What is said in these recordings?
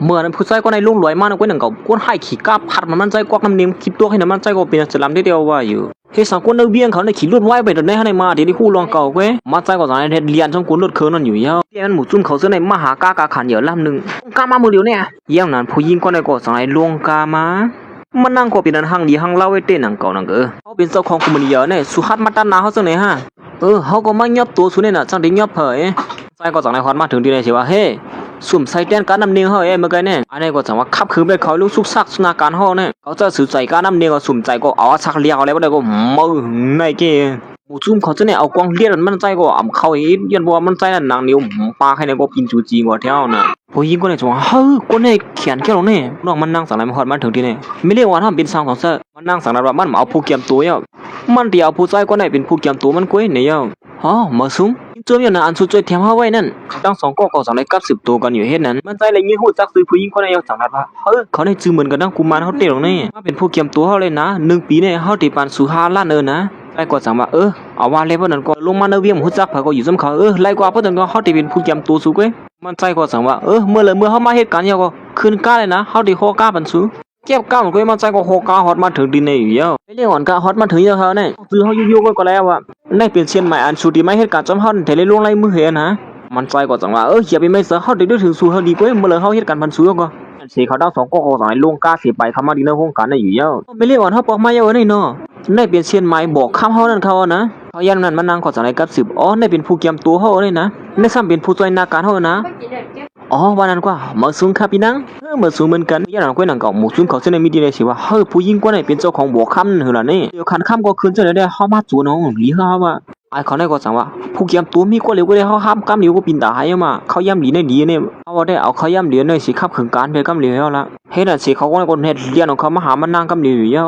เมื่อนั้นผู้ชายก็ในลุงรวยมากนะก้อยหนังเก่าก้นให้ขี่ก้าพัดมันใจกวักน้ำเนียมคลิปตัวให้น้ำมันใจก็เป็นสลัมได้เดียวว่าอยู่เฮสังก้นเนื้อเบี้ยงเขาในขี่ลุ่นไว้ไปตอนนี้ให้ในมาเดี๋ยวคู่รองเก่าก้อยมาใจก็สายเรียนช่องก้นรถเคิร์นั่นอยู่เยอะเบี้ยมันหมู่จุ่มเขาเสื้อในมหากากาขันเยอะลำหนึ่งกามามือเดียวเนี่ยเยี่ยมนั้นผู้หญิงก็ในก็สายลวงกามามันนั่งก็เป็นนันหังดีหังเล่าไว้เต้นหนังเก่าหนังเขาเป็นเจ้าของคุมเดียวเนี่ยสุฮัตมาตันนาเขาเสนอฮะเขาก็ไม่ยอบตัวสุเนี่ยนะจังได้ยอบเผยใจก็จากในความมาถึงที่ไหนเสียว่าเฮ้สุ่มใส่แดนการนำเนียงเฮ้ยเมื่อไงเนี่ยอันนี้ก็จะว่าขับคืนไปเขาลูกซุกซักสนาการห่อเนี่ยเขาจะสื่อใจการนำเนียงก็สุ่มใจก็เอาชักเลี้ยงอะไรก็ได้ก็มือในเกี่ยหมู่ซุ่มเขาจะเนี่ยเอากองเลี้ยงมันใจก็อ่ำเขาอีกยันว่ามันใจนั่นนางนิ้วปลาให้เนี่ยก็กินจูจีกว่าเท่าน่ะผู้หญิงก็เนี่ยจะว่าเฮ้ยก็เนี่ยเขียนแค่ตรงนี้น้องมันนั่งสั่งอะไรมาหอดมาถึงที่นี่ไม่เรียกว่าทำเป็นสร้างของเสื้อมันนั่งสั่งอะไรมันเอาผู้เกี่ยมตัวเยอะมันเดียวผู้ใจก็เนี่ยเป็นผู้เกี่ยมตัวมันกุ้ยเนี่ยเยอะอ๋อมาซุ่มจมอยู่ในอันสุดใจแถมเอาไว้นั่นตั้งสองก็สั่งในกับ10 ตัวกันอยู่เฮ็ดนั้นมันใจอะไรเงี้ยหูจักซื้อผู้หญิงคนใดยังสั่งนัดว่าเฮ้ยเขาได้จื้อเหมือนกันนะกุมารเขาเตะลงนี่มาเป็นผู้เกี่ยมตัวเขาเลยนะ1 ปีเนี่ยเขาตีปานสู่5 ล้านนะไล่กว่าสั่งว่าเอาว่าเลยเพิ่นนั่นก็ลงมาเนเวียมหูจักเพิ่นก็อยู่ซุมเขาไล่กว่าเพิ่นนั่นก็เขาตีเป็นผู้เกี่ยมตัวสู่เว้ยมันใจก็สั่งว่าเมื่อเขามาเหตุการณ์เยอะก็คืนกล้าเลยนะเขาตีโคกล้าปันสู่เก็บก้าวก็มันใจก็โคกล้าฮอดมาถึงดินในอยู่เยอะไม่เรียกอ่อนกล้าฮอดมาถึงเยอะเขาเนี่ยซื้อเขายุ่ๆก็แล้วอ่ะได้เป็นเชียนใหม่อันสุดที่ไม่เหตุการณ์จำเฮาแต่เลยลวงไล่มือเห็นนะมันใจก็จังว่าอย่าไปไม่เสือเขาได้ถึงสู่เขาดีกว่าเมื่อเลยเขาเหตุการณ์พันสู่ก็สีเขาตั้ง2 ก็สั่งให้ลวงกล้าเสียไปเขามาดินในห้องการได้อยู่เยอะไม่เรียกอ่อนเขาปอกมาเยอะนี่เนาะได้เป็นเชียนใหม่บอกข้ามเขานั่นเขานะเขายันนั้นมันนั่งขอสั่งให้กับ10ได้เป็นผู้เกี่ยมตัวเขาเลยนะได้ซ้ำเป็นผู้ช่วยนาการเขานะวันนั้นกว่ามาซุงครับพี่นังมาซุงเหมือนกันย่าหนังก้อยหนังเก่าหมู่ซุงเขาเสนอมีดีเลยสิว่าผู้หญิงกว่าไหนเป็นเจ้าของบัวค่ำเหรอเนี่ยเดี๋ยวขันค่ำก็คืนเสนอได้เข้ามาจูน้องหลีเขาว่าไอ้เขาได้ก็สั่งว่าผู้เกี่ยมตัวมีก็เร็วก็ได้เขาห้ามกำเร็วก็ปินตาให้มาเขาย่ำหลีในดีเนี่ยเขาได้เอาเขาย่ำเหลียในสิขับขึงการไปกำเร็วละเฮ้ยน่ะสิเขาก็ในคนเฮ็ดเรียนของเขามาหามันนั่งกำเร็วอยู่แล้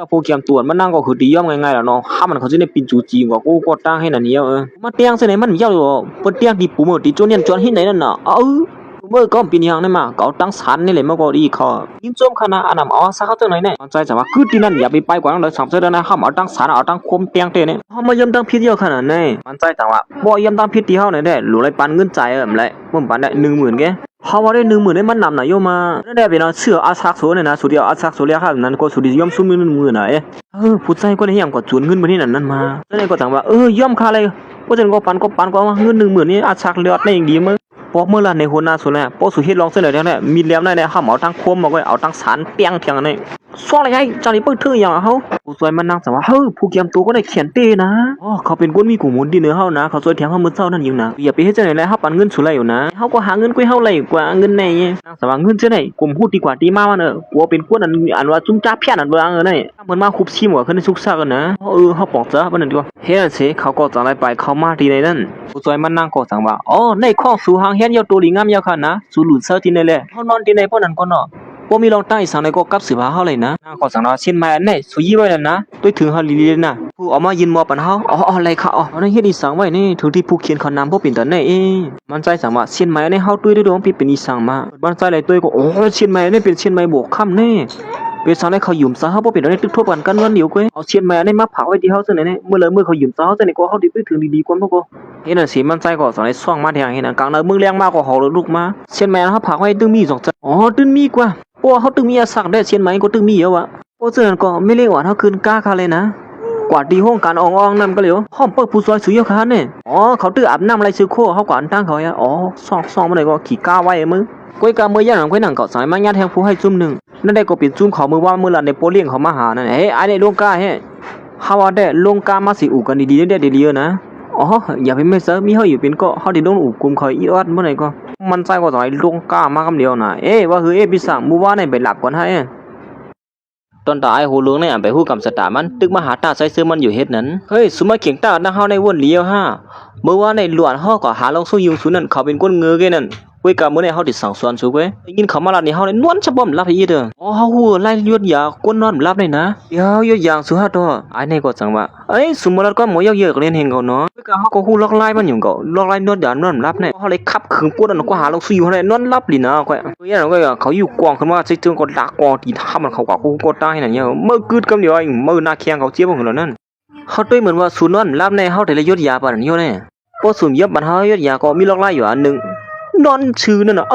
วผู้เกี่ยมตัวมันนั่งก็คือดีย่อมง่ายๆแล้วเนาะห้ามมันเขาจะได้ปินจูจีกว่ากูก็ตั้งให้น่ะเนี่ยมาเตียงเสนอมันเยอะอยู่บนเตียงที่ปูมือที่จวนเนี่ยจวนที่ไหนนั่นน่ะเมื่อก็เป็นอย่างนั้นมาเขาตั้งศาลนี่แหละเมื่อก่อนอีกเขายิ่งโจมขนาดอันนั้นสักเขาจังไหนเนี่ยใจจะว่าคือที่นั่นอย่าไปกว่านั้นเลย3 เดือนนะเขาเอาตั้งศาลเอาตั้งคมเตียงเตเนี่ยเขามาย่ำตั้งพิษเยอะขนาดนี้มันใจจะว่าบ่ย่ำตั้งพิษที่เขาไหนได้หลุดเลยปันเงินใจอะไรผมปันได้10,000แกเขาว่าได้10,000ได้มันนำไหนโยมาได้เป็นเชื่ออาซักโซเนี่ยนะสุดเดียวอาซักโซเลียครับนั้นก็สุดที่ย่อมซุ่ม10,000ไหนผู้ใจก็ได้ย่ำก็จุนเงินมาที่นั่นมาแล้วก็จังว่าย่อมค่าอะไรก็จะก็ปันก็ว่าเงิน10,000นี่อาซักเลือดในอย่างดีมั้งพอเมื่อละในหัวหน้าสุดแล้วพอสุเฮ็ดลองเสนอเนี่ยมีแล้วในห้ามเอาทั้งคมมาไว้เอาทั้งสารเปียงเพียงนี่ซ้ออะไรไงจังนี้เปิ้งถืออย่างเฮาผู้สวยมันนั่งสังว่าผู้เกี่ยมตัวก็ได้เขียนเต้นะเขาเป็นคนมีกูมูลดีเนื้อเฮานะเขาสวยเถียงเฮามื้อเช้านั่นอยู่นะอย่าไปเฮ็ดจังได๋แล้วเฮาปันเงินสุไลอยู่นะเฮาก็หาเงินกุ้ยเฮาไลกว่าเงินในนั่งสังว่าเงินจังได๋กลุ่มฮู้ดีกว่าตีมามันกลัวเป็นคนอันว่าจุ้มจ้าเพี้ยนอันเบิ่งนี่เพิ่นมาคุบชิมว่าเพิ่นสุกซักกันนะเฮาปอกจ้าเพิ่นนั่นดีกว่าเฮ็ดสิเขาก็จังได๋ไปเข้ามาที่ในนั้นผู้สวยมันนั่งก็สังว่าในข้องสู่หางเฮียนยอตัวลิงามยาค่ะนะสู่หลุดเซาที่ในแหละเฮานอนที่ในพวกนั้นก็เนาะบ่มีรองใต้สังในก็กับสิบาเฮาเลยนะก็สังเนาะเช่นมาอันไหนสุยีไว้แล้วนะด้วยถึงเฮาลีๆนะผู้ออกมายินมอปันเฮาอะไรค่ะในเฮ็ดอีสังไว้นี่ถึงที่ผู้เขียนเขานำบ่เป็นตอนไหนมันใจสังว่าเช่นมาในเฮาตุ้ยด้วยดวงเป็นอีสังมาบ้านใจเลยตุ้ยก็เช่นมานี่เป็นเช่นมาบวกค่ำแน่เป็นสังในเขายืมซะเฮาบ่เป็นตอนนี้ตึกทบกันวันเดียวก้อยเอาเช่นมาในมาผักไว้ที่เฮาซั่นนี่เมื่อเขายืมซะเฮาซั่นนี่ก็เฮาดีไปถึงดีๆกว่าพวกก็เฮ็ดน่ะสิมันใจก็สังในซ่องมาแทงเฮ็ดน่ะกลางเมืองแรงมากก็เฮาลูกมาเช่นมาเฮาผักไว้ตึงมี2จังตึงมีกว่าเขาตึงมีสักได้เชียนไหมก็ตึงมีเยอะวะเพราะฉะนั้นก็ไม่เรียกว่าเขาคืนกล้าค่ะเลยนะกว่าดีห้องการอ่องๆนั่นก็เลยห้องเปิดผู้ซอยสุยค่ะเนี่ยเขาตื้ออาบน้ำอะไรซื้อโคเขากว่าตั้งเขาซองมาเลยก็ขี่ก้าไว้มึงก้อยกาเมื่อย่างหลังก้อยหนังเกาะสายมาญาติแทงผู้ให้จุ่มหนึ่งนั่นได้ก็ปิดจุ่มเขามือว่ามือหลังในโปเลียงเขามาหานั่นไอ้ในลงกาเขาว่าได้ลงกามาสิอูกันดีๆได้ดีๆนะอย่าไปไม่เซอร์มีเขาอยู่เป็นก็เขาได้โดนอูกุมเขาอีออดเมื่อไหร่ก็มันใจก็สายลงกามากำเดียวนะว่าพี่สั่งมูว่าในไปหลับก่อนให้ตอนตายหูลุงเนี่ยไปหู้กับสตามันตึกมาหาตาใส่ซื้อมันอยู่เฮ็ดนั้นสมมาเขียงตาหน้าเฮาในวนเลี้ยวเมื่อว่าในหลวนเฮาก็หาลองสู้ยิงศูนย์นั่นเขาเป็นก้นเงือแกนั่นเว้ยกับมื้อนี้เฮาติดสั่งสอนสู้เว้ยยินเขามาลานี่เฮาในนวลฉบ่มรับอีเด้อเฮาฮู้ไล่ยอดยาก้นนอนรับได้นะเดี๋ยวยอดยางสุฮาตไอ้นี่ก็จังว่าสมมุติก็หมอยากๆเล่นเห็นเขาเนาะเว้ยกับเฮาก็ฮู้ล็อกไล่มันอยู่ก็ล็อกไล่นวดยานอนรับเนี่ยเฮาเลยขับขึงปวดนั่นก็หาลองสู้อยู่เฮาได้นอนรับลินะก้อยอย่างนั้นก็เขาอยู่กองขึ้นมาสิถึงก็ดักกองที่ทำมันเขาก็ฮู้ก็ตายนั่นเนี่ยเมื่อกึดกำเดียวมื้อหน้าแข้งเขาเจ็บบ่เหรอนั่นเขาตุ้ยเหมือนว่าศูนย์นอนรับในเฮาได้เลยยอดยาปานนั้นอยู่เนี่ยพอสุ่มเย็บบันเฮายอดยาก็มีล็อกไล่อยู่อันนึง นอนชื่อนั่นน่ะ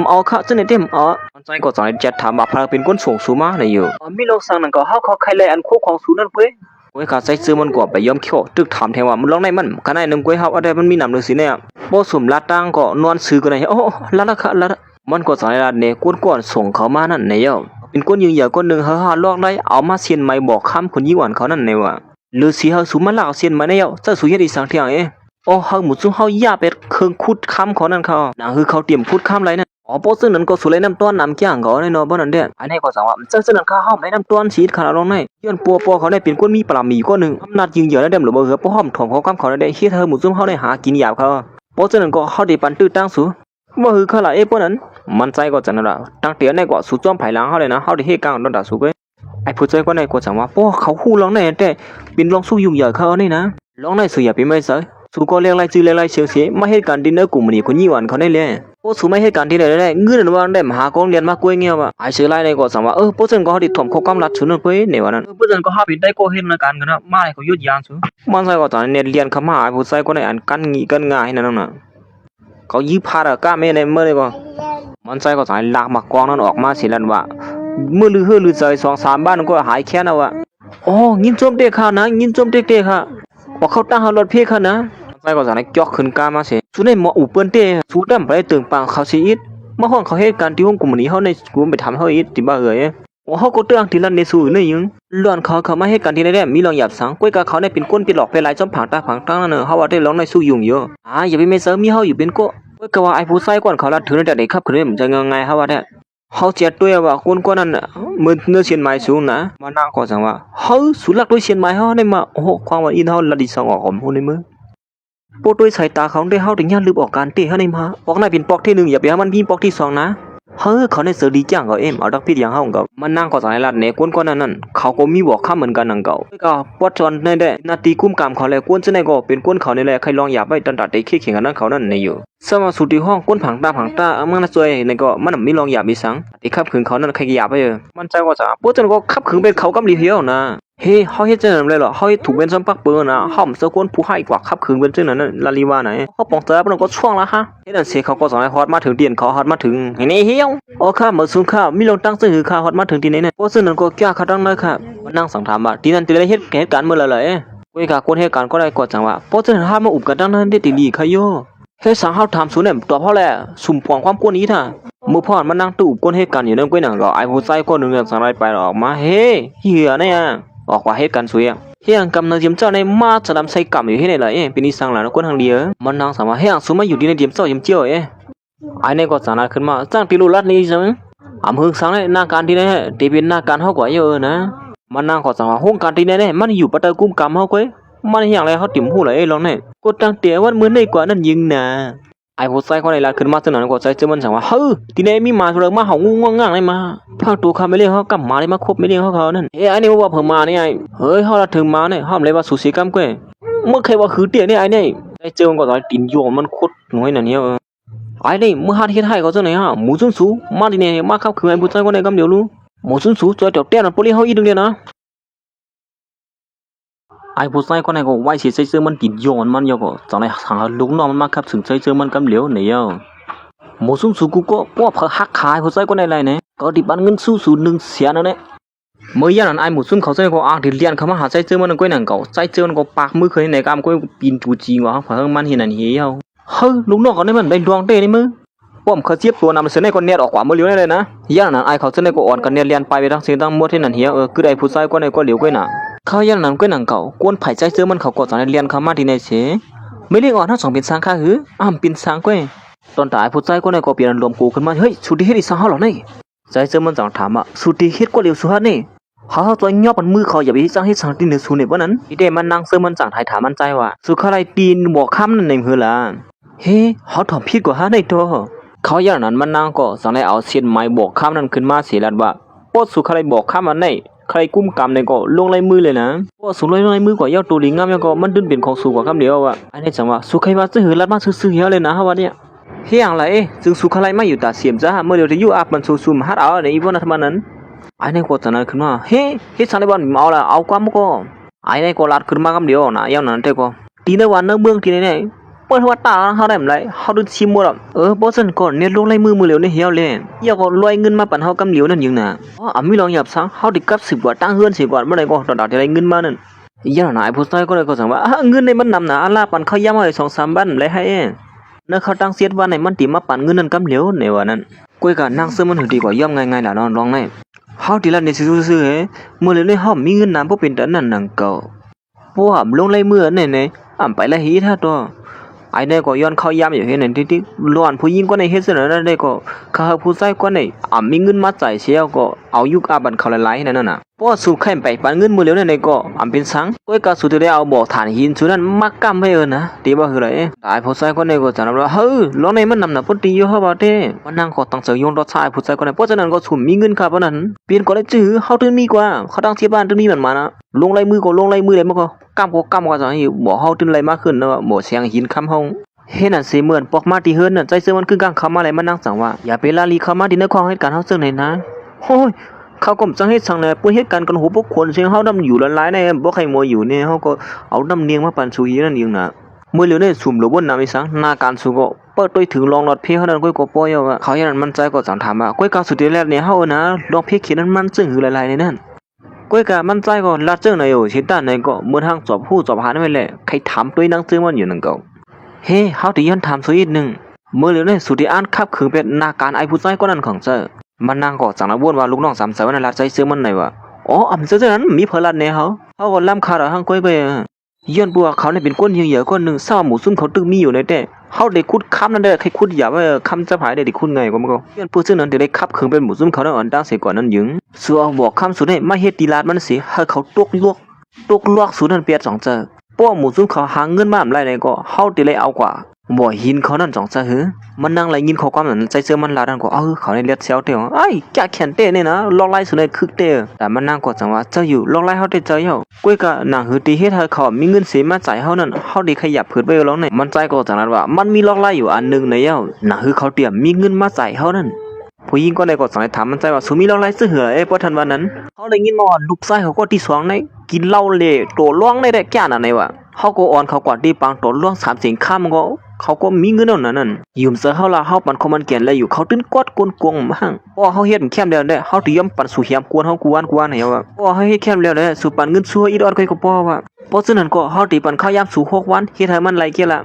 เอาค่ะจังได๋เต็มมันใจก็จังได๋จัดถามว่าพาเป็นคนส่งสูมาน่ะอยู่มีโลกสังนั่นก็เฮาเขาใครแลอันคู่ของสูนั่นเว้ยเว้ยก็ใจซื้อมันก็ไปยอมเขียวตึกถามแทว่ามันลองได้มันกันได้นึงเว้ยเฮาอะไรมันมีนำจังซี่เนี่ยบ่สมลาตังก็นอนชื่อก็ได้ละละค่ะละมันก็จังได๋ล่ะเนี่ยกวนๆส่งเขามานั่นเนี่ยเป็นคนยืนเหยียคนนึงเฮาลอกได้เอามาเสียนใหม่บอกคำคนยี่หวันเขานั่นเนี่ยว่าหรือสิเฮาสูมาลากเสียนใหม่เนี่ยเจ้าสูเฮ็ดอีสังเที่ยงเฮาหมู่ซุเฮาย่าเป็ดเครื่องขุดค้ำเขานั่นเขานั่นคือเขาเตรียมขุดค้ำไรนั่นโปซึ่งนั้นก็สุเลยน้ำต้นน้ำแก้งเขาเนาะบ่นั่นเด้อันนี้ก็สังว่าซึ่งนั้นเขาห้อมได้น้ำต้นชีดขนาดลงในย้อนปัวเขาได้เป็นคนมีปลาหมีคนนึงอำนาจยิงเหยื่อได้เด้หรือบ่เหือบ่ห้อมถ่อมเขาค้ำเขาได้เฮ็ดเฮาหมู่ซุเฮาได้หากินหยาบเขาโปซึ่งนั้นก็เฮาได้ปันตื้อตั้งสูบ่คือเขาล่ะปนั้นมันใจก็จังนั่นล่ะตั้งเตียในก็สู่จอมไผหลังเฮาเลยนะเฮาได้เฮ็ดกลางดอนดาสูเว้ยไอ้ผู้ใจก็ในก็สังว่าป้อเขาฮู้ลองได้แต่เป็นลองสู้ยุ่งเหยิงเขานี่นะลองได้สิอย่าไปไม่ซะสูก็เรียกไล่จื้อเรียกไล่เชียงเสียมาเหตุการณ์ดินเนอร์กลุ่มนี้คนยี่หวันเขาได้เลยโอ้สูไม่เหตุการณ์ที่ไหนได้เงื่อนว่าได้มหากองเรียนมากล้วยเงี้ยว่ะไอ้เชื่อไล่ในก็สังว่าพวกเซนก็เขาดิถมเขากำลัดชุนนั่นเว้ยเนี่ยวันนั้นพวกเซนก็หาผิดได้ก็เห็นในการกันนะมาให้เขายุดยางสูมันใส่ก็ตอนนี้เรียนคำหาไอ้ผู้ใส่ก็ในอันกันงี้กันง่ายนั่นน่ะเขายื้อพาดก้าเมในเมื่อเลยก็มันใส่ก็ตอนลากมากองนั้นออกมาสิลันว่าเมื่อลือเฮือลือใจ2-3บ้านก็หายแค่นะว่ะยินจมเด็กค่ะนะยินจมเด็กๆค่ะพอเขาตั้งรถเพ่ค่ะนะใส่ก็จะได้จอกขึ้นกามาเสียสุดในหมออุเปิ้นเต้สุดดำไปตึงปังเขาสิอิดมาห้องเขาเหตุการณ์ที่ห้องกลุ่มนี้เฮาในกลุ่มไปทำเฮาอิดติบ่เอ้ยเฮาก็เตือนทีละในสู่นี่ยังล้วนเขามาเหตุการณ์ที่ได้มีลองหยับสังก้วยกับเขาได้เป็นก้นไปหลอกไปหลายจอมผังตาผังตั้งนั่นเฮาว่าได้ลองในสู่ยุ่งเยอะอย่าไปเมเซอร์มีเฮาอยู่เป็นก็ก้วยก็ว่าไอ้ผู้ใส่ก่อนเขาละถือแต่เด็กครับคือมันจะง่ายๆเฮาว่าได้เฮาเจ็ดด้วยว่าคนกว่านั้นน่ะมื้อเนื้อเชียนไม้สูงนะมานาก็จังว่าเฮาสุลักด้วยเชียนไม้เฮาได้มาความว่าอินเฮาละดิสังออกผมฮู้ในมือโปรด้วยสายตาเขาได้เฮาถึงย่านลืมออกการเตะเฮาในมาปอกไหนเป็นปอกที่1อย่าไปหามันมีปอกที่2นะเขาในเสือดีจ้างก็เอาดักพิษอย่างเฮาก็มันนั่งก็สายลัดเนี่ยกวนก็นั่นเขาก็มีบอกค้าเหมือนกันนั่นก็ปอดจอนในได้นาทีคุ้มกรรมเขาแล้วกวนซึ่งในก็เป็นกวนเขานี่แหละใครลองอย่าไปตันตัดได้ขี้เขียงกันนั้นเขานั่นในอยู่สมาสุติห้องกวนผังตามันน่ะสวยในก็มันมีลองอย่ามีสังไอ้ขับขึงเขานั่นใครอย่าไปมันใจก็จะปอดจนก็ขับขึงเป็นเขากำลีเหี่ยวนะเฮ้เฮาเฮ็ดจังนั้นเลยเหรอเฮาเฮ็ดถูกเป็นซ้ำปักเปิ้นนะเฮาเสือกวนผู้ให้กว่าขับขึงเป็นจังนั้นลาลีว่าไหนเขาปองเตอมันก็ช่วงละฮะเฮ็ดนั่นเสเขาก็สอนให้ฮอดมาถึงเตียนเขาฮอดมาถึงนี่เหี่ยวข้ามาสูงข้ามีลงตั้งซื่อข้าฮอดมาถึงที่ไหนเนี่ยเพราะซึ่งนั้นก็แก้เขาตั้งเลยค่ะมันนั่งสังถามว่าที่นั่นที่ได้เฮ็ดเหตุการณ์เมื่อไหร่เว้ยกะคนเหตุการณ์ก็ได้กดจังว่าเพราะฉะนั้นห้ามมาอุบกันตั้งนั้นได้ติลีขยโยเฮ็ดสังเฮาถามสูเนี่ยตอบเฮาแหละสุ่มปองความกวนนี้ท่ามื้อพรมันนั่งตู้อุบคนเหตุการณ์อยู่นั่นก้อยหนังก็ไอ้ผู้ใส่คนนึงสังไรไปออกมาเฮ้เหี้ยเนี่ยออกว่าเหตุการณ์สวยเฮียงกำนันเดียมเจ้าในมาจะนำใส่กำอยู่ที่ไหนล่ะเป็นนิสังหลานคนทางเดียวมันนางสามารถเฮียงสูมาอยู่ที่ในเดียมเจ้าเดียมเจียวไอ้เนี่ยก็สานขึ้นมาสร้างติลุรัดนี้ใช่ไหมหึงสังในนาการที่ไหนตีเป็นนาการเฮากว่าเยอะนะมันนางก็สามารถห้องการที่ไหนมันอยู่ปัตตากุมกำเฮาก้อยมันอย่างไรเขาติ่มหูเลยลองเนี่ยกดตั้งเตี๋ยวันมื้อในกว่านั้นยิงนะไอ้ผู้ใส่คนในร้านขึ้นมาสนานก็ใส่เจอมันสั่งว่าที่ไหนมีมาเรื่องมาเห่างูง่างๆเลยมาภาคตัวเขาไม่เลี้ยงเขากลับมาเลยมาคบไม่เลี้ยงเขานั่นไอ้นี่ว่าเพิ่มมาเนี่ยเฮ้ยเขาละถึงมาเนี่ยห้ามเลยว่าสุสีกรรมก้อยเมื่อใครว่าคือเตี๋ยเนี่ยไอ้เนี่ยไอ้เจอมันก็ตอนติ่นโยมมันโคตรน้อยนั่นเนี่ยไอ้นี่เมื่อหาที่ให้เขาเจ้าไหนหมูซุนสูมาที่เนี่ยมาขับคือไอ้ผู้ใส่คนในกำเดียวรู้หมูซุนสูจอยจอดเตี้ยนั่นปุริเขาอีดึงเนี่ยนะไอ้ผู้ใส่คนไหนก็ไว้เสียใจเจอมันติดโยนมันเยอะก็ตอนไหนทางลูกน้องมันมาขับถึงใจเจอมันกำเหลียวเนี่ยหมูซุ้มสูกูก็พวกหักขายผู้ใส่คนไหนไรเนี่ยก็ดิบันเงินสู้สู1เสียนั่นแหละเมื่อยันนั้นไอ้หมูซุ้มเขาใจก็อ่างที่เรียนเขามาหาใจเจอมันก้อยหนังเก่าใจเจอมันก็ปากมือเคยในกามก้อยปีนจูจีว่าเขามันเห็นนั่นเหี้ยวลูกน้องเขาเนี่ยมันได้ดวงเต้ในมือป้อมเขาเจี๊ยบตัวนำเสนอคนเนียดออกขวามือเหลียวเลยนะยันนั้นไอ้เขาเสนอก็อ่อนกันเนียดเรียนไปทั้งเสียงทั้งหมดที่นั่นเหี้ยคือไอ้ผู้ใส่คนไหนก็เหลียวก้อยหนาเขายันนั้นก้อยหนังเก่ากวนไผ่ใจเจอมันเขาก็ตอนเรียนเขามาที่ไหนเสียไม่เรียกอ่อนทั้ง2เป็นสังค่าหือเป็นสังก้อยตอนตายผู้ใจก็ในก็เปลี่ยนรวมกูขึ้นมาเฮ้ยสุดที่เฮ็ดอีสังเฮาหรอนี่ใจเจอมันจังถามสุดที่เฮ็ดก็เร็วสุดนี่เฮาตัวย่อปันมือเขาอย่าไปจังเฮ็ดสังที่เหนือสูนี่บ่นั้นอีเดมันนั่งเซอมันจังถ่ายถามมันใจว่าสุขอะไรตีนบ่ค้ำนั่นในหือล่ะเฮ้เฮาถอมผิดกว่าหาในตัวเขาอย่างนั้นมันนั่งก็สังได้เอาเส้นไม้บอกค้ำนั้นขึ้นมาเสียลัดว่าปอดสุขอะไรบอกค้ำมันในใครกุมกำในก็ลงลายมือเลยนะปอดสุลายมือกว่าเย้าตัวลิงงามยังก็มันดึงเป็นของสูกว่าคำเดียวอ่ะอันนี้จังว่าสุขใครว่าจะหือลัดมาซื่อๆเยอะเลยนะฮะว่าเนี่ยเฮียงไรซึ่งสุขอะไรไม่อยู่ตาเสียมจ้าเมื่อเดี๋ยวจะอยู่อับมันซูมฮัดเอาในอีวันนั้นทำนั้นไอ้ในก็ตอนนั้นขึ้นมาเฮ้สันนิบาตเอาละเอาความก็ไอ้ในก็ลัดขึ้นมาคำเดียวนะอย่างนั้นแต่ก็ทีในวันเนื้อเมืองทีใน ปิดหัวตาเขาได้ไหมเขาดูชิมหมดเพราะฉะนั้นก่อนเนี่ยลงไล่มือเหลียวเนี่ยเหี้ยวเลยอย่าก็ลอยเงินมาปั่นเขากำเหลียวนั่นยังนะไม่ลองหยับซังเขาดิกับ10 กว่าตั้งเฮือน10 กว่าเมื่อไรก็ต่อดาวจะได้เงินมานั่นยันหนายผู้ชายก็เลยก็สั่งว่าเงินในมันนำหนาอาลาปั่นเขาย้ำมา2 3 บ้านเลยให้เนื้อเขาตั้งเสียดว่าในมันตีมาปั่นเงินนั่นกำเหลียวในวันนั้นกุยกันนั่งซื้อมันถือดีกว่าย่อมง่ายๆล่ะนอนลองในเขาทีละในซื้อเมื่อเหลียวในห้องมีเงินน้ำพวกเป็นแต่นั่นนังเก่าพวกลงไล่มือเนี่ยไปไล่ฮีท่าตัวไอ้เนี่ยก็ย้อนเข้าย้ำอยู่เห็นนั่นที่ล้วนผู้หญิงก็ในเฮ็ดเสนอนั่นได้ก็ข้าผู้ชายก็ในมีเงินมาจ่ายเสียก็เอายุกอาบันเขาหลายๆนั่นน่ะเพราะสูบแค่ไปปันเงินมือเหลียวนั่นก็เป็นสังก็กะสุดได้เอาบ่อฐานหินสุดนั้นมักกำให้นะตีบ่คือไรตายผู้ชายก็ในก็จะนับว่าล้อในมันนำน่ะพุ่นตีอยู่เฮาบ่เด้มันนั่งก็ต้องเสือยงรถชายผู้ชายก็ในเพราะฉะนั้นก็สุ่มมีเงินครับนั้นเปลี่ยนก็ได้จื้อเฮาถึงมีกว่าเขาตั้งที่บ้านถึงมีมันมานะลงไล่มือก็ลงไล่มือเลยมันก็กำก็จะให้บ่เฮาถึงไล่มาขึ้นเนาะบ่เสียงหินค้ำห้องเฮ็ดนั่นสิเหมือนปอกมาที่เฮือนนั่นใจเสื้อมันคือกลางเข้ามาเลยมันนั่งสั่งว่าอย่าไปลาลีเข้ามาที่ในของเหตุการณ์เฮาซึ่งไหนนะโอ้ยเขาก็จังเฮ็ดสั่งแน่ปุ้ยเหตุการณ์กันหูพวกคนเสียงเฮานำอยู่หลายๆในบ่ใครมัวอยู่นี่เฮาก็เอาน้ำเนียงมาปั่นสุยนั่นเองน่ะมื้อเหลือเนี่ยสุ่มหลบนน้ำอีสังหน้าการสุก็เปิดตัวถึงลองรถเพเฮานั้นก็ปล่อยว่าเขาอย่างนั้นมันใจก็จังถามว่าก้อยกาสุดที่แรกเนี่ยเฮานะลองเพเขียนนั้นมันซึ่งหือหลายๆในนั้นก้อยกามันใจก็ลาเจิ้งในอยู่ชิตาในก็เหมือนทางจอบผู้จอบหานั่นแหละใครถามตัวนังซื้อมันอยู่นั่นก็เฮ้เฮาที่ย้อนถามสุดอีกนึงมื้อเหลือเนี่ยสุดที่อ่านคับคือเป็นหน้าการไอ้ผู้ชายคนนั้นของเจ้ามันนางก็จังละวนว่าลูกน้อง3 สายวันนั้นละใจซื้อมันไหนวะเจ้านั้นมีเพิ่นลัดแน่เขาก็ล้ำคาดหังก้อยไปย้อนบัวเขาเนี่ยเป็นคนเหี้ยๆคนนึงซ่าหมู่ซุ่มเขาตึกมีอยู่ในแต่เฮาได้ขุดค้ำนั่นได้ใครขุดหยาว่าค้ำจะผายได้ขุดไงก็มันก็ย้อนผู้ซึ่งนั้นได้คับขึงเป็นหมู่ซุ่มเขานั้นอ่อนตั้งเสียก่อนนั้นหยึงสัวบอกค้ำสุดให้มาเฮ็ดตีลาดมันสิให้เขาตกลวกสุดนั้นเปียด2 เจอป้อหมู่ซุ่มเขาหาเงินมาไรไหนก็เฮาได้เลยเอากว่าบ่หินเขานั่น2 เจอหือมันนั่งไหลยินข้อความนั้นใจเสื้อมันลาดันก็เขาในเลียดเซลเตียวจะแขนเต้เนี่ยนะลอกไล่สุดในคึกเต้แต่มันนั่งก็จังว่าเจ้าอยู่ลอกไล่เฮาได้เจอเฮาก้อยก็นางหือตีเฮ็ดให้เขามีเงินเสียมาจ่ายเฮานั่นเฮาได้ขยับผืนไปแล้วเนี่ยมันใจก็จังนั้นว่ามันมีลอกไล่อยู่อันนึงในเฮานางหือเขาเตรียมมีเงินมาจ่ายเฮานั่นผู้หญิงก็ได้ก็สั่งให้ถามมันใจว่าสุมีลอกไล่ซื้อเหือบ่ทันวันนั้นเขาได้ยินมาว่าลูกชายเขาก็ที่2ในกินเหล้าเละโตล่วงได้แก่น่ะในว่าเฮาก็อ่อนเขากว่าที่ปังโตล่วง3 สิงค่ำก็เขาก็มีเงินนั่นยืมเสือเฮาละเฮาปั่นคอมันเกียนแล้วอยู่เขาตึ้นกอดกวนกวงมั่งพอเฮาเฮ็ดแคมแล้วได้เฮาติยอมปั่นสู่เหียมกวนเฮากวนให้ว่าพอเฮาเฮ็ดแคมแล้วได้สู่ปั่นเงินซัวอีดอดก็พอว่าเพราะฉะนั้นก็เฮาติปั่นข้าวยามสู่6 วันเฮ็ดให้มันไหลเกี่ยล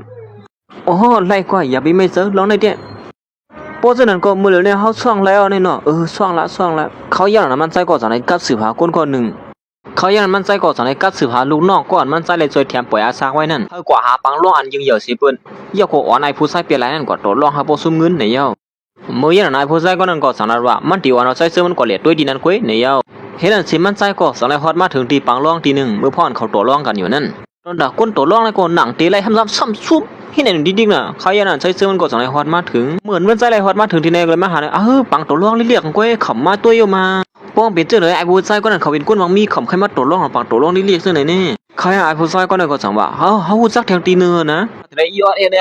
ะไหลกว่าอย่าไปไม่เจอลองได้เด้เพราะฉะนั้นก็มื้อแล้วเนี่ยเฮาซ่องแล้วนี่เนาะซ่องละเขาอย่างนั้นมันใจก็จังได๋กับสืบหาคนนึงเขาอย่างนั้นมันใจก็จังได๋กับสืบหาลูกน้องก่อนมันใจเลยช่วยแถมปล่อยอาซากไว้นั่นเฮากว่าหาปังล่วงอันยิงเหยื่อสิเปิ้นอย่าก็อ่อนไอ้ผู้ชายเปลี่ยนหลายนั่นก็ตล่วงหาบ่ซุมเงินเนี่ยมื้ออย่างนั้นไอ้ผู้ชายก็นั่นก็สังนั้นว่ามันติว่าเอาใจซื้อมันก็เลียดด้วยดีนั่นก้อยเนี่ยเฮ็ดนั่นสิมันใจก็สังได้ฮอดมาถึงที่ปังล่วงทีนึงเมื่อพ่อนเขาตล่วงกันอยู่นั่นตอนดาคนตล่วงแล้วก็หนังตีไล่ซ้ำซุบที่ไหนดิ๊กน่ะเขาอย่างนั้นใจซื้อมันก็สังได้ฮอดมาถึงเหมือนมันใจไล่ฮอดมาถึงที่ไหนเลยมาหาปังตล่วงเรียกก้อยขำมาตัวอยู่มาป้องเป็นเจ้าเลยไอ้ผู้ชายก็นั่นเขาเป็นคนวังมีขำใครมาตล่วงปังตล่วงเรียกซื่อไหนนี่เขาไอ้ผู้ชายก็นั่นก็สังว่าเฮาฮู้จักแถวตีเนื้อนะได้อีออดเด้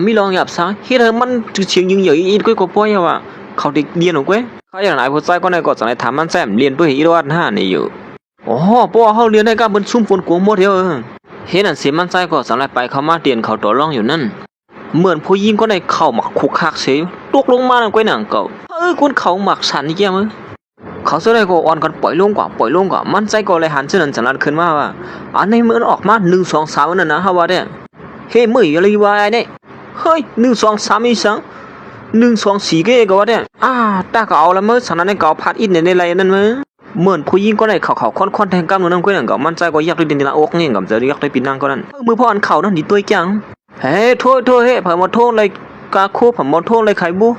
มีลองหยับซะเฮ็ดให้มันเสียงยิงใหญ่อีก้อยก็ป่วยว่าเขาได้เรียนของก้อยเขาอย่างไหนผู้ชายก็นั่นก็สังได้ถามมันแซมเรียนด้วยอีออด5นี่อยู่ป้อเฮาเรียนได้ก็มันซุ่มฝนกวงหมดเด้อเฮ็ดนั่นสิมันใจก็สังได้ไปเขามาเตียนเขาตล่วงอยู่นั่นเหมือนผู้หญิงก็ได้เข้าหมักคุกคักเสียตกลงมานั่นก้อยหนังเก่าคนเขาหมักสันนี่แก่มั้ยเขาจะได้ก็อ่อนกันปล่อยลงกว่ามันใจก็เลยหันเช่นนั้นจังนั้นขึ้นมาว่าอันนี้มันออกมา1 2 3นั่นนะฮะว่าเนี่ยเฮ้มื้ออะไรวะไอ้เนี่ยเฮ้ย1 2 3อีสัง1 2 4ก็ว่าเนี่ยตาก็เอาละมื้อสันนั้นก็พัดอินในไรนั่นมื้อเหมือนผู้หญิงก็ได้เขาค่อนแทงกำนั่นก้อยหนังก็มันใจก็อยากได้ดินละอกนี่กับจะอยากได้ปีนางก็นั่นมือพ่ออันเขานั่นนี่ตัวจังเฮ้โทษเฮ้ผมมาโทษเลยกาโคผมมาโทษเลยไข่บู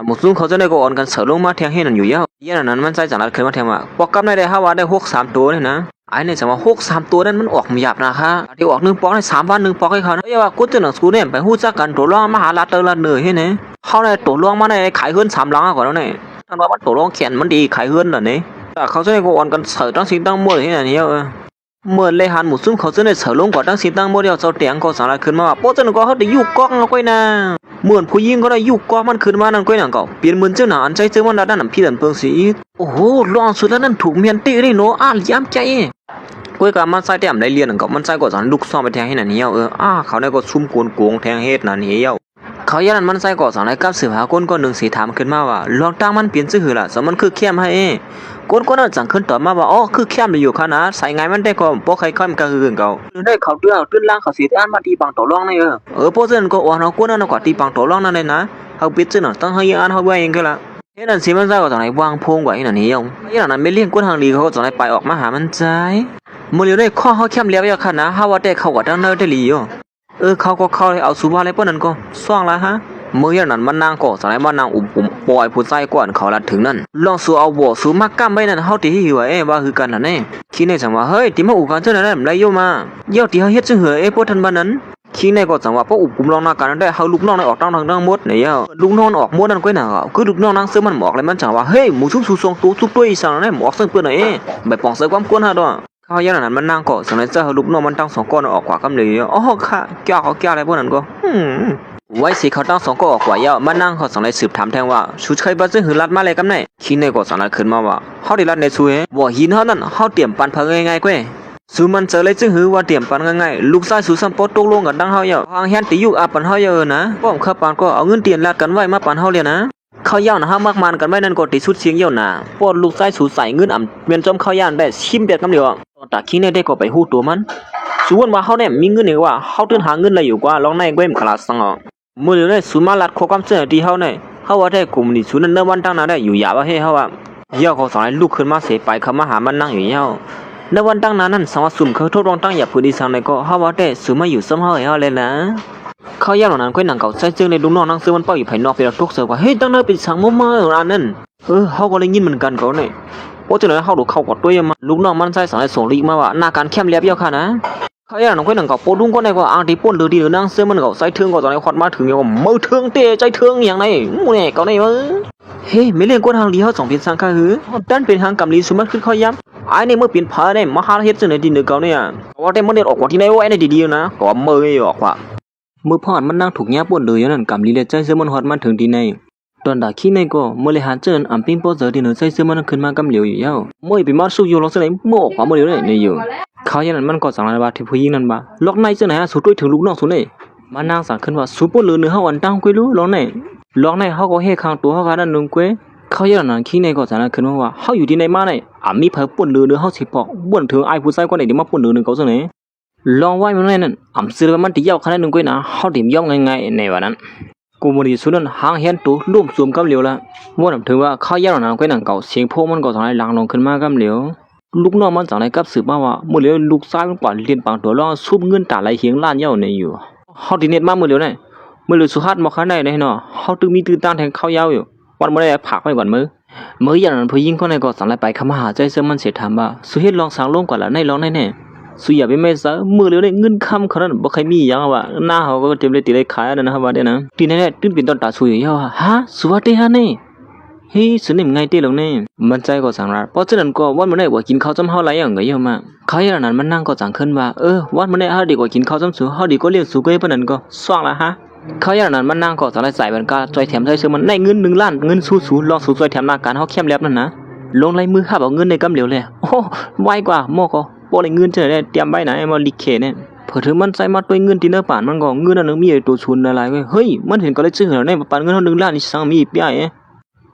หมดซุ่มเขาจะได้ก็อ่อนกันเสือลงมาแทงให้นั่นอยู่ย่านั้นมันใจจังนัดเคยมาแทงว่าปอกกับได้5 วันได้6 3 ตัวเลยนะไอ้เนี่ยจะว่า6 3 ตัวนั้นมันออกหยาบนะคะเดี๋ยวออก1 ปอกได้3 วัน1 ปอกให้เขานะอย่าว่ากูจะหนังสูเนี่ยไปฮู้จักกันตัวร่องมหาลัดละเหนื่อยให้เนี่ยเขาได้ตัวร่องมาได้ขายเฮือน3 หลังก่อนแล้วเนี่ยท่านว่ามันตัวร่องแขนมันดีขายเฮือนเหรอเนี่ยแต่เขาจะได้ก็อ่อนกันเสือตั้งสิ่งตั้งมั่วให้เนี่ยเหมือนเลยหันหมุดซุ่มเขาจะได้เสือลงกว่าตั้งสิ่งตั้งมั่วเดียวเจ้าเตียงก็สารขึ้นมาว่าโป๊ะจนก็เขาได้ยุกกล้องเอาไว้นะเหมือนผู้หญิงก็ได้ยุกกล้องมันขึ้นมานั่นก้อยหนังก็เปลี่ยนเหมือนเจ้าหน้าอันใจเจ้ามันด้านนั้นพี่ดันเพิงสีลองสุดแล้วนั่นถูกเมียนตีได้โนย้ำใจ ก้อยกามันใส่แต้มได้เรียนก็มันใส่ก็สอนลูกซ่อมไปแทงให้นั่นเหี่ยวเขาได้ก็ซุ่มโกงแทงเฮ็ดนั่นเหี่ยวเขายันมันใส่ก็สอนให้กับสืบหาก้นก็นึงสิถามขึ้นมาว่าลองตั้งมันเปลี่ยนซื่อล่ะสมันคือเข้มให้ก้นก็นั่นจังขึ้นตอบมาว่าอ๋อคือเข้มอยู่ขนาดใส่ไงมันได้ก็บ่ใครค่อยมันก็คือเก่าได้เขาตื้นล่างเขาสิอ่านมาตีปังต่อรองนี่พวกเพิ่นก็ว่าเนาะก้นนั่นก็ตีปังต่อรองนั่นเลยนะเขาปิดซื่อน่ะต้องให้อ่านเฮาไว้เองก็ล่ะเฮ็ดนั่นสิมันใส่ก็ตอนไหนวางพงไว้นั่นเหี่ยวยันนั้นไม่เลี้ยงก้นทางดีเขาก็ตอนไหนไปออกมาหามันใจมื้อเดียวได้ข้อเฮาเข้มแล้วอย่าขนาดเฮาว่าแต่เขาก็ดังเนินได้ลีอยู่เขาก็เข้าเอาสุภาพเลยเปิ้นนั่นก็ซ่องละฮะเมื่อนั้นมันนางก็สายมันนางอุ่มปล่อยผู้ใส่ก่อนเขาละถึงนั่นลองสู้เอาบ่สู้มักกำไว้นั่นเฮาติหิวว่าคือกันนั่นแน่คิดในจังว่าเฮ้ยติมาอุกันเจ้านั้นไรอยู่มาเยี่ยวที่เฮาเฮ็ดจังเหือพวกท่านบ้านนั้นคิดในก็จังว่าพวกอุปกุมลองนากันได้เฮาลูกน้องออกทางหมดเนี่ยลูกน้องออกหมดนั่นก็น่ะคือลูกน้องนางซื้อมันหมอกเลยมันจังว่าเฮ้ยหมูชุบสู้ทรงตู้ทุกตัวอีสังนั่นหมอกซึ่งเปิ้นน่ะใบปองใส่ความกวนฮะดอเขาอย่างนั้นมันนางก็สมัยเจ้าลูกน้องมันตั้ง2ก้อนออกกว่ากำเลยค่ะแก้วเขาแก้วอะไรพวกนั้นก็ไว้สิเขาตั้ง2ก็ออกกว่าเยามันนั่งเขาสองในสืบถามแทงว่าชูเคยบ่ซื้อหือรัดมาเลยกำไหนคิดในก็สอนรัดขึ้นมาว่าเฮาได้รัดในซูเฮบ่หินเฮานั่นเฮาเตรียมปันเพิ่งง่ายๆก้วยซูมันเจอเลยซื้อหือว่าเตรียมปันง่ายๆลูกชายสูซัมปอตกลงกันดังเฮาเยาทางเฮียนติอยู่อาปันเฮาเยอะนะป้อมข้าปานก็เอาเงินเตียนรัดกันไว้มาปันเฮาเลยนะเขาย่านเฮามากมานกันไว้นั่นก็ติสุดเสียงเยาน่ะป้อลูกชายสูใส่เงินเมียนจอมเขาย่านได้ชิมเบียดกำเดียวตาคิดในได้ก็ไปฮู้ตัวมันส่วนว่าเฮาเนี่ยมีเงินนี่ว่าเฮาตื่นหาเงินอะไรอยู่กว่าลองในก้วยมคลาสังมื้อเดียวได้สุมาลัดข้อความเสนอที่เฮาเนี่ยเฮาว่าได้กลุ่มนี่สุนันเนวันตั้งนาได้อยู่ยาว่าเฮ้เฮาว่าเยี่ยวเขาสอนให้ลุกขึ้นมาเสไปเขามาหามันนั่งอยู่เยี่ยวในวันตั้งนานั้นสองสุ่มเขาทดลองตั้งอย่าพื้นที่สังในก็เฮาว่าได้สุมาอยู่ซ้ำเฮาเฮาเลยนะเขาย่านนั้นก้อยหนังเก่าใส่จึงในลูกน้องนั่งซื้อมันเป้าอยู่ภายนอกไปทุกเสือว่าเฮ้ยตั้งนาเป็นสังมุมมาอันนั้นเฮาก็เลยยินเหมือนกันเขาเนี่ยโอ้จังเลยเฮาดูเข้ากับตัวมาลูกน้องมันใส่สอนให้ส่งลีกมาว่าหน้าการเข้มเรียบเยี่ยวค่ะนะเขาอย่างนั้นก็หนังกับโปดุงก็ในก็อ่างที่ป่นหรือที่นั่งเสื้อมันก็ใส่เทืองก็ตอนนี้ขวัญมาถึงอย่างมือเทืองเตะใจเทืองอย่างไรมูเนี่ยก็ในวะเฮ้ไม่เล่นก้นทางดีเขาสองเป็นสังฆะหือด้านเป็นทางกำลีสุมาขึ้นเขาย้ำไอ้ในเมื่อเปลี่ยนผ้าได้มหาเฮ็ดจนในดินเดือดเก่าเนี่ยว่าได้มันเด็ดออกกว่าที่ไหนว่าไอ้ในดีๆนะก็มือออกว่ามือพอดมันนั่งถูกแง่ป่นเลยอย่างนั้นกำลีเลยใจเสื้อมันหอดมาถึงที่ไหนตอนด่าขี้ในก็เมื่อเลยหาเจออัมพิงโปเจอที่หนึ่งใจเสื้อมันขึ้นมากำเหลียวอยู่แล้วเมื่อไปมาสู้อยู่ลองเสื้อไหนเมื่อออกมาเมื่อเดียวเนี่ยอยู่เขาอย่างนั้นมันก็สั่งอะไรบ้าที่ผู้หญิงนั้นบ้าล็อกในเสื้อไหนสู้ด้วยถึงลูกน้องสู้เนี่ยมันนางสั่งขึ้นว่าสู้ปุ่นเลือเนื้อเขาวันตั้งกุ้ยรู้ล็อกในเขาก็เฮข้างตัวเขาการนั่นนุ่งกุ้ยเขาอย่างนั้นขี้ในก็สั่งขึ้นว่าเขาอยู่ที่ไหนมาเนี่ยมีเผยปุ่นเลือเนื้อเขาสิปอกบ่นถึงไอ้ผู้ชายคนไหนที่มาปุ่นเลือเนื้อเขาเสนอลองไว้มันนั่นซื้อมันที่ยาวขนาดนุ่งกุ้ยนะเขาถิ่มย่องง่ายๆในวันนั้นกูมันดีสุดนั้นหางเห็นตัวร่วมสวมกำเหลียวละว่าถือว่าเขาย่างนั้นกุ้ยหนังเก่าเสียงพวกมันก็สั่งให้ลังลงขึ้นมากำเหลียวลูกน้องมันสั่งให้กับสืบมาว่าเมื่อเลี้ยวลูกชายมันกว่าเรียนปังตัวรอซุบเงินตาไหลเหียงล้านเย้าในอยู่เขาตีเน็ตมาเมื่อเลี้ยวเนี่ยเมื่อเลี้ยวสุหัสมาข้างในเนี่ยเนาะเขาตึงมีตื่นตาแทงเข้าเย้าอยู่วันเมื่อไรผักไปก่อนมื้ออย่างนั้นผู้หญิงคนไหนก็สั่งให้ไปขมาหาใจเสื้อมันเสียถามว่าสุเฮ็ดลองสั่งลงกว่าละในลองแน่สุอย่าไปไม่ซะมือเลี้ยวเนี่ยเงินคำเขานั้นบ่ใครมีอย่างว่าหน้าเขาก็เต็มเลยตีเลยขายนั่นนะครับว่าเนี่ยนะทีนี้เนี่ยตื่นเป็นตอนตาสุยเย้าฮะสุวัสดีฮะนี่เฮ้ยสุนิมไงเตี้ยลงเนี่ยมันใจก็สั่งละเพราะฉะนั้นก็วันเมื่อไหร่ว่ากินข้าวจำเฮาไรอย่างเงี้ยมาเขาอย่างนั้นมันนั่งก็สั่งขึ้นว่าวันเมื่อไหร่เฮาดีกว่ากินข้าวจำสูเฮาดีก็เลี้ยงสูก็ให้ปนั้นก็ซ่องละฮะเขาอย่างนั้นมันนั่งก็สั่งใส่มันก็จอยแถมใส่เสื้อมันได้เงิน1 ล้านเงินสู้ลองสู้จอยแถมหน้าการเฮาเข้มแลบนั่นนะลงลายมือหับเอาเงินในกำเหลียวเลยโอ้ไวกว่าโมก็บ่ได้เงินเท่าไหร่เตรียมไว้ไหนมาลิเคเนี่ยเผื่อถึงมันใส่มาด้วยเงินที่เนื้อป่านมันก็เงินอันนึงมีตัวชุนอะไรเฮ้ยมันเห็นก็เลยซื้อเหรอในป่านเงินเฮา1 ล้านนี่สั่งมีปีไอ้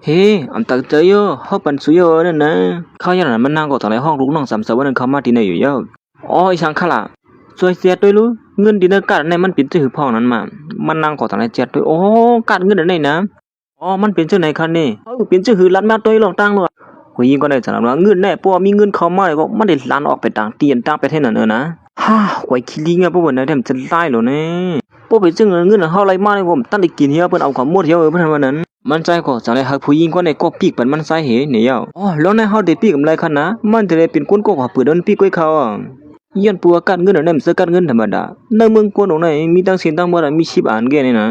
เฮ้อันตักเจอเยอะเฮาปันสุยเยอะนั่นนะเขาอย่างนั้นมันนั่งก็ตอนในห้องลูกน้อง3 วันนั้นเขามาที่ไหนอยู่เยอะไอ้ช่างขล่ะช่วยเสียด้วยรู้เงินที่เนื้อกัดในมันเป็นชื่อพ่อนั้นมามันนั่งก็ตอนในเจ็ดด้วยกัดเงินอันไหนนะมันเป็นชื่อไหนคันนี่เป็นชื่อหือรัดมาตัวลองตั้งเลยผู้หญิงก็ได้สารว่าเงินแน่เพราะมีเงินเข้ามาก็มันได้ล้านออกไปต่างเตียนต่างไปเท่านั้นนะฮ่าไว้คิดลิงอ่ะพวกวันนั้นจะไล่หรอเนี่ยพวกไปซึ่งเงินเฮาไรมาเลยผมตั้งได้กินเฮียเพิ่นเอาความหมดเฮียเพิ่นวันนั้นมันใจก็จะได้หักผู้หญิงก็ในก็ปีกมันใส่เหเนี่ยแล้วในเฮาได้ปีกกำไรคันนะมันจะได้เป็นคนก็ว่าเปิดโดนปีกไว้เขาย้อนปัวกัดเงินอันนั้นซื้อกัดเงินธรรมดาในเมืองกวนของไหนมีตั้งสินตั้งบ่ได้มีชีพอ่านแก่นี่น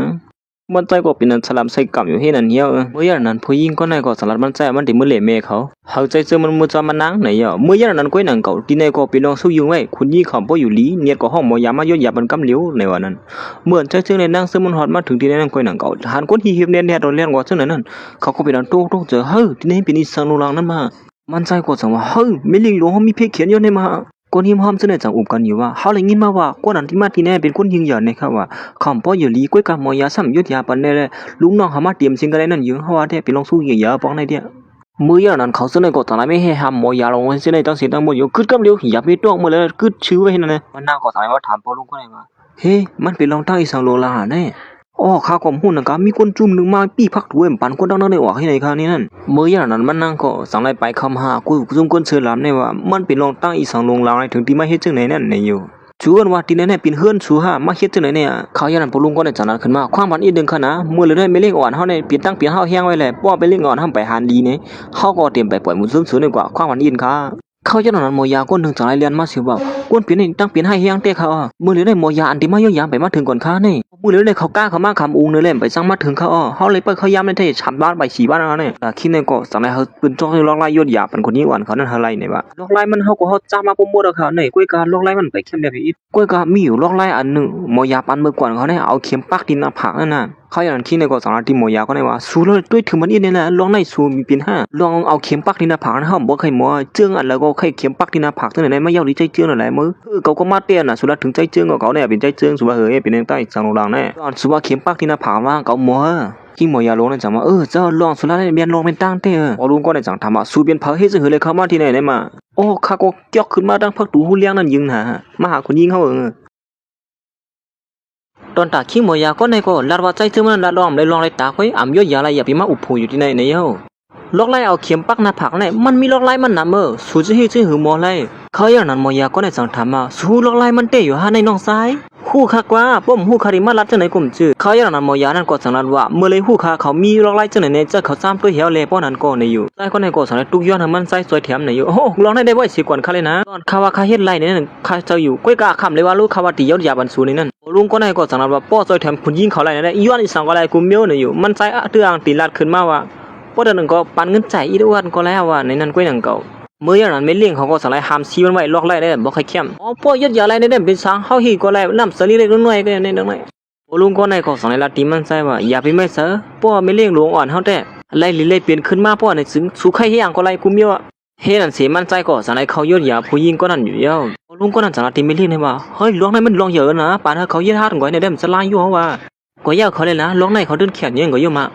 ะมันใจก็เป็นสลับใส่กำอยู่เฮ็ดนั่นเหี่ยวเมื่ออย่างนั้นผู้หญิงก็ในก็สลัดมันใจมันได้มื้อเล่แม่เขาเฮาใจซื้อมันมือจอมันนางไหนเมื่ออย่างนั้นก้อยหนังเก่าที่ในก็เป็นน้องสู้ยุงไว้คุณยี่เขาบ่อยู่ลีเนียดก็ห้องบ่ยามาย่อยามันกำเหลียวในวันนั้นเมื่อใจซื้อในนางซื้อมันฮอดมาถึงที่ในนางก้อยหนังเก่าหันคนที่เฮียบเนี่ยโดนเลี้ยงกว่าซึ่งนั้นเขาก็เป็นอันโตเจอที่นี่เป็นอีสังโนรังนั้นมามันใจก็สังว่าไม่ลิงหลวงเฮามีเพเขียนอยู่ในมา ก้นหิมห้อมซึ่งในจังอุบกันอยู่ว่าเขาเลยยินมาว่าก้นอันที่มาที่แน่เป็นก้นยิงหย่อนนะครับว่าคำป้ออยู่ลีก้วยกับมอยาซ้ำยุดยาปันได้เลยลุงน้องเขามาเตรียมสิ่งกันได้นั่นอยู่เขาว่าเนี่ยเป็นลองสู้เหยื่อป้องในเดียมือยานั้นเขาซึ่งในก็ตอนนั้นไม่ให้ห้ามมอยาลงซึ่งในตั้งสิ่งตั้งหมดอยู่กึดกำเดียวอย่าไปต้องมือเลยกึดชื้อไว้นั่นเลยมันน่าก็ตอนนั้นว่าถามป้อลุงก็ได้ว่าเฮ้มันเป็นลองตั้งอีสังโลลาแน่อ๋อข้าก็หุ่นนะครับมีคนจุ่มหนึ่งมาปีพักด้วยปันคนดังนั้นในออกให้ในคราวนี้นั่นเมื่ออย่างนั้นมันนั่งก็สั่งไล่ไปคำหากูจุ่มก้นเสือลำเนี่ยว่ามันเป็นลองตั้งอีสังลงลางในถึงที่ไม่เฮ็ดจังไหนนั่นในอยู่ชวนว่าที่ไหนเนี่ยเป็นเฮือนชูฮะมาเฮ็ดจังไหนเนี่ยเขาอย่างนั้นพอลุงก็ได้จากนั้นขึ้นมาความมันอีกดึงขนาดเมื่อเลยได้ไม่เล่งอ่อนเฮาในเปลี่ยนตั้งเปลี่ยนเฮาแห้งไว้แหละป้อไปเล่งอ่อนทำไปหานดีเนี่ยเฮาก็เตรียมไปปล่อยมุนซึมๆดีกว่าความมันอินค่ะเขาจะนอนมอยาก้นถึงจากไรเรียนมาสิว่าก้นเปลี่ยนในตั้งเปลี่ยนให้เฮียงเตะเขามือเลยได้มอยาอันที่มาย่อยยามไปมาถึงก่อนข้านี่มือเลยได้เขากล้าเขามาคำอุงเนื้อเล่มไปสั่งมาถึงเขาเขาเลยไปเขายามในเทฉับบ้านไปฉีบ้านแล้วเนี่ยแต่คิดในก็สั่งในเขาเป็นจ้องให้ล็อกไล่ยอดหยาเป็นคนนี้อ่อนเขานั่นอะไรเนี่ยว่าล็อกไล่มันเขาก็เขาจ้ามาปุ่มบดเขาเนี่ยกุ้ยการล็อกไล่มันไปเข้มเดียวอีกกุ้ยการมีอยู่ล็อกไล่อันหนึ่งมอยาปันเมื่อก่อนเขาเนี่ยเอาเข็มปักดินหน้าผากนั่นน่ะเขาอย่างนั้นคิดในก็สั่งที่มอยาก็เนี่ยว่าสู้เลยด้วยถึงมันอีเนี่ยนะลองในสู้มีเป็นห้าลองเอาเข็มปักดินหน้าผากนะเขาบอกใครมัวเจื้องอันแล้วก็ใครเข็มปักดินหน้าผากตั้งแต่ไหนไม่ยาวดีใจเจื้องอะไรมือเขาก็มาเตี้ยน่ะสุดท้ายถึงใจเจื้องก็เขาเนี่ยเป็นใจเจื้องสุดว่าเฮ้ยเป็นในใต้สังลงแน่ตอนสุดว่าเข็มปักดินหน้าผากว่าเขามัวที่มอยาลงนั่นจังว่าเจ้าลองสุดท้ายเบียนลองเป็นตั้งเต้พอลุงก็ในจังทำว่าสู้เบียนเผาเฮ็ดซึ่งเฮเลยเข้ามาที่ไหนได้มาโอ้ข้าก็เกี่ยวขึ้นมาดังพักตูหูเลี้ยงนั่นยิงนะมาหาคนยิงเขาตอนตาขี้มอยาก็ในก็ลาดว่าใจเธอมันลาดลองเลยลองเลยตาค่อยอ่ำย่อยยาอะไรอย่าไปมาอุบผูอยู่ที่ไหนเนี่ยล็อกไล่เอาเข็มปักหน้าผากเนี่ยมันมีล็อกไล่มันนำสู้จะให้ชื่อหือมอไล่เขาอย่างนั้นมอยาก็ในสังถามมาสู้ล็อกไล่มันเตะอยู่ฮะในน้องซ้ายหู้คักว่าป้อมหู้คาริมาลัดจังไหนกลุ่มจื้อเขาอย่างนั้นมอยานั่นก็สังนัดว่าเมื่อเลยหู้คาเขามีล็อกไล่จังไหนเนี่ยจะเขาซ้ำตัวเหี่ยวเลยป้อนั้นก็ในอยู่ใต้ก็ในก็สังนัดตุกย้อนให้มันใส่สวยแถมในอยู่โอ้ลองได้ไว้สิก่อนเขาเลยนะตอนเขาว่าเขาเฮ็ดไล่เนี่ยเขาเจ้าอยู่ก้อยกาคำเลยว่าลูกเขาว่าตียอดยาบันสูนี่นั่นลุงก็ในก็สังนัดว่าป้อสวยแถมคุณยิงเขาไล่เนี่ยย้อนอีสังก็ไล่กูเมียวเนี่ยอยู่มันใส่เตื้องตีลัดขึ้นมาว่าพอเดินก็ปันเงินใจอีด้วนก็แล้วว่าในนั้นก็ยังเก่าเมื่ออย่างนั้นไม่เลี้ยงเขาก็สั่งไล่หามซีมันไว้ล็อกไล่ได้บ่ใครเข้มพอยดยาไล่ได้เป็นช้างเฮาฮีก็ไล่น้ำสลีเล็กน้อยก็ในนั้นไงลุงก็ในก็สั่งไล่ลาตีมันใส่ว่าอย่าไปไม่เสือป้อไม่เลี้ยงหลวงอ่อนเฮาแต่ไล่ลิเปลี่ยนขึ้นมาป้อในซึ่งสุไข่เฮียงก็ไล่กุมเยอะเฮ็ดนั่นเสียมันใจก็สั่งไล่เขายดยาผู้หญิงก็นั่นอยู่เยอะลุงก็นั่นสั่งไล่ตีไม่เลี้ยงให้ว่าเฮ้ยหลวงในมันหลวงเยอะนะปานเขาเฮ็ดฮาดก่อยในเด้มสลายอยู่ว่าก็ยาวเขาเลยนะหลวงในเขาเดินแขนยังก็เยอะมา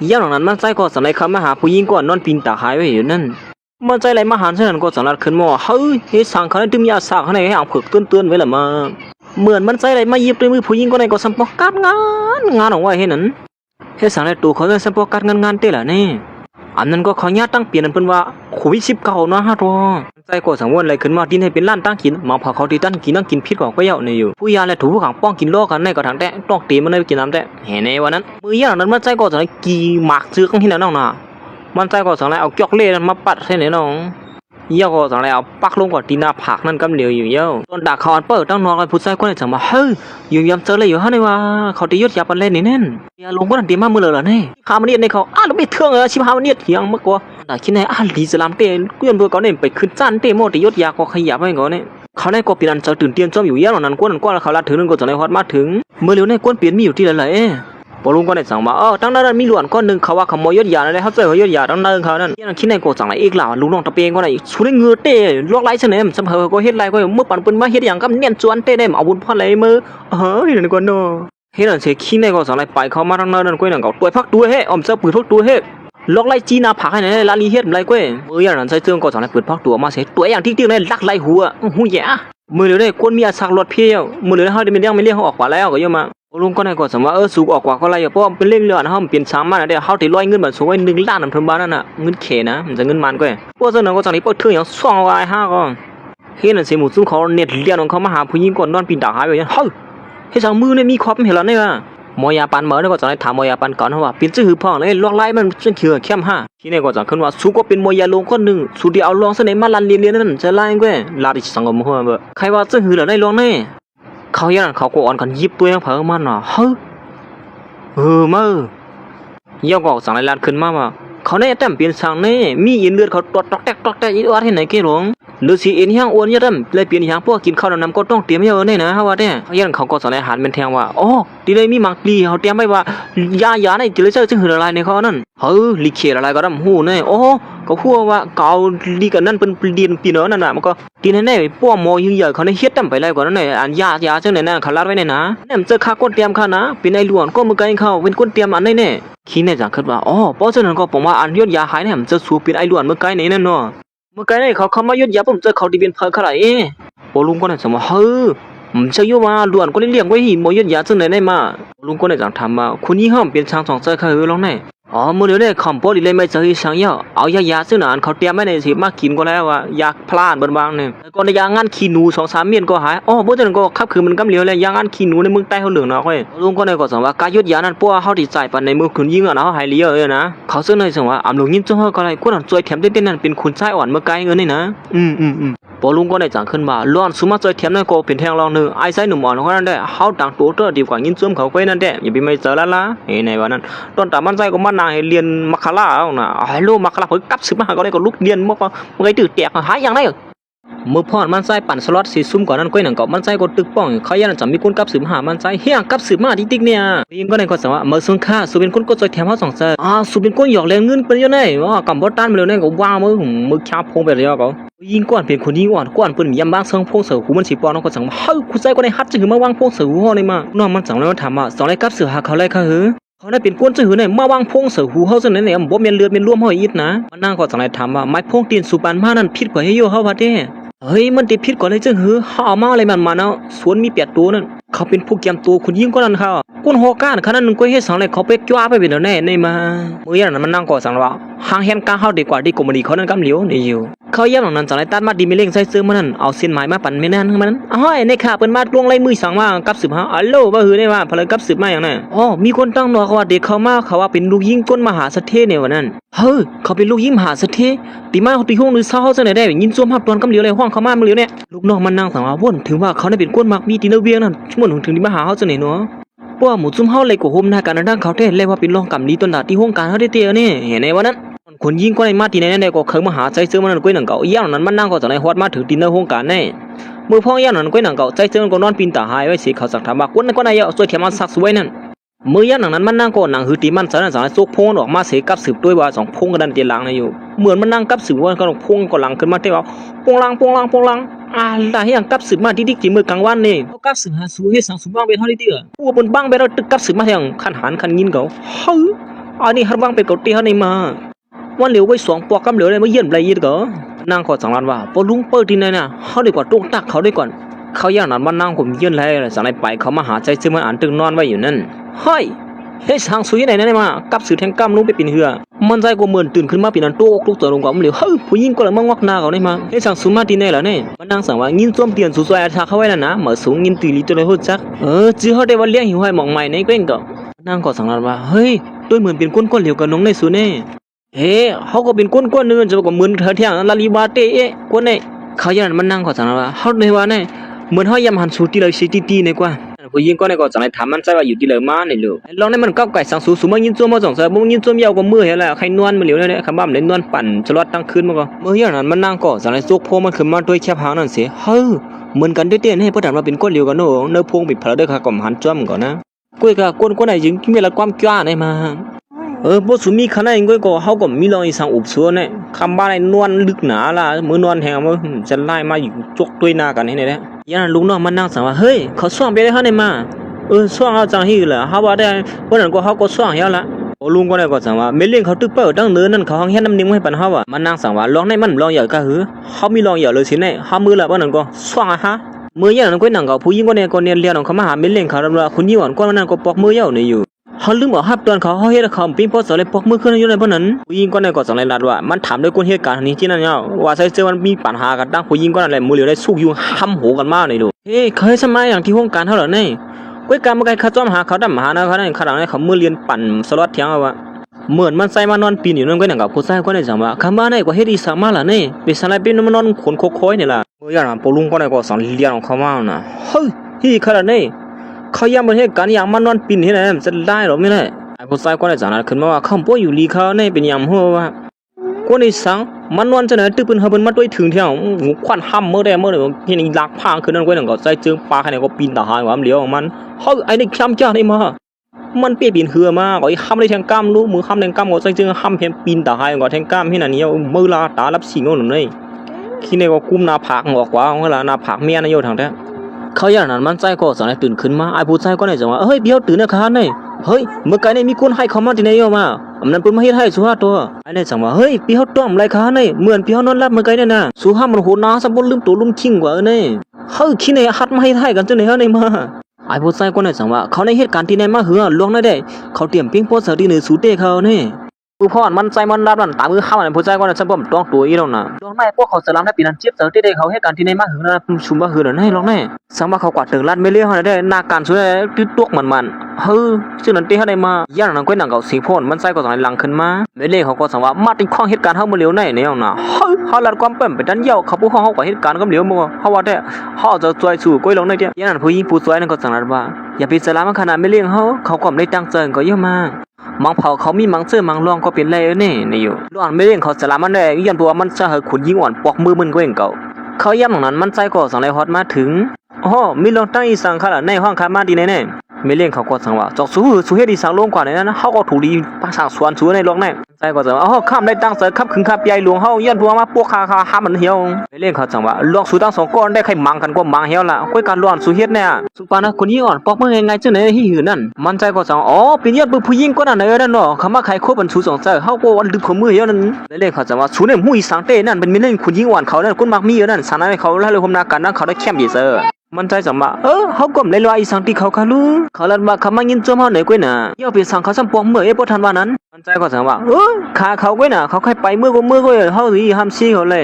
อย่างนั้นมันใจก็สั่งไล่เขามาหาผู้หญิงก็นอนปีนตาหายไว้อยู่นั่นมันใจไรมาหันเช่นนั้นก็สั่งรัดขึ้นมาเฮ้ยเฮ้สั่งเขาได้ตึมยาสั่งเขาในให้อ่างฝึกเตือนไว้ละมาเหมือนมันใจไรมายิบด้วยมือผู้หญิงก็ในก็สัมปอกการงานของว่าเห็นนั้นเฮ้สั่งในตัวเขาได้สัมปอกการงานเตะละนี่อันนั้นก็เขาญาติตั้งเปลี่ยนนั่นเป็นว่าโควิด19นะฮะตัวใจก็สังวนอะไรขึ้นมาดินให้เป็นล้านตั้งกินมาพอเขาตีตั้งกินนั่งกินพิษก็เยาะในอยู่ผู้ยาและถูกขังป้องกินโลกันในก็ทางแต่ต้องตีมันในกินน้ำแต่เห็นในวันนั้นมือย่างนั้นมันใจก็สั่งกี่หมากซื้อข้างที่นั่นน่ะมันใจก็สั่งแล้วเอาจอกเล่มาปัดใส่ในน้องเยี่ยก็สั่งแล้วเอาปักลงกับตีนาผักนั่นกำเหลียวอยู่เยี่ยวตอนด่าเขาอันเปิดตั้งนอนกับผู้ชายคนนั้นสั่งมาเฮ้ยอยู่ยำเจอเลยอยู่ฮะในว่าเขาตียศยาปันเล่นนี่แน่นยาลงก็นั่นตีมามือเลยเหรอเนี่ยข้ามันเนียดในเขาเราไม่เทื่องชิบหามันเนียดเถียงมากกว่าแต่คิดในลีสลามเต้กูยันเบอร์ก่อนเนี่ยไปขึ้นจานเต้โมตียศยาก็ขยับไปก่อนเนี่ยเขาในก็เปลี่ยนจะตื่นเต้นจอมอยู่เยี่ยนั้นกวนเขาลัดถึงนึงก็จะในฮอตมาถึงเมื่อเร็วในกวนเปลี่ยนมีอยู่ที่ไหนพอลุงก็ได้สั่งมาตั้งนั้นมีหลวนก้อนหนึ่งเขาว่าขโมยยศยาอะไรเขาเจอยศยาตั้งนั้นเขานั่นยังคิดในโกสั่งอะไรอีกล่ะลุงน้องตะเปียงก็ได้สุดเงือเต้ลวกไล่เสน่ห์สมเพอก็เฮ็ดไรก็เมื่อปั่นปืนมาเฮ็ดอย่างกับเนียนจวนเต้ได้เอาบุญพ่อไรมือเฮ็ดนั่นก็โน่เฮ็ดนั่นเสียคิดในก็สั่งอะไรไปเขามาตั้งนั้นก็นั่นก็ตัวพักตัวเฮ้อมเสื้อปืนพักตัวเฮ้ลอกไล่จีนาผักให้ไหนลาลีเฮ็ดไรก็อย่างนั้นใส่เตือนก็สั่งอะไรปืนพักตัวมาเสียตัวอย่างที่ในลักไล่หัวหูแย่มือเหลือได้กวนมีอาสักรถเพี้ยวมือเหลือเขาได้ไม่เลี้ยงเขาออกกว่าแล้วก็เยอะมาลุงก็ในก็สมว่าสูกออกกว่าก็ไรเพราะเป็นเล่มเลือดเขาเปลี่ยนช้ำมาเดี๋ยวเขาติดร้อยเงินแบบสูงไว้1 ล้านน้ำทุนบ้านนั่นน่ะเงินเขนะมันจะเงินมันก็พวกเจ้าหน้าก็สั่งนี้พวกเธออย่าง2 วาย5ก็เฮ้ยนั่นเสียหมูซุ้มเขาเน็ตเลี้ยงของเขามาหาผู้หญิงก่อนนอนปีนดาหายไปอย่างเฮ้ยให้สั่งมือเนี่ยมีความเห็นแล้วเนี่ยมอยาปันเหมือนก็จะได้ถามมอยาปันก่อนว่าเป็นชื่อหือพ่อเลยลอกไล่มันเป็นเขื่อเข้ม5ที่นี่ก็จะขึ้นว่าสูก็เป็นมอยาลงคนหนึ่งสูเดียวเอาลองเสน่ห์มาลันเรียนนั่นจะไล่ก็ลาดิสังกมหัวเบอใครว่าชื่อหือเหล่าได้ลองแน่เขาอย่างนั้นเขาก็อ่อนกันยิบตัวยังเผลอมันน่ะเฮ้ยมือย่อก็สั่งไล่ลานขึ้นมาว่าเขาเนี่ยแต่เปลี่ยนสั่งเนี่ยมีอินเลือดเขาตอกแตกอีกว่าที่ไหนเกี่ยหลง ฤาษีเอ็นย่างอ้วนยะดำเลยเปลี่ยนย่างพวกกินข้าวน้ำก็ต้องเตรียมเยอะเนี่ยนะฮะว่าเนี่ยยันเขาก็สอนให้หันเป็นแทงว่าอ๋อทีเลยมีมังลีเขาเตรียมไว้ว่ายาในทีเลยจะหืออะไรในเขานั่นลิเกอะไรก็ดำหูเนี่ยโอ้ก็พูดว่าเกาลีกันนั่นเป็นเดียนปีเนาะนั่นน่ะมันก็ทีนั้นเนี่ยป้อมอยิงใหญ่เขาเนี่ยเฮ็ดดำไปแล้วก่อนนั่นเนี่ยอันยาจังเนี่ยนะเขาลัดไว้เนี่ยนะเนี่ยมันเจอข้าก้นเตรียมข้านะเป็นไอ้หลวนก็มือไกลเขาเป็นก้นเตรียมอันนี้เนี่ยคิดเนี่ยจังคิดว่าอ๋อเพราะฉะนั้นก็ผมว่าอันยศยาหายเนี่ยมันจะสู้เป็นไอ้หลวนมือไกลนี่นั่นเนาะมือไกลเนี่ยเขามายศยาผมเจอเขาที่เป็นเพลขนาดโอลุงก็เนี่ยสมว่าผมเชื่อว่าหลวนก็เลี้ยงไว้หิมยศยาจังไหนมาลุงก็เนี่ยจังทำมาคุณยี่ห้อมเป็นช่างสองใจเขาลองเนี่ยมื่อเดี๋ยวนี้คำพูดเลยไม่เจอที่สังเยาเอายาซึ่งนานเขาเตรียมไม่ได้สิมากินก็แล้วว่ายาพลานบางเนี่ยแล้วก็ในยางานขี้หนู2-3เมียนก็หายเพราะฉะนั้นก็ขับคือมันกำเหลียวเลยยางานขี้หนูในเมืองใต้เขาเหลืองนะเว้ยลุงก็เนี่ยก็สั่งว่าการยุดยานั้นเพราะว่าเขาติดใจปันในมือคุณยิ่งอ่ะนะเขาหายเลี้ยวเลยนะเขาซึ่งในสั่งว่าอำลุงยิ่งจ้องเขาก็เลยคนนั้นช่วยแถมเต้นนั่นเป็นคุณชายอ่อนเมื่อไกลเงินนี่นะพอลุงก็ได้จังขึ้นมาล้วนสมาใจเทียมนั่นก็เป็นแทงรองหนึ่งไอ้ไซหนุ่มอ่อนเขานั่นได้เขาต่างตัวเตอร์ดีกว่ายินซ้มเขาไว้นั่นได้อย่าไปไม่เจอละเฮ้ยในวันนั้นตอนแต่มันใจก็มันนางเรียนมัคคาร่าเอาน่ะไอ้ลูกมัคคาร่าเพิ่งกลับสืบมาก็ได้ก็ลุกเรียนมันก็มันไงตื่นแตกหายอย่างไรมือพ่อมันใจปั่นสล็อตสีซุ่มก่อนนั้นก็หนังก็มันใจก็ตึกป้องเขายันจะมีคนกลับสืบหามันใจเฮียกลับสืบมาติ๊กเนี่ยยิงก็ในก็สั่งว่าเมื่อสุนค่าสุเป็นคนก็ใจแถมเขา2 เจสุเป็นคนหยอกแรงเงินเป็นยังไงว่ากำบดตันไปเลยเนี่ยก็ว้ามือชาพงไปเลยก็ยิงก้อนเป็นคนยิงอ่อนก้อนเป็นยำบ้างเซิงพงเสือหูมันสีปอนก็สั่งเฮ้ยคุณใจก็ได้ฮัดจะหือมาวางพงเสือหูห้อเลยมาน้องมันสั่งแล้วถามว่าสองไรกับเสือหาเขาไรค่ะเฮ้เขาได้เป็นก้นจะหือเนี่ยมาวางพงเสือหูเขาซึ่งเนี่ยบ่เมียนเลือดเมียนร่วมห้อยอิดนะมันนั่งก็สั่งไรถามว่าไม้พงตีนสุปันมานั่นผิดกว่าให้โยเขาว่าเด้เฮ้ยมันติดพิษก่อนเลยจึงหือเขาเอามาอะไรมันมาเนาะสวนมี8 ตัวนั่นเขาเป็นผู้เกี่ยมตัวคุณยิงก็นั่นเขาก้นหอก้านขนาดนึงก็ให้สั่งเลยเขาไปจ้าไปเป็นแน่ในมาเมื่อยันนั้นมันนั่งก่อสั่งว่าหางแฮนก้าเขาดีกว่าดีกว่ามันดีเขานั่นกำเหลียวนี่อยู่เขาย่ำหลังนั้นสั่งเลยตัดมาดีไม่เล่งใส่ซื้อมันนั่นเอาเส้นไม้มาปั่นไม่นั่นมันอ้อยในขาเป็นมาดวงไล่มือสั่งว่ากับสืบหาอัลโหลว่าหือได้ว่าพลังกับสืบมาอย่างนั้นมีคนตั้งหนอเขาว่าเด็กเขามาเขาว่าเป็นลูกยิงก้นมหาเสถียรเนี่ยวันนั้นเฮ้ยเขาเป็นลูกยิงมหาเสถียรตีมาเขาตีห้องหรือเศร้าเขาจะไหนได้ยินซ้วมหับตอนกำเหลียวเลยห้องเขามาเหลียวเนี่ยลูกน้องมันนั่งสั่งว่าวนถือว่าเขาได้เป็นก้นมักมีตีนเวียงนั่นชั่วโมงถึงที่มาหาเขาจะไหนเนาะเพราะว่าหมูจุ่มเฮาเลยกว่าโฮมหน้าการด้านเขาเทศเลยว่าเป็นรองกำลีต้นดาที่ห้องการเขาได้เตี้ยนี่เห็นในวันนั้นคนยิงก็ในมาตีในนั้นก็เคยมาหาใจซื้อมันนั่นก้อยหนังเก่าย่างนั้นมันนั่งก็จะในฮอดมาถือตีนในห้องการแน่มือพ่อย่างนั้นก้อยหนังเก่าใจซื้อมันก็นอนปีนตาหายไว้สิเขาสั่งถามว่าก้นนั้นก็นายเอาช่วยเทียมมันสักสวยนั่นมือย่างนั้นมันนั่งก็หนังหือตีมันสารสารโซกพงออกมาเสกับสืบด้วยว่า2 พงกันดันเตียหลังอยู่เหมือนมันนั่งกับสืบว่าก็พงก็หลังขึ้นมาเที่ยวพงลังได้ยังกับสืบมาดิกๆจีมือกลางวันนี่เขากับสืบหาสู้ให้สังสุบ้างเป็นเท่านี้เตี้ยผู้บนบ้างไปเราตึกกับสืบมาอย่างขันหันขันยินเขาเฮ้ยอันนี้ฮัดบ้างเป็นเกาตีเขาในมาวันเหลียวไว้2 ปอกกำเหลียวเลยมาเยี่ยมไรยิดก็นั่งขอสั่งรันว่าพอลุงเปิดที่ไหนน่ะเขาดีกว่าตรงตักเขาได้ก่อนเขาย่างนั้นมันนั่งผมเยี่ยมไรสั่งไรไปเขามาหาใจซื้อมันอ่านตึงนอนไว้อยู่นั่นเฮ้ยสังสุยไหนนั่นมากับสือแทงกำลุงไปปีนเหือมันใจก็เหมือนตื่นขึ้นมาปีนั้นโต๊ะลูกตัวลงกับเหลียวเฮ้ยผู้หญิงก็เลยมั่งวักหน้าเขาได้มาสังสุมาที่ไหนล่ะเนี่ยมันนั่งสั่งว่ายินส้มเตียนสุสวยอาชาเข้าไว้แล้วนะเหมือนสูงยินตีลีตัวเลยหัวจักจื้อเขาได้ว่าเลี้ยงหิวให้มองใหม่ในเกรงก็นั่งก็สั่งรันว่าเฮ้ยตัวเหมือนเป็นก้นเหลียวกับน้องในสุเน่เขาก็เป็นก้นนึงจะก็เหมือนเธอเที่ยงลาลีบาเต้ก้นเนี่ยเขาอย่างนั้นมันนั่งก็สั่งรันว่าเขาในว่าเนี่ยเหมือนเขายำหันสูตีเลยสิตีในกว่าผู้หญิงก็ในก็จะในถามมันใจว่าอยู่ที่เลยมาในลูกลองในมันก้าวไก่สังสูมายินตัวมา2 เสือมึงยินตัวยาวกว่ามือเห็นแล้วใครนวลมาเหลียวเนี่ยคำบ้ามันนวลปั่นตลอดตั้งคืนมาก็เมื่ออย่างนั้นมันนั่งก็จะในซุกโพมันขึ้นมาด้วยแคบหางนั่นเสียเฮ้ยเหมือนกันด้วยเตี้ยให้พระถามว่าเป็นก้นเหลียวกันโน่เนื้อพงปิดเพลเด้อค่ะก่อมหันจ้อมก่อนนะกุ้ยกับก้นไหนยิงมีละความกล้าในมาบ่สุมีขนาดนี้ก็เฮาก็มีลองอีสังอุบซัวเนี่ยคำบ้าในนวลลึกหนาล่ะมือนวลแหงมือจะไล่มาอยู่จกด้วยหน้ากันให้ได้ยันลุงน้องมันนั่งสั่งว่าเฮ้ยเขาซ่องไปได้เฮาได้มาซ่องเอาจังฮีล่ะเฮาว่าได้บ่นั้นก็เฮาก็ซ่องเฮาละลุงก็ได้ก็สั่งว่าเมเลี้ยงเขาตึกเป้าดังเนินนั่นเขาเฮ็ดน้ำนิ่งให้ปันเฮาอ่ะมันนั่งสั่งว่าลองในมันลองอย่าก็หือเฮามีลองอย่าเลยสิแน่เฮามือละบ่นั้นก็ซ่องอ่ะฮะมือยันนั้นก็นั่งก็ผู้หญิงก็เนี่ยเลี้ยงเขามาหาเมเลี้ยงเขาแล้วคุณยี่หวันก็นั่นก็ปอกมือยาวนี่อยู่เขาลืมเอาฮับตอนเขาเฮ็ดเขาปิ้งพอสเลยปอกมือขึ้นอยู่ในบ่นั้นผู้หญิงก็ได้ก็สั่งเลยลัดว่ามันถามด้วยคนเหตุการณ์นี้ที่นั่นเนาะว่าใส่เสื้อมันมีปัญหากันตั้งผู้หญิงก็นั่นแหละมือเหลียวได้สู้อยู่ห้ำโหกันมากเลยดูเคยสมัยอย่างที่ห้องการเท่าเหร่นี่ก้อยการมาไกลเขาจ้อมหาเขาดำหานะเขานั่นขนาดนั้นเขามือเรียนปั่นสล็อตเถียงเอาว่าเหมือนมันใส่มานอนปีนอยู่นั่นก็อย่างกับผู้ชายก็ได้สั่งว่าคำบ้านไหนก็เฮ็ดอีสักมาล่ะนี่เป็นสไลด์เป็นมันนอนขนโคอยนี่ล่ะเมื่ออย่างนั้นปลุงก็ได้ก็สั่งเลี้ยงของเขามาน่ะเฮ้ยที่ขนาดนี้เขายังบ่เฮ็ดการอย่างมานอนปีนที่ไหนจะได้หรอไม่ได้ไอ้ผู้ชายก็ได้สั่งนั้นขึ้นมาว่าคำป่วยอยู่ลีเขาเนี่ยเป็นอย่างหัวว่า กูนี่สังมันนวลจะไหนตึกเป็นเฮเป็นมาด้วยถึงเที่ยวควันห้ำเมื่อใดเมื่อที่นี่ลักพางคือนั่นกูนั่นก็ใจจึงปลาใครก็ปีนตาหายความเหลียวของมันเฮ้ยไอ้นี่คำจ้าได้มามันเปียบินเหือมาก็ไอ้ห้ำได้แทงกล้ามรู้มือห้ำแทงกล้ามก็ใจจึงห้ำเพียงปีนตาหายก็แทงกล้ามที่นั่นเนี่ยมือลาตาลับสิงเอาหนุ่มเลยขี้เนี่ยก็กุมหน้าผากออกกว่าของเราหน้าผากเมียนายโยทางแท้เขาอย่างนั้นมันใจก็สั่งให้ตื่นขึ้นมาไอ้ผู้ใจก็เนี่ยจะว่าเฮ้ยเบี้ยวตื่นนะคะเนี่ยเฮ้ยเมื่อไงเนี่ยมีคนให้เขามาที่ไหนเยอะมามันเป็นมาให้สุภาพตัวไอ้เนี่ยสั่งว่าเฮ้ยพี่เขาต้อมไรคะเนี่ยเหมือนพี่เขานอนรับเมื่อไงเนี่ยนะสุภาพมันโหดน้าสมบูรณ์ลืมตัวลืมชิงกว่าเนี่ยเฮ้ยขี้เนี่ยฮัดมาให้กันจนเนี่ยเนี่ยมาไอ้ผู้ชายคนนั้นสั่งว่าเขาในเหตุการณ์ที่ไหนมาเหือลวงได้เขาเตรียมปิ้งโพสเสอร์ที่หนึ่งสูเตะเขาเนี่ยผู้พ่อมันใจมันรับมันตามมือข้าวมันผู้ชายคนนั้นฉันบ่มต้องตัวอีหรอกนะลองได้พวกเขาสลามได้ปีนั้นเจ็บเสอร์ที่ได้เขาเหตุการณ์ที่ไหนมาเหือนะชุมมาเหือเนี่ยลองได้สั่งว่าเขากวาดถึงลาดไม่เลี้ยเขาได้นาการช่วยตื้อตัวมันเฮ้ยซึ่งนั้นที่เขาได้มาย่านนั้นก็หนังเก่าสีพ่นมันใจก็สั่งหลังขึ้นมาไม่เลี้ยเขาก็สั่งว่ามาติดข้องเหตุการณ์เขาเมื่อเลี้ยวในเนี่ยนะเฮ้ยเขาลัดความเป็นไปดันเย้าเขาผู้เขากว่าเหตุการณ์ก็เลี้ยวมัวเขาว่าได้เขาจะช่วยสู่ก้อยลงในเดียย่านนั้นผู้หญิงผู้สวยนั่นก็สั่งว่าอย่าไปสลามขนาดไม่เลี้ยงเขาก็ไม่ได้ตั้งใจก็เยอะมากมังเผาเขามีมังเสื้อมังรองก็เป็นไรเนี่ยนี่อยู่ล้วนไม่เลี้ยงเขาสลามมันได้ยันตัวมันจะเหขุนยิงอ่อนปอกมือมันก็เองเก่าเขาย้ำตรงนั้นมันใจก็สั่งไรฮอตมาถึงอ๋อมีลองตั้งอีสังขละในห้องคามาดีแน่ไม่เลี้ยงเขาก็สั่งว่าจอกสู้เฮ็ดอีสังลงกว่าในนั้นเขาก็ถูกดีภาษาสวนสู้ในลองแน่ใจก็สั่งว่าอ๋อข้ามได้ตั้งเสือขับขึงขับใหญ่หลวงเขายันตัวมาพวกคาห้ามมันเหี่ยวไม่เลี้ยงเขาสั่งว่าลองสู้ตั้ง2ก้อนได้ใครมังกันก็มังเหี่ยวละค่อยการล้วนสู้เฮ็ดเนี่ยสุปานะคนยิงอ่อนปอกมือไงจังไหนที่หือนั่นมันใจก็สั่งอ๋อเป็นยอดผู้หญิงก็นั่นนั่นเนาะคำว่าใครโคบันสู้2เสือเขาก็วันดึกขมือเหี่ยวนั่นไม่เลี้ยงเขาสั่งว่าสู้ในหูอีสังเต้นั่นเป็นไม่เล่นคนยิงอ่อนเขานั่นคนมักมีนั่นสานให้เขาแล้วเลยผมนากันนั่นเขาได้แคมดีเซอร์มันใจสั่งว่าเขาก็ไม่รู้อีสังที่เขารู้เขาลัดว่าเขามายินจมเขาไหนกุ้ยน่ะย่อไปสั่งเขาสั่งปองเมื่อพอทันว่านั้นมันใจก็สั่งว่าขาเขากุ้ยน่ะเขาใครไปเมื่อก็เขาหรือห้ามชี้เขาเลย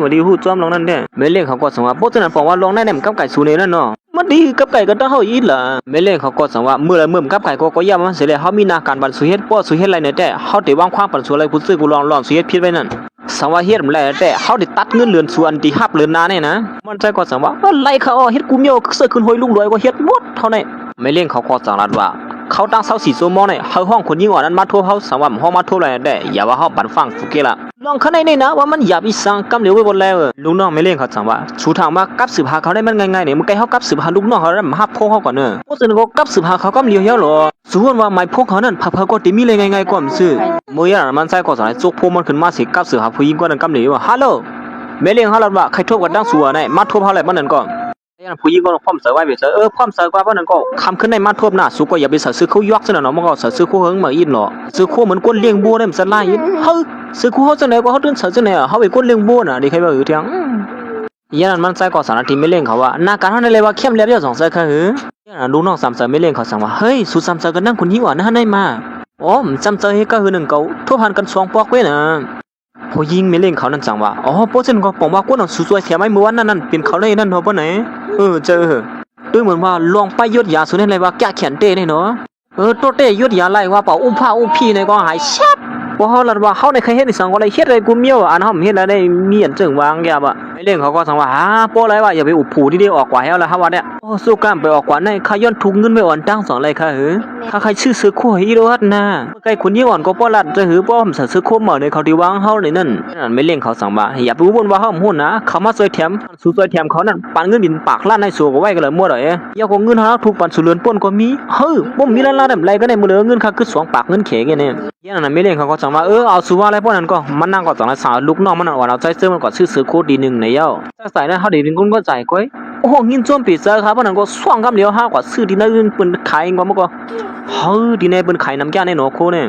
วันดีหูจอมลงนั่นแท้ไม่เลี้ยงเขาก็สั่งว่าพวกนั้นบอกว่าลงได้เนี่ยกับไก่สูเนี่ยนั่นเนาะมันดีกับไก่ก็ต้องเขาอีหล่ะไม่เลี้ยงเขาก็สั่งว่าเมื่อกับไก่ก็ย่ามันเสียเลยเขามีนาการบันสุเฮ็ดป้อสุเฮ็ดอะไรเนี่ยแต่เขาติวางความบันสุอะไรผู้ซื้อกูลองสุเฮ็ดพิษไว้นั่นสังว่าเฮ็ดมันแหละแต่เขาได้ตัดเงินเรือนส่วนที่ฮับเรือนนาเนี่ยนะมันใจก็สั่งว่าไล่เขาเฮ็ดกูเมียวเสื้อขึ้นหอยลุงรวยก็เฮ็ดหมดเท่านั้นไม่เลี้ยงเขาก็สั่งรัดว่าเขาตั้ง24ชั่วโมงเนี่ยเขาห้องคนยิ่งอ่อนนั้นมาทั่วเขาสังว่าห้องมาทั่วอะไรได้อย่าว่าเขาปั่นฟังสุเกละลองข้างในนี่นะว่ามันหยาบอีสังกำเหลียวไว้หมดแล้วลุงน้องไม่เลี้ยงเขาสั่งว่าชูทางว่ากับสืบหาเขาได้มันง่ายๆเนี่ยมึงไกลเขากับสืบหาลูกน้องเขาได้มาฮับพวกเขาก่อนเนอะพวกนั้นก็กับสืบหาเขากำเหลียวเยอะหรอส่วนว่าไม่พวกเขานั่นพักก็ติมีเลยง่ายๆกว่ามันซื่อเมื่ออย่างมันใจก็สั่งให้จุกพวกมันขึ้นมาสิกับสืบหาผู้หญิงก็นั่นกำเหลียวว่าฮัลโหลไม่เลี้ยงเขาลัดว่าใครทั่วกันดังสัวเนี่ยมาทั่วเขาอะไรมันนั่นก็ผู้หญิงก็พร้อมเสือไว้เบียดพร้อมเสือกว่าเพราะนั้นก็คำขึ้นในมาทั่วหน้าสุก็อย่าไปซื้อคู่ยอกซะหน่อยเนาะมันก็ซื้อคู่เฮิงมาอินหรอซื้อคู่เหมือนก้นเลี้ยงบัวได้มันสลายเฮ้ยซื้อคู่เขาจะไหนก็เขาเดินเสือจะไหนเขาไปก้นเลี้ยงบัวน่ะดีใครบอกอยู่เถียงยันนั้นมันใจก็สั่งทีไม่เลี้ยงเขาว่าหน้าการเขาในเลยว่าเข้มเรียบเรียบ2เสือค่ะหือยันนั้นลูกน้อง3เสือไม่เลี้ยงเขาสั่งว่าเฮ้ยสุด3เสือกันนั่งคนหิวอ่ะนั่นได้มาอ๋อ3เสือให้ก็คือ1เก่าทั่วพันกัน2ปอกเว้ยนะผู้หญิงไม่เล่นเขานั่นสั่งว่าอ๋อพวกฉันก็บอกว่ากูน่ะสวยๆแถมไม่เมื่อวันนั้นเป็นเขาเลยนั่นเนาะป่ะไหนเจอด้วยเหมือนว่าลองไปยศยาสุดนั่นเลยว่าแกเขียนเต้เนี่ยเนาะตัวเต้ยศยาไล่ว่าเปล่าอุ้มผ้าอุ้มพี่เนี่ยก็หายแซ่บว่าเขาลัดว่าเขาในใครเฮ็ดในสังว่าอะไรเฮ็ดอะไรกูเมียวอันเขาเฮ็ดอะไรได้มีอันจึงวางแกบ่ไม่เล่นเขาก็สั่งว่าโป้อะไรว่าอย่าไปอุบผูที่เดียวออกกว่าให้แล้วฮะว่าเนี่ยโอ้สู้กล้ามไปออกกว่าในขย้อนทุกเงินไม่อ่อนตั้ง2อะไรค่ะถ้าใครชื่อซื้อคู่ให้อีโรฮัดนะใครคนยิ่งอ่อนก็ป้อลัดจะหือป้อมซื้อคู่เหมือนในเขาที่วางเฮาในนั่นไม่เล่นเขาสั่งว่าอย่าไปวุ่นว่าเฮาหุ่นนะเขามาซอยแถมสู้ซอยแถมเขานั่นปันเงินดินปากล้านในสัวก็ไว้กันเลยมั่วเลยอย่าก็เงินเฮาถูกปันสุเรือนป่นก็มีบ่มีล้านๆอะไรก็ได้มื้อเงินค่าคือ2ปากเงินเขแกเนี่ยอย่างนั้นไม่เล่นเขาก็สั่งว่าเอาสู้ว่าอะไรพวกนั้นก็มันนั่งก็สั่งสาวลูกน้องมันอ่อนเอาใจซื้อมันก็ซื้อคู่ดีนึงในเย้าถ้าใส่นั้นเฮาได้ดินกุนก็จ่ายก้อยโอ้โหงินจ้วมปีเซอร์ครับพวกนั้นก็ส่วงกับเดียว5กว่าซื้อดินอื่นเปิ้นขายก็มันก็ดินเปิ้นขายน้ำยาในหนอโคเนี่ย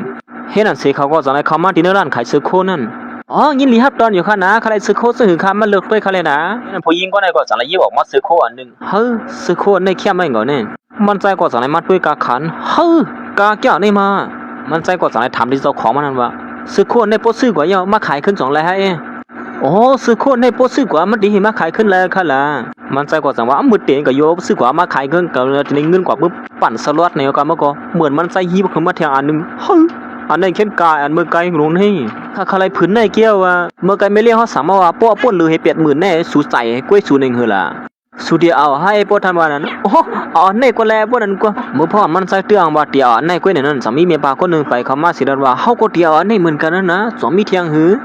เฮ็ดนั่นสิเขาก็สั่งให้เขามาดินร้านขายซื้อโคนั่นยินดีครับตอนอยู่ค่ะนะใครซื้อโคซื้อหือค้ามันเลิกด้วยค่ะเลยนะนั่นผู้หญิงก็ได้ก็สั่งให้ยิบออกมาซื้อโคอันนึงซื้อโคในแค่ไม่ก่อนเนี่ยมันใจก็สั่งให้มาด้วยกาขันกาแก้วนี่มามันใจก็สั่งให้ถามที่เจ้าของมันนั่นว่าซื้อโคในโปซื้อกว่าย่อมาขายขึ้น2แล้วให้ซื้อโคในโปซื้อกว่ามันดีมาขายขึ้นแล้วค่ะล่ะมันใจก็สั่งว่ามือเตียงกับโยซื้อกว่ามาขายขึ้นกับเงินกว่าปุ๊บปั่นสล็อตเนี่ยก็มันก็เหมือนมันใจฮีบขึ้นมาแทงอันนึงอันนั้นเข้มกายอันเมื่อไกลลงให้ถ้าใครผืนในเกี้ยวว่าเมื่อไกลไม่เรียกเขาสามารถว่าป้อป้นหรือให้80,000แน่สูใส่กล้วยสูนึงเหรอล่ะสุดเดียวเอาให้ป้อทันว่านั้นในก็แล้วป้อนั้นก็เมื่อพ่อมันใส่เตื้องว่าเดียวในกล้วยนั้นสามีเมียปาคนนึงไปเขามาสิดันว่าเฮาก็เดียวในเหมือนกันนะสองมีเทียงหือ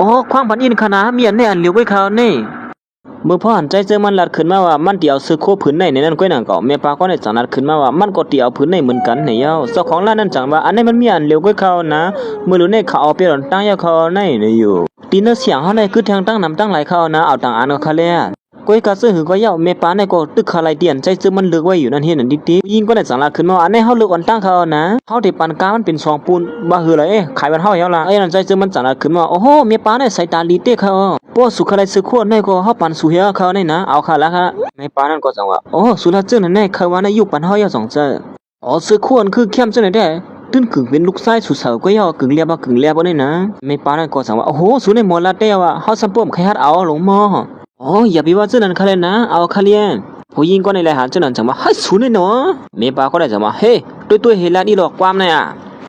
อ๋อความพันอินขนามีอันในอันเหลียวไว้เขานี่เมื่อพ่อหันใจเจอมันหลัดขึ้นมาว่ามันเตียวซื้อโคผืนในนั้นก้อยหนังเก่าเมียปาก็ในจังนัดขึ้นมาว่ามันก็เตียวผืนในเหมือนกันเนี่ยเย้าเจ้าของร้านนั้นจังว่าอันนี้มันมีอันเหลียวก้อยเขานะเมื่อรู้ในเขาเอาเปลี่ยนตั้งยาเขาในเนี่ยอยู่ตีนเสียงเขาในคือทางตั้งนำตั้งหลายเขานะเอาต่างอันก็เขาเลยก้อยกาซื้อหือก็เย้าเมียปาในก็ตึกคาไลเตียนใจเจอมันเลือกไว้อยู่นั่นเห็นนั่นดิยิงก็ในจังนัดขึ้นมาอันนี้เขาเลือกอันตั้งเขานะเขาที่ปันกามันเป็นซองปูนบ้าหือเลยขายมันเท่าเย้าละนั่นใจเจอมันจังนัดขึ้นมาโอ้โหเมียปาในสายตาลีเต้เขาพวกสุขอะไรซื้อขวดในก็เขาปันสุเฮียเขาในนะเอาค่ะแล้วค่ะในปานั่นก็จังว่าโอ้สุราเจ้านั่นแน่เขาว่าในยุคปันเฮาอย่าสองเจ้าอ๋อซื้อขวดคือเข้มเจ้าไหนได้ตึ้นกึ่งเป็นลูกชายสุสาวก็ย่อกึ่งเลียบ่กึ่งเลียบ่ได้นะในปานั่นก็จังว่าโอ้โหสุในหมอลาเต้ว่าเฮาสัมปมใครฮัดเอาหลงมออ๋ออย่าไปว่าเจ้านั่นค่ะเลยนะเอาค่ะเลียนผู้หญิงก็ในแลหาเจ้านั่นจังว่าเฮ้ยสุในเนาะในปาก็ได้จังว่าเฮ้ตัวเฮลานี่หลอกความเนี่ย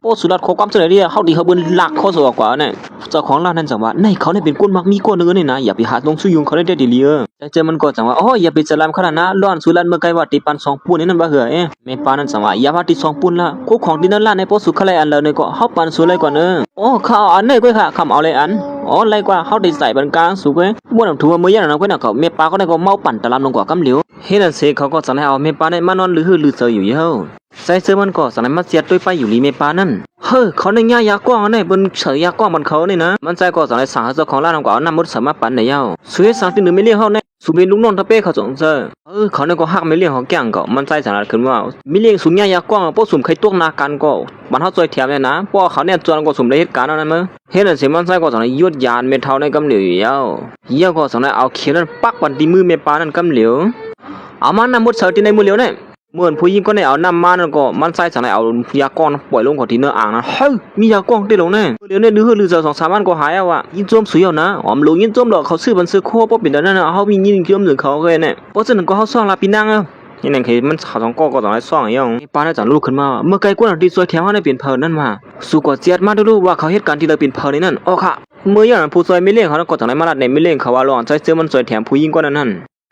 โอ้สุรัตโคความเสนอเดียเขาดีเขาเบิ้ลหลักเขาสวกว่าเนี่ยเจ้าของร้านนั้นจังว่าในเขาเนี่ยเป็นก้นมักมีก้นเนื้อเนี่ยนะอย่าไปหาลงซุยุงเขาได้ดีเลียแต่เจอมันก็จังว่าอ๋ออย่าไปจะลามขนาดนั้นร้อนสุรัตเมื่อไกลว่าตีปัน2 ปูนนี่นั่นบ่เหือแม่ปานั้นจังว่าอย่าว่าตี2 ปูนละคู่ของดินนั่นล่ะในโพสุขอะไรอันเลยเนี่ยก็เขาปันสุเลยก่อนเนอะโอ้เขาอันเนี่ยก็ค่ะคำเอาเลยอันอ๋อไรกว่าเขาได้ใส่บันกลางสุกเว้ยม้วนถือว่ามือยันนะก็น่ะเขาแม่ปาก็ได้ก็เมาปั่นตะลำลงกว่ากำเหลียวเฮ็ดอันเสเขาก็สั่งให้เอาแม่ปาเนี่ยมานอนหรือเจออยู่เย้าใส่เสื้อมันก็สั่งให้มาเสียด้วยไปอยู่ลีแม่ปานั่นเฮ้อเขาในง่ายยากว้างเนี่ยบนเฉยยากว้างบนเขาเนี่ยนะมันใจก็สั่งให้สาวเจ้าของร้านก็เอาน้ำมันสามารถปั่นได้เย้าสวยสังที่หนึ่งไม่เลี้ยงเขาเนี่ยสุเป็นลูกน้องตะเป้เขาสงเจอเขาเนี่ยก็หักไม่เลี้ยงเขาแก่งก็มันใจสารขึ้นว่าไม่เลี้ยงสูงง่ายยากว้างพวกสุ่มใครตัวนากันก็มันเขาใจเทียมเนี่ยนะพวกเขาเนี่ยจวนก็สุ่มได้เหตุการณ์นั้นมั้งเฮ็ดอันเสียมันใจก็สั่งให้ยุดยานเมทัลในกำเหลียวอยู่เย้าเย้าก็สั่งให้เอาเขียนนั้นปักปันตีมือแม่ปานั่นกำเหลียวเอามันน้ำมันเฉยที่ในมือเหลียวเนี่ยเมื่อผู้หญิงก็ได้เอาน้ำมันนั่นก็มันใส่สั่งให้เอายากองปล่อยลงของที่เนื้ออ่างนะเฮ้ยมียากองได้ลงเนี่ยเดี๋ยวเนี่ยลือจะ2-3 วันก็หายอ่ะว่ะยินจมสุยเอานะอ๋อมลงยินจมดอกเขาซื้อบันซื้อโคบ่เป็นนั่นน่ะเฮามียินจมถึงเขาก็เนี่ยเพราะฉะนั้นก็เฮาซ่องลาปีนังอ่ะนี่นั่นคือมันเขา2 ก็ต้องให้ซ่องอย่างปาได้จังลูกขึ้นมาเมื่อไกลกว่าที่สวยแถวเฮาได้เปลี่ยนเพิ่นนั่นมาสู่ก็เจียดมาดูว่าเขาเหตุการณ์ที่เราเปลี่ยนเพิ่นนั่นอ๋อค่ะเมื่ออย่างผู้ซอยไม่เลี้ยงเขาก็จังได้มาลัดในไม่เลี้ยงเขาว่าร้อนใจเจอมันสวยแถมผู้หญิงกว่านั้น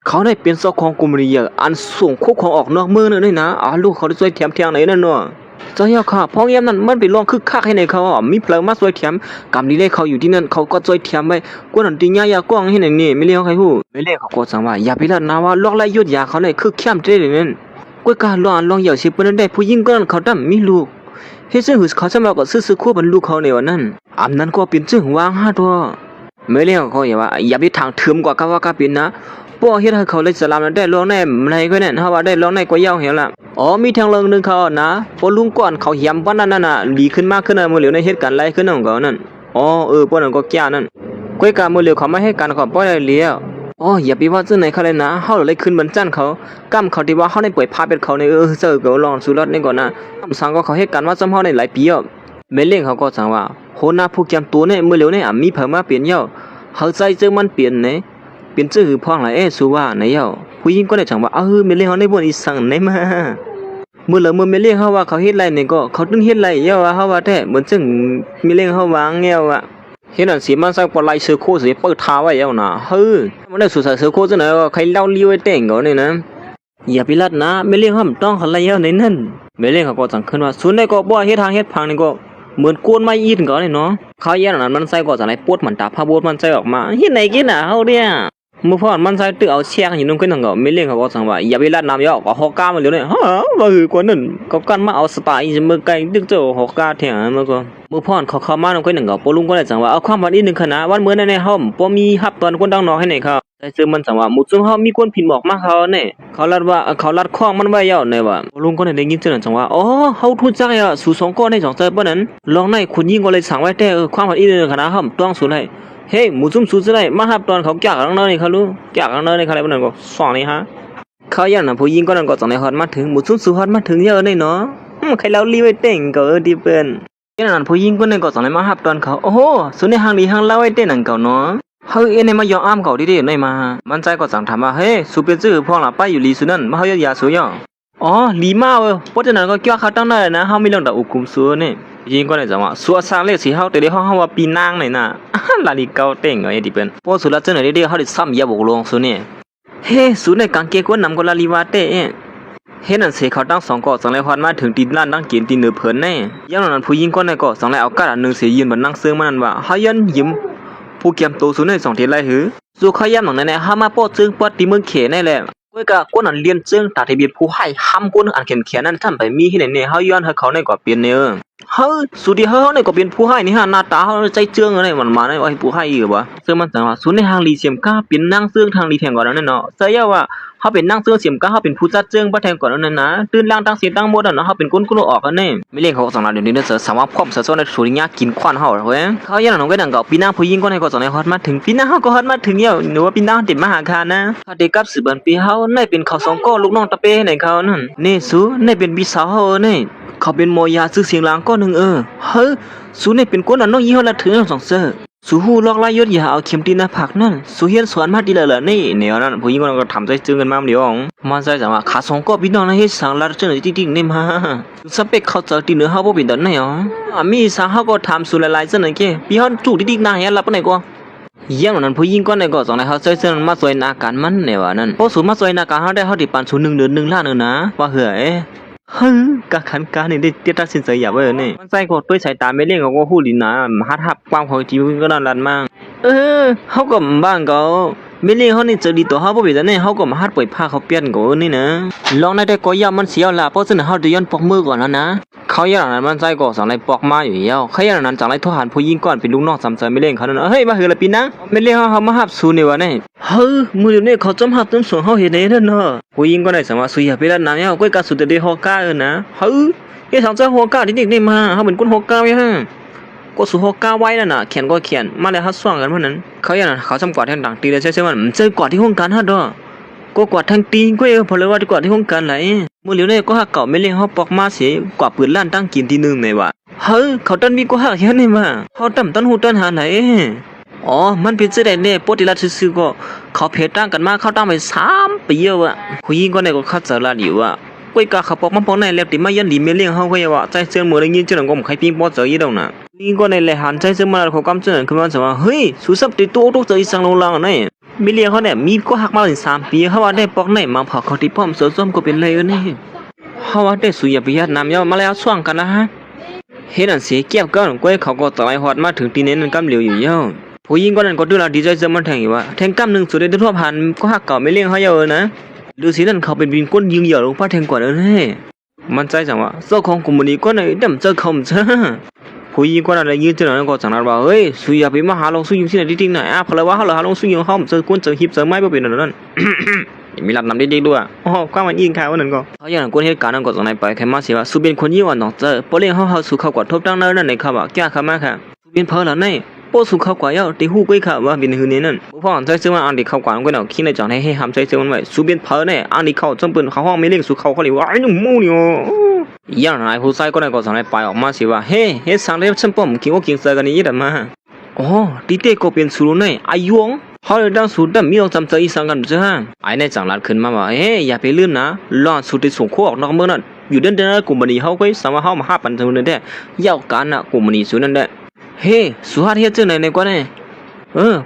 เขาได้เป็นเจ้าของกลุ่มเรียอันส่งคุกของออกนอกเมืองเลยนะลูกเขาได้ช่วยแถมเทียงไหนนั่นเนาะเจ้าเหี้ยค่ะพ่อเยี่ยมนั่นมันไปลองคึกคักให้ในเขามีเพลิงมาช่วยแถมกำดีเลยเขาอยู่ที่นั่นเขาก็ช่วยแถมไว้กวนตีญาก้องให้ในนี่ไม่เลี้ยงใครฮู้ไม่เลี้ยงเขาก็สั่งว่าอย่าไปละนะว่าลอกไล่ยุดยาเขาในคึกเข้มเด้เลยนั่นกวยการลองเหยียบสิเปิ้นได้ผู้หญิงก็นั้นเขาดำมีลูกเฮ็ดซึ่งเขาจะมาก็ซื้อคู่บรรลุเขาในวันนั้นอำนั้นก็เป็นจึงวาง5 ตัวไม่เลี้ยงเขาอย่าไปทางถึมกว่ากะว่ากะเป็นนะพวกเฮ็ดให้เขาเลยสลามได้ลองในไหนก็เนี่ยเฮาว่าได้ลองในก็ยาวเหี่ยวล่ะอ๋อมีทางเรื่องนึงเขานะพอลุงก่อนเขาเหี่ยมวันนั้นน่ะดีขึ้นมากขึ้นมื้อเหลียวในเหตุการณ์ไรขึ้นของเขานั่นอ๋อพวกนั้นก็แก่นั่นก้อยกามื้อเหลียวเขาไม่ให้การเขาปล่อยได้แล้วอ๋ออย่าไปว่าจังไหนเขาเลยนะเฮาเลยขึ้นบรรจันเขากำเขาที่ว่าเฮาได้ป่วยพาเป็ดเขาในเจอก็ลองสุรัตนี่ก่อนนะสังก็เขาเหตุการณ์ว่าจำเฮาได้หลายปีอ่ะแม่เลี้ยงเขาก็สั่งว่าโหน้าผู้แกมตัวเนี่ยมื้อเหลียวเนี่ยมีเพิ่มมาเปลี่ยนเยาเฮาใจเจอมันเปลี่ยนไหนเป็นจื้อพ่องหลายสุว่าไหนเย้าผู้หญิงก็ได้จังว่าไม่เลี้ยงเฮาในบ่อนอีสังไหนมามื้อละมื้อไม่เลี้ยงเฮาว่าเขาเฮ็ดไรนี่ก็เขาตึงเฮ็ดไรเย้าว่าเฮาว่าแท้เหมือนจึงไม่เลี้ยงเฮาวางแง้วอ่ะเฮ็ดอันสิมันสักปลายซื้อโคสิเปิดทาไว้เย้าน่ะมันได้สุดซื้อโคจังไหนก็ใครเล่าลีไว้แต่งก็นี่นะอย่าไปลัดนะไม่เลี้ยงเฮาต้องเขาไรเย้าในนั้นไม่เลี้ยงเขาก็จังขึ้นว่าสุดได้ก็บ่เฮ็ดทางเฮ็ดพังนี่ก็เหมือนโกนไม้อีนก็นี่เนาะเขาแย่นั้นมันใส่ก็จังไหนปวดมันตาพาบวดมันใส่ออกมาเฮ็ดไหนกินน่ะเฮาเนี่ยเมื่อพ่อมันใส่ตึกเอาเชียงอยู่นุ่งขึ้นทางก็ไม่เลี้ยงเขาก็สั่งว่าอย่าไปลาดน้ำยอกก็ฮอกก้ามาเลยเนี่ยว่าคือกว่านั้นก็กันมาเอาสปาอีจะมือไกลตึกเจ้าฮอกก้าแถงมันก็เมื่อพ่อเขามานุ่งขึ้นทางก็ปลุงก็ได้สั่งว่าเอาความพันอีก1ขนาดวันมื้อในห้องบ่มีฮับตอนคนดังนอกให้ไหนเขาแต่ซึ่งมันสั่งว่าหมู่ซุ่มเฮามีคนผิดบอกมาเขาเนี่ยเขาลัดว่าเขาลัดข้องมันไว้ยาวเนี่ยว่าปลุงก็ได้ยินจังสั่งว่าอ๋อเฮาทุจักอ่ะสู่2ก้อนใน2ใจบ่นั้นลองในคุณยิงก็เลยสั่งไว้แต่ความพันอีก1ขนาดห้องต้องสุดให้เฮ้หมูซุ่มสูดได้มาฮับตอนเขาแก่กันนั่นนี่เขารู้แก่กันนั่นนี่เขาอะไรบ้างก็สอนนี่ฮะเขาอย่างนั้นผู้หญิงก็นั่นก็ต้องในฮอดมาถึงหมูซุ่มสูฮอดมาถึงเยอะเลยเนาะใครเล่าลีไว้เต่งก็ดีเปิ้นอย่างนั้นผู้หญิงก็นั่นก็ต้องในมาฮับตอนเขาโอ้โหสุดในห้างดีห้างเล่าไว้เต่งนั่นเขาเนาะเฮ้ยในมายอมอ้ามเขาดีๆในมามันใจก็สั่งถามว่าเฮ้สุเป็นซื่อพ่อหลับไปอยู่ลีสุนั่นมาเฮายาสุยอ๋อลีมาเพราะฉะนั้นก็เกี่ยวเขาตั้งได้นะเฮามีเรื่องแต่อุกุมซัวนี่ยิงก็ได้จังว่าสัวสร้างเลขสิเฮาแต่เดี๋ยวเฮาว่าปีนางไหนน่ะลาลิเกาเต่งไอ้ดิเปิ้นพอสุละจังไหนเดี๋ยวเฮาได้ซ้ำยาบกลงซุนี่เฮ้สุในกางเกงกวนนำก็ลาลิวาเต้เฮ็ดนั่นเสเขาตั้ง2ก็จังได๋ฮอดมาถึงตีร้านนั่งกินตีเนื้อเพิ่นแน่อย่างนั้นผู้หญิงก็ได้ก็จังได๋เอากระดาษนึงเสียยืนบันนั่งเซิงมันนั่นว่าเฮายันยิ้ม ผู้เกี่ยมโตสูใน2ทีไรหือสู่เขาย่ำหนังในฮามาโปจึงปอดตีเมืองเขนั่นแหละก้วยกะก้นอันเลียนจึงตาที่บีผู้ให้ห้ามก้นอันเขียนเขียนนั้นท่านไปมีที่ไหนเนี่ยเฮาย้อนให้เขาในกว่าเปลี่ยนเนี่ยเฮ้สุดที่เฮาในก็เป็นผู้ให้นี่ฮะหน้าตาเฮาใจเจืองอะไรมันมาในว่าให้ผู้ให้อยู่บ่ซึ่งมันจังว่าสุดในทางลีเสียมก้าเป็นนางเสื่องทางลีแทงก่อนนั้นเนาะเสียว่าเฮาเป็นนางเสื่องเสียมก้าเฮาเป็นผู้จัดเจืองบ่แทงก่อนนั้นนะตื่นล่างตั้งเสียตั้งหมดเนาะเฮาเป็นคนออกกันนี่ไม่เลี้ยงเขาสั่งเราเดี๋ยวนี้เด้อสามารถพร้อมเสือในสุริยะกินควันเฮาเว้ยเขาย่านน้องก็ดังเก่าปีหน้าผู้หญิงก็ในก็สอนให้ฮอดมาถึงปีหน้าเฮาก็ฮอดมาถึงเหี่ยวหนูว่าปีหน้าติดมหาคานนะเขาได้กับสืบบันปีเฮาในเป็นเขา2ก็ลูกน้องตะเป้ให้เขานั่นนี่สูในเป็นพี่สาวเฮานี่เขาเป็นโมยาซื้อเสียงหลังก็นึงเฮ้สูนี่เป็นคนอันน้องยี่ห้อละถึง2เซอสูฮู้ลอกลายยศอย่าเอาเข็มตีหน้าผักนั่นสูเฮียนสวนมาดีละนี่แนวนั้นผู้หญิงก็ทำใจจึงกันมาเดี๋ยวมันใจจังว่าขา2ก็พี่น้องนะเฮ็ดสังลาดเจอจริงๆนี่มาสเปคเขาเจอตีเนื้อเฮาบ่เป็นดอกไหนมีสังเฮาก็ทำสุหลายๆจังนั่นแกพี่เฮาจู่ดิๆนางเฮียละปานไหนก็อย่างนั้นผู้หญิงก็ในก็สองในเฮาใจเจอมาสวยหน้ากันมันแนวนั้นพอสูมาสวยหน้ากันเฮาได้เฮาได้ปานสู1เดือน1ล้านนึงนะว่าเหือฮึกะขันกานี่ได้เตี้ยตัดสินใจอย่าเว้ยนี่มันใส่ก็ด้วยสายตาไม่เลี้ยงก็ฮู้ดินะฮัดฮับความของที่ก็นั่นลั่นมาเฮาก็บ้านเขาไม่เลี้ยงเฮานี่เจอดีตัวเฮาบ่เป็นจังได๋เฮาก็มาฮัดปล่อยผ้าเขาเปลี่ยนก็นี่นะลองได้ก็ยามันเสียละเพราะฉะนั้นเฮาจะย้อนปอกมือก่อนแล้วนะเขาอย่างนั้นมันใส่ก็สองไรปอกมาอยู่แล้วเขาอย่างนั้นจังไรโทรหาผู้หญิงก่อนเป็นลูกน้องสำใจไม่เลี้ยงเขานั่นเฮ้ยมาเหือละปีนะไม่เลี้ยงเฮามาฮับซูนี่วะนี่เฮ้ยมื้อนี้เขาจำฮับจนสวนเฮาเฮ็ดได้เด้อเนาะผู้หญิงก็ได้สามารถสุยไปแล้วน้ำเนี่ยก้อยกะสุดได้ฮอกก้านะเฮ้ยไอ้ทางเจ้าฮอกก้าที่นี่มาเฮาเป็นคนฮอกก้าไว้ฮะก็สุฮอกก้าไว้นั่นน่ะเขียนก็เขียนมาแล้วฮัดซ่องกันเพราะนั้นเขาอย่างนั้นเขาจำกว่าทางต่างตีเลยใช่ๆมันเจอกว่าที่ห้องการฮัดดอก็กว่าทางตีก็พอเลยว่าดีกว่าที่ห้องการไหลมื้อเหลียวเนี่ยก็ฮักเก่าไม่เลี้ยงเฮาปอกมาเสียกว่าปืนล้านตั้งกินที่1นี่ว่ะเฮ้ยเขาตันมีก็ฮักเฮ็ดนี่มาเฮาตั้มตันหูตันหาไหนมันเป็นจังได๋เนี่ยปกติละซื่อๆก็เขาเพจตั้งกันมาเขาตั้งไป3ปีแล้วอ่ะผู้หญิงก็เนี่ยก็คัดเจอละอยู่อ่ะก้อยกะเขาปอกมาปอกในแล้วติมายันหลีเมเลี้ยงเฮาก็ว่าใจเสื่อมมื้อได้ยินจังก็บ่ใครปิ้งปอเจออีดอกน่ะนี่ก็ในแลหันใจเสื่อมมาเขากำเจอคือมันว่าเฮ้ยสุสับติโตตกเจออีสังลงลังนี่เมเลี้ยงเขาเนี่ยมีก็ฮักมาถึง3ปีเฮาว่าได้ปอกในมาพอเขาที่พร้อมเสริมก็เป็นไรนี่เฮาว่าได้สุยประหยัดน้ำยามาแล้วช่วงกันละฮะเฮ็ดอันเสียเกี่ยวกันก้อยเขาก็ต่อยฮอดมาถึงตีเน้นกำเหลียวอยู่ยาวผู้หญิงก็นั่นก็ดูแลดีใจเสมันแทงอยู่ว่าแทงกำ1สุดได้ทั่วผ่านก็ฮักเก่าไม่เลี้ยงเฮาเยอะนะดูสินั่นเขาเป็นวินก้นยิงเหยื่อลงพาแทงกว่าเด้อเฮ้มันใจจังว่าเจ้าของกลุ่มนี้ก็ในดำเจอคำซะผู้หญิงก็นั่นได้ยืนเจอนั้นก็จังนั้นว่าเฮ้ยสุยาไปมาหาลงสุยงที่ไหนจริงๆน่ะพอแล้วว่าเฮาหาลงสุยงเฮาเจอคนเจอหิบเจอไม้บ่เป็นนั่นมีรับนำดีๆด้วยความมันยิงข่าวนั่นก็เขาอย่างคนเหตุการณ์นั้นก็จังไหนไปแค่มาสิว่าสุเป็นคนยี่วันน้องเจอบ่เลี้ยงเฮาสู่เขากว่าทบตั้งนั่นในครับว่าแก้เข้ามาค่ะสุเป็นเพอแล้วในโปสุเขากว่าเยาตีหู้ก้อยข่าวว่าเป็นหือนี่นั่นพ่อใจซื้อมาอันที่เข้ากว่าก็เนาะคิดในจังให้ห้ามใจซื้อมันไว้สุเป็นเพอเนี่ยอันที่เข้าจำเป็นเขาห้องไม่เลี้ยงสู่เขาเลยว่าไอ้หนุ่มมูนี่อย่างนั้นผู้ชายก็ได้ก็จังไหนไปออกมาสิว่าเฮ้สังเล็บฉันป้อมกินกินเสือกันนี่ดมาตีเต้ก็เป็นสุรุในอายุงเขาเลยดังสุดมีต้องจำใจอีสังกันจ้ะไอ้ในจังหลัดขึ้นมาว่าอย่าไปลื่นนะล้อนสุดที่ส่งข้อออกนอกเมืองนั่นอยู่เดินกลุ่มนี้เขาก็สามารถเข้ามาหาปันถึงนั่นได้ยาวกันน่ะกลุ่มนี้สุดนั่นได้สุหาเฮ็ดจังไหนเนี่ยก็เนี่ย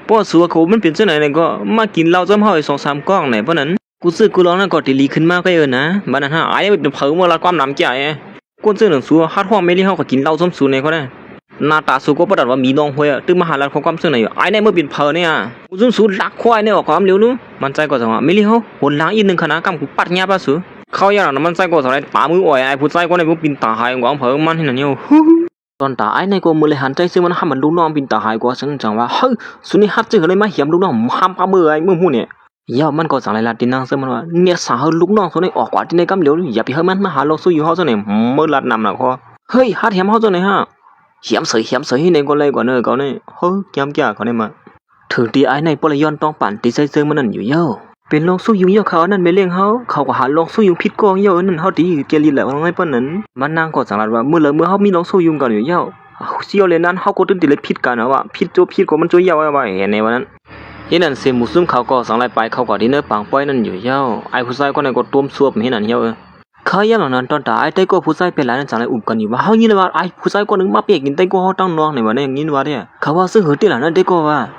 ป้อสัวเขามันเป็นจังไหนเนี่ยก็มากินเหล้าจำเฮา2-3ก้องไหนเพราะนั้นกูซื้อกูร้องนั่นก็ดีขึ้นมาก็นะบัดนั้นไอ้เป็นเผอเมื่อละความน้ำใจกูซื้อหนังสัวฮัดห้องไม่ได้เฮาก็กินเหล้าจำสูเนี่ยก็ได้หน้าตาสูก็ประดับว่ามีน้องห้วยตึกมหาลัยของความซึ่งไหนอยู่ไอ้เนี่ยเมื่อเป็นเพอเนี่ยกูซึ่งสูรักควายเนี่ยออกความเร็วนู้มันใจก็จังว่าไม่เลี้ยวหนล้างอีก1คณะกรรมกูปัดเงียบป่ะสูเขาอย่างนั้นมันใจก็จังได๋ปามืออ่อยไอ้ผู้ใจก็ในบ่ปินตาหายกว่าเผอมันให้นั่นเนี่ยตอนตาไอ้ในก็มือเลยหันใจซึ่งมันห้ามมันลูกน้องปินตาหายกว่าซึ่งจังว่าเฮ้ยสุนี่ฮัดจึงเลยมาเหี่ยมลูกน้องห้ามปามือไอ้มือหูเนี่ยยาวมันก็จังไรล่ะตินางซึ่งมันว่าเนี่ยสาวลูกน้องตัวนี้ออกกว่าที่ในกำเหลียวอย่าไปเฮมันมาหาเราสู้อยู่เฮาซะเนี่ยมือลัดนำน่ะคอเฮ้ยฮัดเหี่ยมเฮาซะเนี่ยฮะเหี่ยมเสยในก็เลยกว่าเนอเขาเนี่ยเฮ้ยแก้มแก่เขาเนี่ยมาถึงตีไอ้ในปลย้อนต้องปั่นตีซึ่งมันนั่นอยู่เยอะเป็นลองสู้ยุงเยอะเขานั่นไม่เลี้ยงเขาก็หาลองสู้ยุงผิดกองเยอะนั่นเฮาดีเกลีแหละว่าไงปานนั้นมันนางก็จังไรว่าเมื่อเฮามีลองสู้ยุงกันอยู่เยอะเสียวเลยนั้นเฮาก็ตึ้งติเลยผิดกันนะว่าผิดก็มันจ่วยยาวไว้เห็นในวันนั้นเฮ็ดนั่นเสียหมู่ซุ่มเขาก็สังไรไปเขาก็ที่เนื้อปังป้อยนั่นอยู่เย้าไอ้ผู้ชายก็ในก็ต้มซวบเฮ็ดนั่นเย้าเขาย่ำนั้นตอนตาไอ้ไต้ก็ผู้ชายเป็นหลายนั่นจังไรอุ้มกันอยู่ว่าเฮายินว่าไอ้ผู้ชายคนนึงมาเปียกกินไต้ก็เฮาตั้งน้องในวันนี้อย่างนี้ว่าเนี่ยเขาว่าซื้อหือติหลานนั่นไต้ก็ว่า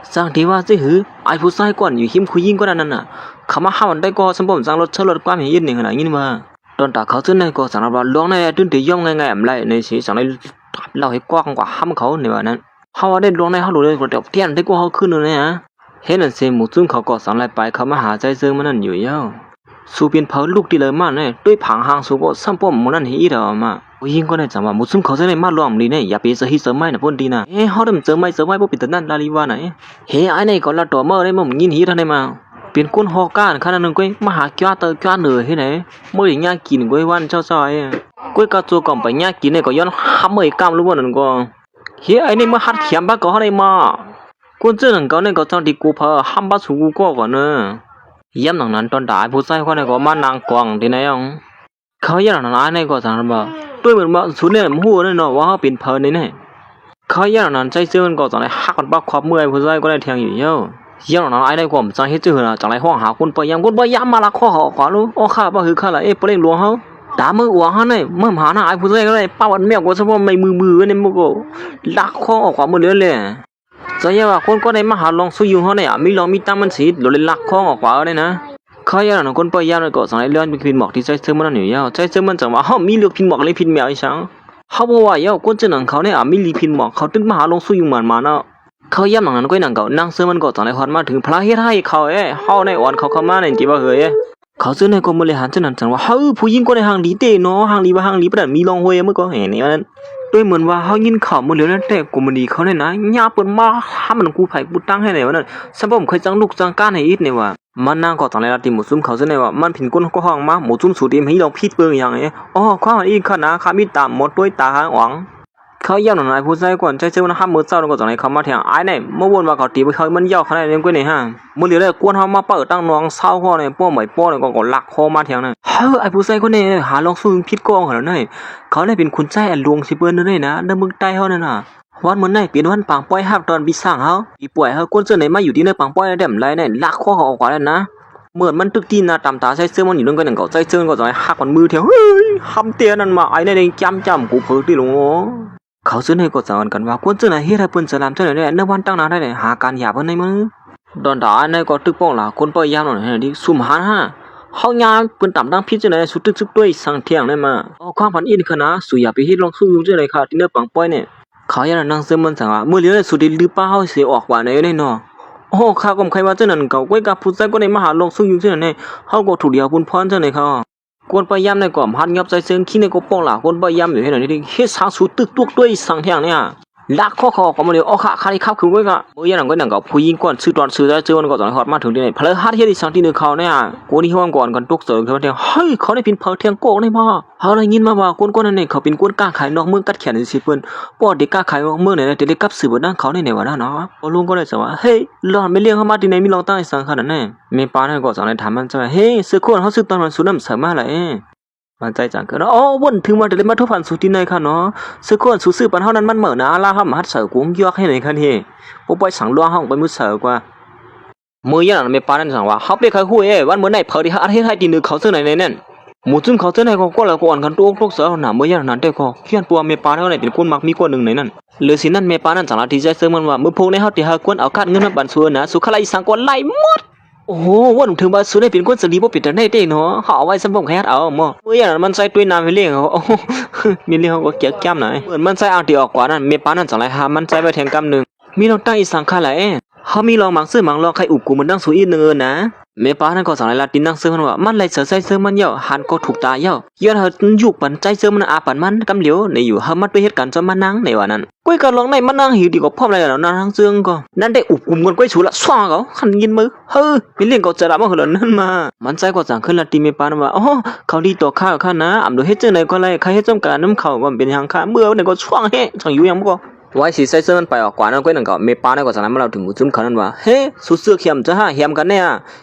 สร้างที่ว่าซื้อหือไอ้ผู้ชายก่อนอยู่หิมคุยยิงก็นั่นน่ะเขามาหาวันไต้ก็สมบูรณ์จังรถเชลรถความเห็นยินนี่ขนาดนี้ว่าตอนตาเขาซื้อในก็สังว่าลองในตึ้งที่ย่อมง่ายๆอำไรในสิสังไรเราให้กว้างกว่าห้ามเขาในวันนั้น เขาได้ลงในเขาหลุดเลยกว่าเดียวเทียนได้กว่าเขาขึ้นเลยฮะเห็นนั่นเสียหมูจุ้มเขาก็สั่งไล่ไปเขามาหาใจเซิงมันนั่นอยู่เย้าสูเป็นเผาลูกที่เลยมาเนี่ยด้วยผังหางสูก็ซ้ำป้อมมันนั่นเฮียเด้อมายิงก็ได้จังว่าหมูจุ้มเขาจะได้มาล้อมลีเนี่ยอย่าไปเจอฮิเซอร์ไม่นะพ่นดีนะเขาได้เจอไม่พวกปิดนั่นลาลีวาไหนไอ้นี่ก็ละตัวเมื่อได้มึงยินฮีท่านได้มาเป็นคนฮอก้านขนาดนั้นก็มาหาจ้าเตอจ้าเหนือที่ไหนเมื่ออย่างกินก็วันเจ้าซอยก็กระตัวก่อนไปย่ากินเนี่ยก็ย้อนห้ามเมื่อกำรู้ว่านั่นก็ไอ้นี่มาหัดเขียนบ้าก็เขาได้มาคนเจ้าหนังก็เนี่ยก็จังดีกูพอห้ามบ้าสูกูก็ก่อนเนอะย้ำหนังนั้นตอนด่าผู้ชายคนนี้ก็มานางกวางที่ไหนอ่ะเขาย้ำหนังนั้นเนี่ยก็จังระเบิดด้วยเหมือนว่าสุดเนี่ยมันหัวเนี่ยเนาะว่าเขาเป็นเพลินนี่เนี่ยเขาย้ำหนังนั้นใจเชื่อมันก็จังเลยหักกันบ้าความเมื่อยผู้ชายก็ได้เทียงอยู่เยอะย้ำหนังนั้นไอ้ได้ความจังเฮ็ดจืดนะจังเลยห้องหาคนไปย้ำมาละข้อหอกว่ารู้อ๋อข้าบ้าคือข้าละเปล่งหลวงเขาด่ามือหัวเขาเนี่ยเมื่อหาหน้าไอ้ผู้ชายก็ได้ป้าวันแมวก็เฉพาะไม่มือเนี่ยมันก็ลักข้อออกความมือเลื่อนเลยจะยังว่าคนก็ได้มาหาลองสู้อยู่เขาเนี่ยมีลองมีตั้งมันสีโดนลักข้อออกกว่าเลยนะเขาอย่างนั้นคนไปยาวเลยก็สั่งให้เลื่อนเป็นพินหมอกที่ใจเชื่อมันอยู่ยาวใจเชื่อมันจังว่าเขามีเลือกพินหมอกเลยพินแมวอีสังเขาบอกว่ายาวคนเจ้าหนังเขาเนี่ยมีลีพินหมอกเขาตึ้งมาหาลองสู้อยู่เหมือนมาเนาะเขาย้ำหนังนั้นก็หนังเก่านั่งเชื่อมันก็สั่งให้ฮอดมาถึงพระเฮ็ดให้เขาเขาในอ่อนเขาเข้ามาในจีบเฮยเขาซื้อในกรมบริหารเจ้าหนังจังว่าผู้หญิงก็ในห้างลีเตเนาะห้างลีประดันมีลองหวยเมื่อก็เห็นนี่มันด้วยเหมือนว่าเขายินข่าวมาเหลือนั่นแต่กรมดีเขาเนี่ยนะยาเปิดมาห้ามมันกูไผ่กูตั้งให้ไหนวะนั่นสมบูรณ์เคยจังลูกจังก้านให้อีกเนี่ยว่ามันนางก็ต่างในราติหมูซุ่มเขาเสนอว่ามันผิดก้นก็ห้องมาหมูซุ่มสูดีมให้ลองพิดเบิ่งอย่างอ๋อความอีกขนาดขามีตามหมดด้วยตาหางหวังเขาย่ำหนังนายผู้ชายก่อนใจเชื่อว่าห้ามมือเจ้าก็ต่างในเขามาแทงไอ้เนี่ยเมื่อวันว่าเขาตีไปเขามันย่อขนาดนี้ก็เนี่ยฮะเมื่อเหลือเลยกวนเขามาเปิดตั้งน้องเศร้าข้อเนี่ยป้อใหม่ป้อเนี่ยก็ลักคอมาแทงเนี่ยไอ้ผู้ชายคนนี้หาลองสู้พิษกองเขาแล้วเนี่ยเขาได้เป็นคุณใจอันลวงสิเปิ้ลนั่นเลยนะในเมืองใต้เขาเนี่ยนะวันเหมือนในเป็นวันปังป้อยหักตอนปีสร้างเขาปีป่วยเขาก้นเสื้อไหนมาอยู่ที่ในปังป้อยได้แบบไรเนี่ยลักข้อเขาออกกว่าแล้วนะเหมือนมันตึกตีนนะตามตาใช้เสื้อมันอยู่นั่นก็หนังเก่าใจเสื้อก็จะหักมันมือเถียวเฮ้ยคำเตี้ยนั่นมาไอ้เนี่ยจำกูเพิ่งที่หลงเขาซื้อในก็สั่งกันว่าคนเจ้าไหนเฮ็ดให้เปิ้นจะlàmเจ้าไหนได้ในวันตั้งนานได้เนี่ยหาการหยาบในมือดอนดาในก็ตึกป้องล่ะคนปยามหน่อยดิซุ่มหาฮะเฮายามเปิ้นต่ำดังพิจารณาสุดตึกสุดด้วยสังเที่ยงได้มาความพันอินขนาสุอย่าไปเฮ็ดลองสู้อยู่เจ้าไหนค่ะที่เนื้อปังป้อยเนี่ยเขาอย่านั่งเสมันสั่งว่าเมื่อเหลือสุดได้ลือป้าเฮาเสียออกว่าไหนได้เนาะโอ้ข้าก็ใครว่าเจ้านั้นเก่าก้อยกับผู้ใจก็ได้มาหาลองสู้อยู่เจ้าไหนเฮาก็ถูกเดียวพุ่นพรเจ้าไหนเขาคนพยายามในก่อมหัดงับใจเซิงขี้ในก็ป้องหล่ะคนพยายามอยู่ให้หน่อยนี่เฮ็ดสร้างสูตึกตุกด้วยสังเที่ยงเนี่ยลักข้อคอของมันเดียวอ๋อค่ะใครขับคือไว้ก็เมื่อยังก็หนังกับผู้หญิงก่อนซื้อตอนซื้อได้เจอมันก็ตอนฮอดมาถึงที่ไหนเพลฮัดเฮ็ดอีสังที่นึงเขาเนี่ยกูนี่ห้องก่อนกันตกเสริมเขาเที่ยงเฮ้ยเขาได้พินเผาเที่ยงโกกได้บ่เฮาได้ยินมาว่าคนนั้นเนี่ยเขาเป็นคนกล้าขายนอกเมืองกัดแขนสิเพิ่นป้อเด็กกล้าขายนอกเมืองเนี่ยเด็กกับสืบนั่นเขาในว่าเนาะบ่ลุงก็เลยจะว่าเฮ้ยหลอนไม่เลี้ยงเขามาที่ไหนมีลองตั้งให้สังขนาดนั้นแม่ป้าเนี่ยก็สั่งให้ถามมันจะเฮ้ยซื้อคนเฮาซื้อตอนมันสุน้ำเสริมมาล่ะมันใจจังเกินอ๋อวนถึงมาเดี๋ยวมาทุบฟันสุดที่ไหนค่ะเนาะซื้อคนซื้อปันเท่านั้นมันเหมือนนะล่าห้ามหัดเสือกุ้งยอกให้ไหนค่ะนี่ผมไปสั่งล่วงห้องไปมือเสือกว่ามือยันไม่ปานั่นสั่งว่าเขาไปใครคุยวันเหมือนไหนเผาที่อาทิตย์ให้ตีนึกเขาซื้อไหนนั่นหมูจุ่มเขาซื้อไหนก็แล้วก่อนกันตัวเสือหนามือยันนั้นได้ก็เขียนปัวไม่ปาเท่าไหนเป็นคนมักมีคนหนึ่งไหนนั่นหรือสินั่นไม่ปานั่นสั่งละที่ใจเสือมันว่ามือพงในเขาที่หากวนเอาคาดเงินมาบันส่วนนะสุขไลสังกวนไล่หมดโอ้โหวันถึงว่าสุดได้เป็นคนสลีบ่ปิดได้เด้เนาะเขาเอาไว้สำบ่งแฮดเอาหม้อเมื่ออย่างนั้นมันใส่ด้วยน้ำไปเลี้ยงเขามีเลี้ยงเขาก็เกียกแก้มหน่อยเหมือนมันใส่เอาที่ออกกว่านั้นเมปานั่นจังไรหามันใส่ไปแทงกำนึงมีลองตั้งอีสังค่าแหละเขามีลองมังซื้อมังลองใครอุบกูมันตั้งสูอีนึงนะเมปานั่นก็สั่งไรลาตินนั่งซื้อมันว่ามันไหลเสือใส่เสือมันเยอะหันก็ถูกตาเยอะย้อนเฮายุกปันใจเสือมันอาปันมันกำเหลียวในอยู่เฮามันไปเฮ็ดกันจนมันนั่งในว่านั้นก้อยก็ลองในมันนั่งหิวดีกว่าพร้อมอะไรแล้วนั่งเสืองก็นั่นได้อุบกุมกันก้อยสูละซ่าเขาคันยินมือเฮ้ยมีเรื่องก็จะรับมาเหรอนั่นมามันใจก็สั่งขึ้นละติเมปานั่นว่าอ๋อเขาดีต่อข้าวข้านะอำดูเฮ็ดจังได๋ก็ไล่ใครเฮ็ดจำการน้ำเขาว่าเป็นหยังค่ะเมื่อเนี่ยก็ซ่าแฮะจังอยู่ยังบ่ไว้สิใส่เสื้อมันไปออกกว่านั้นก้อยนั่นก็เมปานั่นก็สั่งมาเราถึงมุจุ่มเขานั่นว่าเฮ้สุเสื้อเขียมจะหาเหียมกันเนี่ย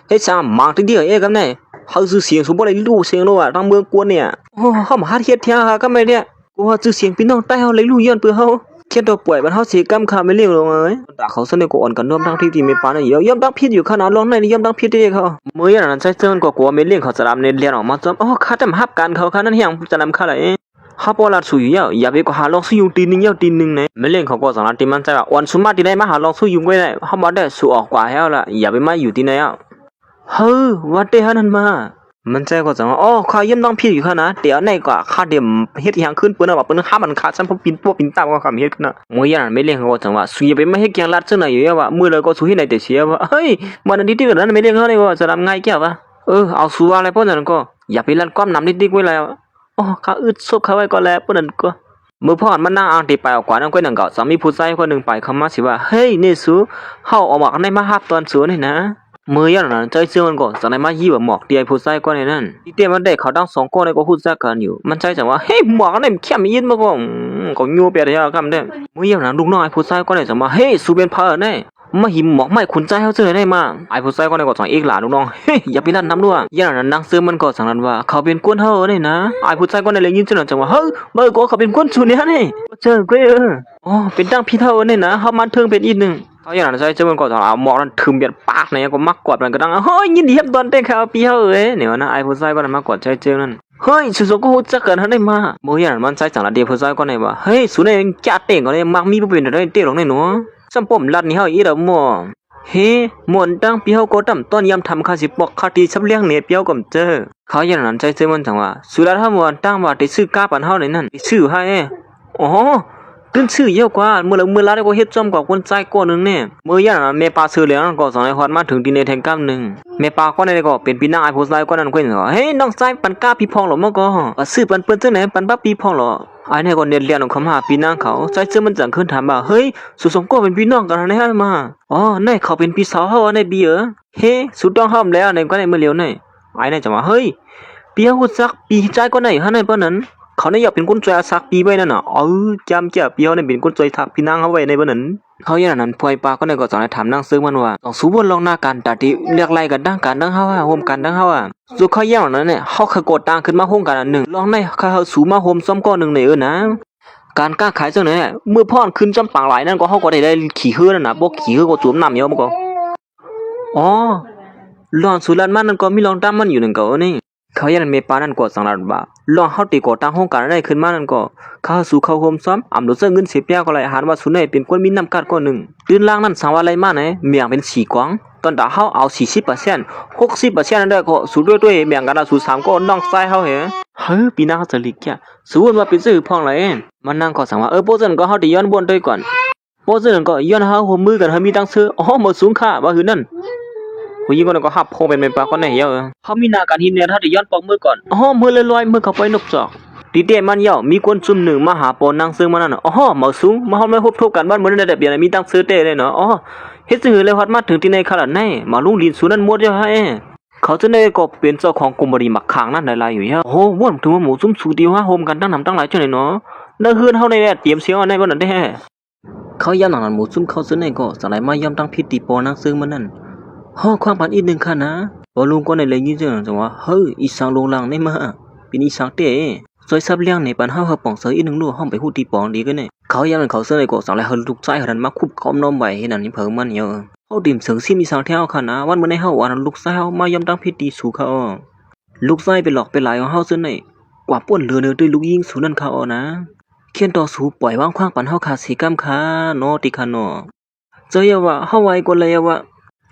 เฮ็ดซ่ามากทีเดียวกันเนี่ยเขาซื้อเสียงสมบ่ได้รู้เสียงโลว่าทางเมืองกวนเนี่ยโอ้เฮามาหาเฮ็ดเที่ยหาก็ไม่เนี่ยกูว่าชื่อเสียงพี่น้องใต้เฮาเลยรู้ย้อนเปื้อเฮาเขียนตัวป่วยมันเฮาสิกำค่าไม่เลี้ยงลงเอ้ยตาเขาเสนอก็อ่อนกันน้อมทั้งที่เมปานั่นยอมตั้งผิดอยู่ขนาดลองในยอมตั้งผิดได้เขาเมื่ออย่างนั้นใช้เสื้อมันก็กลัวไม่เลี้ยงเขาจะรับในเรียนออกมาจอมอ๋อข้าจะมาฮับกันเขาค่ะนั่นเฮียงจะนำค่าไหลเขาปอลาสู้อยู่อย่าไปก็หาลองสู้อยู่ตีนึงตีนึงไหนไม่เล่นเขาก็สั่งตีมันใจว่าวันสุมาตีไหนมาหาลองสู้อยู่ก็ได้เขามาได้สู้ออกกว่าแล้วล่ะอย่าไปมาอยู่ที่ไหนอ่ะเฮ้ยวัดเตะนั่นมา มันใจก็จังว่าอ๋อข้าเยี่ยมต้องผิดอยู่ค่ะนะเดี๋ยวในก็ข้าเดี๋ยวเฮ็ดอย่างขึ้นเปิ้นว่าเปิ้นข้ามันขาดฉันพอปินปัวปินตามก็ข้าเฮ็ดขึ้นน่ะมื้อยันไม่เลี้ยงก็จังว่าสุยไปไม่ให้เกียงลัดจังไหนอยู่ว่ามื้อเลยก็สุยไหนแต่เสียว่าเฮ้ยมันนิดๆนั้นไม่เลี้ยงเฮาได้ว่าจะทำไงแก่วะเอาสู้อะไรพวกนั้นก็อย่าไปลั่นความน้ำนิดๆไว้แล้วอ๋อข้าอึดซบเข้าไว้ก็แล้วพวกนั้นก็มื่อพ่อมันนั่งอ่างตีไปออกกว่านั่งก้อยหนังเก่าสามีผู้ชายคนหนึ่งไปคำมาสิว่าเฮ้ยนี่สูเฮาออกมาในมาฮับตอนสูนี่นะมือยันนั้นใจเชื่อมันก็จากในมายี่แบบหมอกเตียผู้ชายก็ในนั้นที่เตียมันได้เขาดัง2คนในก็พูดจักกันอยู่มันใจจังว่าเฮ้ยหมอกนั่นเข้มยินมาก็ก็งูเปียดยาคำเด้มือยันนั้นลูกน้อยผู้ชายก็ในจังว่าเฮ้ยสูเป็นเพอแน่มาหิมหมอกไม่ขุนใจเขาเจอได้มาไอ้ผู้ชายก็ในก็จังอีกหลานลูกน้องเฮ้ยอย่าไปลั่นน้ำด้วยยันนั้นนั่งซื้อมันก็สั่งนั้นว่าเขาเป็นก้นเฮาเนี่ยนะไอ้ผู้ชายก็ในเลยยินจังว่าเฮ้ยเมื่อก็เขาเป็นก้นสูเนี่ยนี่เจอก็อ๋อเป็นดังพี่เท่าเนี่ยนะเขามันเทิงเป็นอีกหนึ่งเขาอย่างนั้นใช่เจ้ามันก็สั่งเอาหมอกนั้นถึมเบียดปากเนี่ยก็มักกอดมันก็ดังเฮ้ยยินดีครับตอนเต้นเขาพี่เฮาเนี่ยนะไอ้ผู้ชายก็นั้นมักกอดใจเจ้านั่นเฮ้ยสุดก็หูจักกันเขาได้มาเมื่ออย่างนั้นมันใช่จังละเดียวผู้ชายก็ในว่าเฮ้ยสุดเนี่ยจัดเต่งก็เลยมักมีผู้เป็นอะไรเต้หลงในหนูสัมปมลัดนี่เฮาอีดอกหมอเฮ้หมวนตั้งพี่เฮาก็ตำต้นยำทำข้าสิปอกข้าที่ชับเลี้ยงเน็ตเปียวก็เจอเขาอย่างนั้นใจเจอมันจังว่าสุดแล้วถ้าหมวนตั้งว่าได้ซื้อกาปันเฮาในนั้นไปซื้อให้อ๋อตื่นซื้อเยอะกว่าเมื่อลาได้ก็เฮ็ดจอมกว่าคนใจก้อนนึงเนี่ยเมื่ออย่างนั้นแม่ปลาซื้อแล้วก็สอนให้ฮอดมาถึงที่ในแทงกำนึงแม่ปลาก็ในก็เป็นพี่นางไอ้ผู้ชายก็นั้นก็เฮ้ยน้องชายปันกาพี่พองหรอมั้งก็ซื้อปันเปิ้นจังไหนปันบ้าพี่พองหรอไอ้เนี่ยก็เน็ตเรียนของเขามาพี่นางเขาใจเสื้อมันจังขึ้นถามว่าเฮ้ยสุสงก็เป็นพี่น้องกันนะฮะมาอ๋อในเขาเป็นพี่สาวเฮาในบีเฮ้สุดต้องห้ามแล้วในก็ในเมื่อเร็วในไอ้เนี่ยจะว่าเฮ้ยพี่เฮาซักปีใจก็ในฮะในเปิ้นนั้นเขาเนี่ยอยากเป็นคนใจซักปีไว้นั่นน่ะจำเจ้าพี่เฮาเนี่ยเป็นคนใจทักพี่นางเฮาไว้ในเปิ้นนั้นเขาอย่างนั้นพวยปาก็ในก็สอนให้ถามนางซึ่งมันว่าต้องสู้บนลองหน้ากันแต่ที่เรียกไล่กันดังกันดังเฮาโฮมกันดังเฮาสุเขาอย่างนั้นเนี่ยเฮาเคยกดตังขึ้นมาโฮมกันอันหนึ่งลองในเขาสู้มาโฮมซ้อมก้อนหนึ่งในนะการกล้าขายจังไหนเมื่อพ่อนขึ้นจำปังหลายนั่นก็เฮาก็ได้ขี่ฮื้อนั่นน่ะบ่ขี่ฮื้อก็สวมน้ำเยอะมันก็อ๋อลองสุรันมันนั่นก็มีลองตามมันอยู่นึงก็นี่เขาอย่างนั้นเมปานั่นก็สังหารบ่าลองเฮาตีก็ตั้งโฮมกันได้ขึ้นมานั่นก็เขาสู่เขาโฮมซ้อมอำรู้สึกเงินเสียเปียก็เลยหาว่าสุนัยเป็นคนมีน้ำกัดก้อนนึงตื่นล่างนั่นสังว่าอะไรมาไหนเมียงเป็นสีกวางตอนดาเฮาเอา40% 60%นั่นได้ก็สู้ด้วยเมียงกันละสู้3ก็น้องชายเฮาปีหน้าเขาจะลิกะสู้ว่าเป็นซื่อพ่องเลยมันนั่งก็สั่งว่าโปเจนก็เฮาได้ย้อนบนด้วยก่อนโปเจนก็ย้อนเฮาหัวมือกันเฮามีตังซื้อหมดสูงค่าว่าคือนั่นผู้หญิงคนก็หับโพเป็นปากก็ไหนเฮามีหน้าการหินเนี่ยถ้าได้ย้อนปอกมือก่อนมือลอยๆมือเข้าไปนกจอกตีเตมันมีคนซุ่มหนึ่งมาหาปอนั่งซื้อมานั่นหมอสูงมาเฮาไม่ฮบทบกันบ้านมื้อนั้นได้เปลี่ยนมีตังซื้อเต้เลยเนาะเฮ็ดซื่อเลยฮอดมาถึงที่ในขนาดไหนมาลุงลินสูนั่นหมดแล้วให้เขาจะได้ก็เป็นเจ้าของกลุ่มบริมักขางนั่นหลายๆอยู่ว่นถึงว่าหมูซุ่มสูดีว่าโฮมกันตั้งนำตั้งหลายจังได๋เนาะแล้วเฮือนเฮาในเตรียมเสียงในบ่นั่นได้เขาย่ำหนังนั้นหมูซุ่มเขาซื้อในก็จังได๋มาย่ำตั้งพิธีปอนั่งซื้อมันนั่นความพันอีกนึงค่ะนะบ่ลุงก็ในเลยยินจังว่าเฮ้ยอีสังลงลังได้มาเป็นอีสังเต้ซอยซับเลี้ยงในปันเฮาป่องเสยอีกนึงลูกห้องไปฮู้ตีปองดีกันเนี่ยเขาย่ำนั้นเขาซื้อในก็จังได๋เฮาลูกชายหันมาคุบค้อมน้อมไว้เฮ็ดนั่นนี่เพิ่งมันเฮาดิ่มเสิงซิมีสังแถวค่ะนะวันมื้อในเฮาอันลูกชายเฮามายำตั้งพิธีสู่เขาลูกชายไปหลอกไปหลายของเฮาซื่อในกว่าป่นเรือด้วยลูกยิงสู่นั่นเขานะเขียนต่อสู่ปล่อยวางขว้างปันเฮาขาดสิกรรมค่ะเนาะติค่ะเนาะเจอว่าเฮาไว้กว่าเลยว่า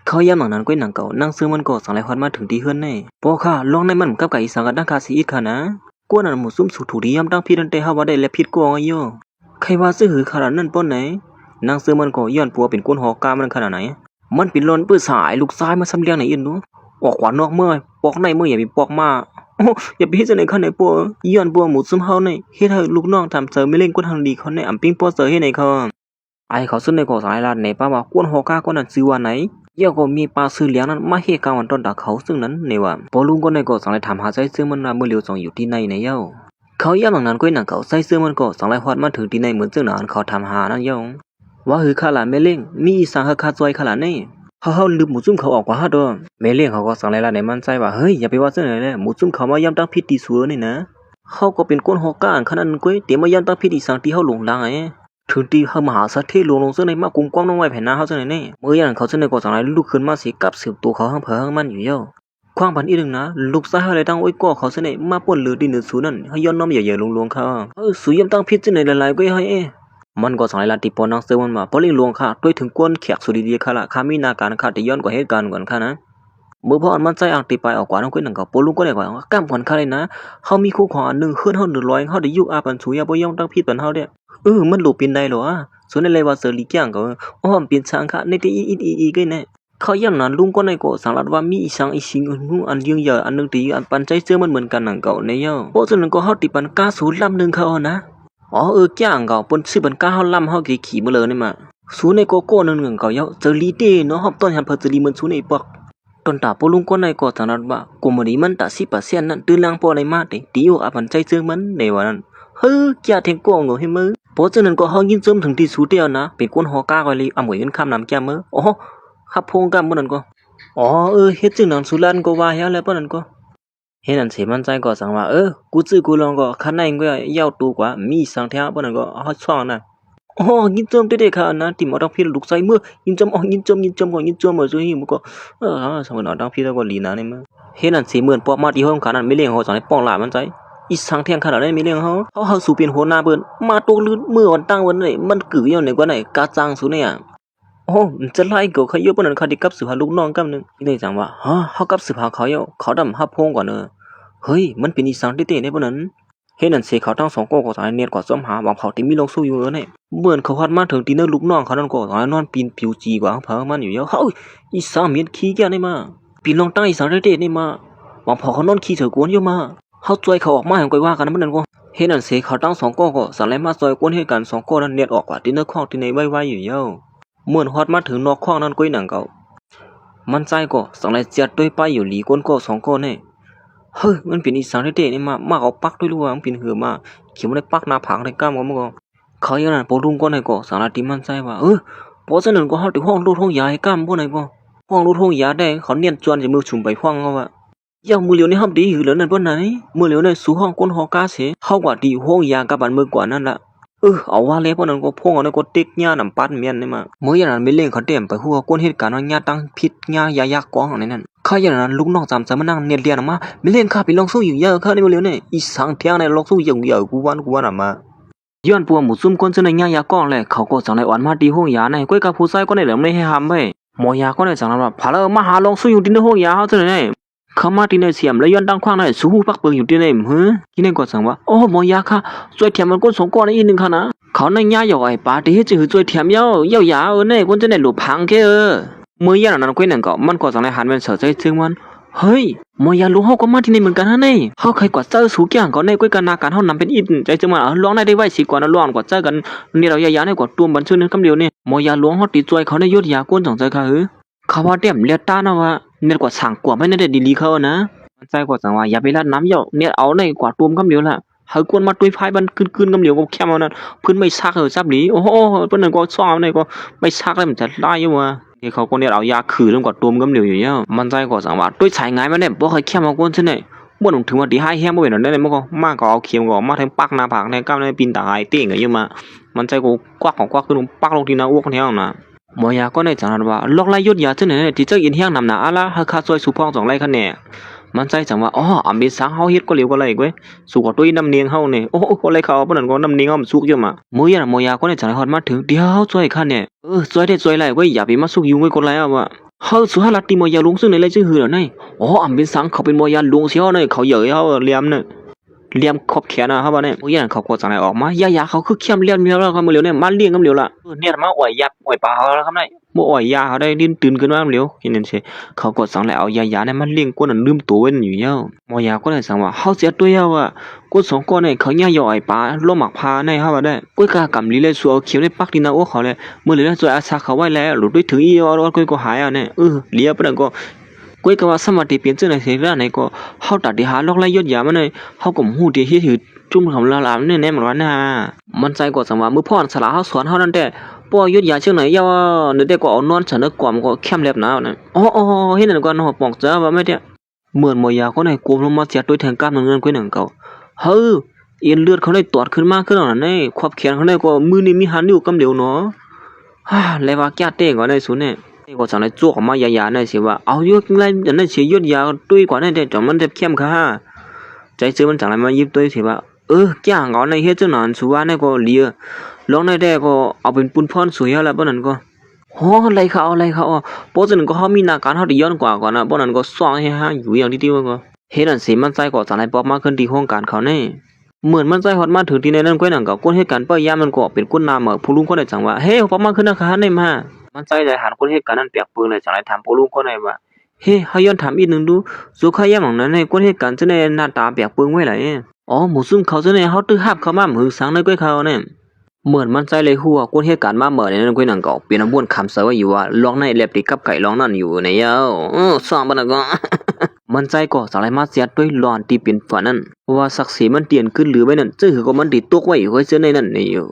เขาย่ำหนังนั้นก้อยหนังเก่านั่งซื้อมันก็สังหลายฮอดมาถึงที่เฮือนในปอค่ะลองในมันกับไก่อีสังกันดังคาสิอีกค่ะนะกวนนั้นหมู่ซุ่มสู่ถูดีย่ำตั้งพี่นั่นแต่เฮาว่าได้และผิดกว่าอยู่ใครว่าซื้อหือขนาดนั้นป้นไหนนางซื้อมันก็ย้อนปัวเป็นก้นหอกามันขนาดไหนมันเป็นล้นปื้อสายลูกซ้ายมาซ้ำเลี้ยงไหนอินดูออกขวานนอกเมื่อปอกในเมื่ออย่าไปปอกมาอย่าไปเฮ็ดจังได๋คั่นในปัวย้อนปัวหมู่ซุ่มเฮาในเฮ็ดให้ลูกน้องทำเสริมไม่เล่นก้นทางดีเขาในอำปิ้งปัวเสยให้ในเขาไอ้เขาซื้อในก็สายลาดในป้าว่าก้นหอกาก้นนั้นซื้อว่าไหนเยี่ยก็มีปลาซื้อเลี้ยงนั้นมาเฮกาวันต้นตาเขาซึ่งนั้นในว่าพอลุงก็ในก็สังเลยถามหาใจซึ่งมันเมื่อเร็วจงอยู่ที่ในเย้าเขาย่ำหลังนั้นก้อยหนังเขาใส่เสื้อมันก็สังเลยฮอดมาถึงที่ในเหมือนซึ่งนั้นเขาทำหานั่นเย้าว่าคือข้าหลานแม่เล่งมีอีสังคาจอยข้าหลานนี่เฮาลืมหมูซุ่มเขาออกกว่าฮะดอแม่เลี้ยงเขาก็สังเลยละในมันใจว่าเฮ้ยอย่าไปว่าเสื้อไหนเลยหมูซุ่มเขามาย่ำตั้งพิธีสัวนี่นะเขาก็เป็นก้นหอกานขนาดนั้นก้อยเดี๋ยวมาย่ำตั้งพิธีสังที่เฮาหลงลังถึงตีเฮามหาสัตว์ที่ลงซึ่งในมากกุ้งกว้างน้องไว้แผ่นหน้าเฮาซึ่งในนี่เมื่ออย่างเขาซึ่งในก็สังเลยลุกขึ้นมาสิกับสืบตัวเขาห้างเผอห้างมันอยู่เย้าความพันอีกนึงนะลูกชายเฮาเลยตั้งไว้ก่อเขาซึ่งในมาป่นลือดินสูนั่นเฮาย้อนน้อมใหญ่ๆลงๆเขาสุยย่ำตั้งพิษซึ่งในหลายๆก้อยให้มันก็สังเลยละติปอนังเซมันมาพอลิงลวงค่ะด้วยถึงก้นแขกสุดีๆค่ะละข้ามีนาการค่ะที่ย้อนกว่าเหตุการณ์ก่อนค่ะนะ เมื่อพ่อมันใจอ่างตีไปออกกว่าน้องก้อยหนังกับโปลุงก็ได้กว่าก้ามขวัญคาเลยนะเขามีคู่ขอหนึ่งขึ้นเฮา100เขาได้ยุอาปันสุยาบ่ยองตั้งผิดปันเฮาเด้มันหลูปินได้หรอส่วนในเลยว่าเสรีแก่งก็มันเป็นสังฆะในที่อีก็เนี่ยเขาอย่างนั้นลุงก็ในก็สังรัดว่ามีอีสังอีสิงนู่อันเลี้ยงใหญ่อันนึงตีอันปันใจเจอมันเหมือนกันหนังเก่าในย่อเพราะฉะนั้นก็เฮาติปันก้าสูลำหนึ่งเขานะแก่งเก่าปนซื้อปันก้าเฮาลำเฮาขี่มาเลยนี่มาสูในโกนึงเก่าเยาเจอลีเต้เนาะฮอบต้นหันเพิ่นจะลีมันสูในปอกตอนตาปลุงก็ในก็สังรัดว่ากูมื้อนี้มันตา10%นั่นตื่นลังพอในมาติติอยู่อาปันใจเจอมันในวันนั้นแก่เทงโกงให้มือเพราะฉะนั้นก็เฮายินจมถึงที่สุดแล้วนะเป็นคนฮอก้าก็เลยอำวยกันข้ามน้ำแก่มือขับพงกันมื้อนั้นก็เฮ็ดจึงนั้นสุรันก็ว่าแล้วปะนั้นก็เฮ็ดนั้นสิมันใจก็สังว่ากูจื้อกูลองก็คันในก็ยาวตูกว่ามีสังเทียปะนั้นก็เฮาช่องน่ะยินจมเด็กๆค่ะนะที่มาต้องพี่ลูกใส่มือยินจมยินจมก็ยินจมมาซุหิมก็สมมุติต้องพี่ก็ลีนะนี่มื้อเฮ็ดนั้นสิเหมือนปอกมาที่ห้องขานั้นไม่เลี้ยงเฮาจังได๋ป้องหลามันใจอีสังเทียงขนาดได้ไม่เลี้ยงเฮาสู่เป็นหัวหน้าเปิ้นมาตกลื่นมือวันตั้งวันไหนมันกืออยู่ในกว่าไหนกาจังสุเนี่ยจะไล่ก็ขยบปนั้นเขาได้กับสืบหาลูกน้องกับนึงนี่จังว่าเฮากับสืบหาเขาอยู่เขาดำฮับพงกว่าเนอเฮ้ยมันเป็นอีสังเต้ๆในปนั้นเฮ็ดนั่นสิเขาทั้ง2ก็ตายเน็ตกว่าซ้อมหาบางเขาที่มีลงสู้อยู่เนี่ยเหมือนเขาฮัดมาถึงตีเนอลูกน้องเขานั่นก็ตายนอนปีนผิวจีกว่าเผามันอยู่เฮ้ยอีสังเมียนขี้แก่นี่มาปีนลงตั้งอีสังเต้ๆนี่มาบางเขานอนขี้เถอกวนอยู่มาเฮาช่วยเขาออกมาให้ก่อยว่ากันมันนั่นก็เฮ็ดนั่นสิเขาทั้ง2ก็สั่งแล้วมาซอยกวนเฮ็ดกัน2ก็นั้นเน็ตออกกว่าที่เนอข้องที่ในไว้ๆอยู่เย้าเหมือนฮอดมาถึงนอกข้องนั้นก้อยหนังเก่ามันใจก็สังไรเจ็ดด้วยไปอยู่หลีก้นก็2ก็เนี่ยมันเป็นอีสังเต้ๆนี่มาเอาปักด้วยรู้ว่ามันเป็นหือมาเขียวมันได้ปักหน้าผากได้กล้ามก็มันก็เขาอย่างนั้นปลุงก็ในก็สังไรที่มันใจว่าเพราะฉะนั้นก็เฮาที่ห้องรูดห้องยาให้กล้ามบ่ไหนบ่ห้องรูดห้องยาได้เขาเนียนจวนจะมือชุมไปห้องเขาว่าอย่างมือเหลียวนี่ห้ามดีหือแล้วนั่นบ่ไหนมือเหลียวในสู่ห้องก้นฮอกาเสเฮากว่าดีห้องยากับบันมือกว่านั่นล่ะเอาว่าแล้วพวกนั้นก็พงเอาในก็เต็กหญ้าน้ำปัดเมียนนี่มาเมื่ออย่างนั้นไม่เล่งเขาเต็มไปหัวก้นเหตุการณ์ว่าหญ้าตั้งพิษหญ้ายายากกองในนั้นข้าอย่างนั้นลูกน้องจำมานั่งเนียนเรียนออกมาไม่เล่นข้าไปลองสู้อยู่เยอะข้าในมือเหลียวเนี่ยอีสังเทียงในลองสู้อย่างเดียวกูวันอ่ะมาย้อนปัวหมูซุ่มก้นเสนหญ้ายากองเลยเขาก็จังในอ่อนมาดีห้องยาในก้อยกับผู้ชายก็ในเหลือไม่ให้ห้ามไปหมอยาก็ในจังนั้นว่าพาเรามาหาลองสู้อยู่ที่ในห้องยาเขาเสนอเขามาที่ในเสียมแล้วย้อนตั้งขว้างในสู้ปักเปิงอยู่ที่ในที่ในก็สั่งว่าหมอยาค่ะช่วยเทียมมันก้น2ก้อนอีกนึงค่ะนะเขาในย่าอยู่ไอ้ป้าที่จะหือช่วยเทียมยาวเนี่ยคนจะในหลุดพังแค่เมื่ออย่างนั้นก้อยหนังก็มันก็สั่งในหันเป็นเสือใจซึ่งมันเฮ้ยหมอยาลุงเขาก็มาที่นี่เหมือนกันฮะเนี่ยเขาใครกว่าเจ้าสู้แก่งก็ในก้อยกันนาการเขานำเป็นอินใจจึงมาร้องได้ไว้สิกว่านะร้องกว่าเจ้ากันนี่เรายาในกว่าตัวบันชื่อนึงคำเดียวเนี่ยหมอยาลุงเขาติดช่วยเขาในยศยาก้นสองใจค่ะเขาว่าเต็มเลียตานะว่าเนี่ยกว่าสั่งกว่าไม่ได้ดีเขานะใจกว่าสั่งว่าอย่าไปลาดน้ำเยอะเนี่ยเอาในกว่าตัวคำเดียวละเฮากวนมาตุ้ยพายบันขึ้นกำเหลียวก็แค่มานั้นเพิ่นไม่ซักซับหลีเพิ่นนั่นก็ซ้อมนี่ก็ไม่ซักแล้วมันจะไล่อยู่ว่านี่เขาก็เนี่ยเอายาขือลงกว่าตุ่มกำเหลียวอยู่เนี่ยมันใจก็สังว่าตุ้ยใช้งานมาเนี่ยบ่เคยแค่มากวนซั่นนี่บ่ถึงว่าดีให้แฮมบ่เป็นนั่นได้มันก็มาก็เอาเข็มก็มาทั้งปักหน้าผากในกล้ามในปีนตาไอ้เต้งอยู่มามันใจก็ควักของควักขึ้นปักลงที่หน้าอกแถวน่ะหมอยาก็ในจังนั้นว่าลอกไล่ยศยาซั่นนี่ที่เจ้าอินเฮียงนำหน้าอะล่ะเฮาคาซอยสุพอง2ไร่คะแนนมันใจจังว่าอำเป็นสังเฮาเฮ็ดก็เหลียวก็ไหลเว้ยสุกว่าตุ้ยน้ำเนียงเฮานี่อะไรเขาปานนั้นก็น้ำเนียงเฮามันสุกอยู่มามื้อมอยาก็ได้จังฮอดมาถึงเดี๋ยวช่วยคั่นเนี่ยช่วยได้ช่วยไหลเว้ยอย่าไปมาสุกอยู่เว้ยก็ไหลอ่ะว่าเฮาสุหลัดติมอยาลงซึ่งในเลยชื่อหือแล้วนี่อำเป็นสังเขาเป็นมอยาลงเสียนี่เขาเหยเฮาเหลี่ยมนี่เหลี่ยมขอบแขนเฮาบ่เนี่ยมื้อนั้นเขาก็จังได๋ออกมายาเขาคือเข้มเหลี่ยมแล้วครับมื้อเหลียวเนี่ยมาเลี้ยงกำเหลียวล่ะเนี่ยมาอ้อยยับอ้อยปลาเฮาแล้วครับนายบ่อ้อยยาเขาได้ลิ้นตื่นขึ้นมาเหลียวเห็นนั่นสิเขาก็สั่งแล้วเอายาเนี่ยมันเลี้ยงกวนนั้นลืมตัวไว้อยู่แล้วหมอยาก็ได้สั่งว่าเฮาเสียตัวแล้วว่ากวน2ก้อนเนี่ยเขาย่าย่อยปลาลมหมักพาในเฮาบ่ได้ก้อยกากำลีเลยสัวเขียวในปักดินนาโอเขาเลยมื้อเหลียวช่วยอาสาเขาไว้แล้วหลุดด้วยถึงอีก้อยก็หายอ่ะเนี่ยเหลียปานก็ก้อยก็ว่าสมาธิเปลี่ยนจังได๋สิล่ะไหนก็เฮาตัดที่หาลอกไล่ยศยามันเลยเฮาก็ฮู้ที่ถือจุ่มของลาๆเนี่ยมันว่าน่ะมันใจก็สั่งว่ามื้อพ่อสลาเฮาสอนเฮานั่นแต่ป้อยศยาเชิงไหนยาวเดี๋ยวก็เอานอนฉันกว่ามันก็เข้มแลบหนาวนะเฮ็ดนั่นก็เนาะปอกจ้าว่าไม่เด้เหมือนหมอยาก็ได้กลมลงมาเสียด้วยแทงกล้ามเงินก้อยหนังเก่าเอ็นเลือดเขาได้ตอดขึ้นมาขึ้นนั่นนี่ขอบแขนเขาได้ก็มือนี่มีหันอยู่กำเดียวเนาะแล้วว่าแก่เต้ก็ได้สุเนี่ยก็สั่งได้จ้วกออกมายาๆได้สิว่าเอาอยู่จังได๋อันนั้นสิยศยาตุ้ยกว่าได้แต่จังมันจะเข้มค่ะใจซื้อมันจังได๋มายิบตุ้ยสิว่าแก่งอนในเฮ็ดจังนั้นสุว่าในก็เลียลองได้ก็เอาเป็นปุนพรสวยแล้วปานนั้นก็ โอ้อะไรเขาเพราะฉะนั้นก็เขามีนาการเขาดีย้อนกว่าก่อนนะเพราะนั้นก็สอนให้ฮะอยู่อย่างที่ว่าก็เฮ็ดอันสิมันใจก็จะให้ป๊อบมากขึ้นที่ห้องการเขาแน่เหมือนมันใจฮอดมาถึงที่ในนั้นก้อยหนังก็ก้นเหตุการณ์ป้ายยามมันก็เป็นก้นนาเหมือผู้ลุงก็ได้จังว่าเฮ้ป๊อบมากขึ้นนะคะในมามันใจได้หันก้นเหตุการณ์นั้นเปียกปืนเลยจังได๋ถามผู้ลุงก็ได้ว่าเฮ้เฮาย้อนถามอีกนึงดูสุขายามของนั้นให้ก้นเหตุการณ์จะได้หน้าตาเปียกปืนไว้ไหลอ๋อหมู่ซุ่มเขาจะได้เฮาตื้อหับเข้ามามือสังในก้อยเขาเนี่ยเหมือนมันใจเลยฮู้ว่าก้นเหตุการณ์มาเหมือนในนั้นก้อยหนังก็เป็นอำบวนคำเสว่าอยู่ว่าลองในแลบติกับไก่ลองนั่นอยู่ในเย้าสร้างบ่นก็ มันใจก็สลายมาเสียด้วยหลอนที่เป็นฝันนั้นว่าศักดิ์ศรีมันเตียนขึ้นหรือไว้นั่นจื้อก็มันติดตกไว้อยู่ไว้เจอในนั้นนี่อยู่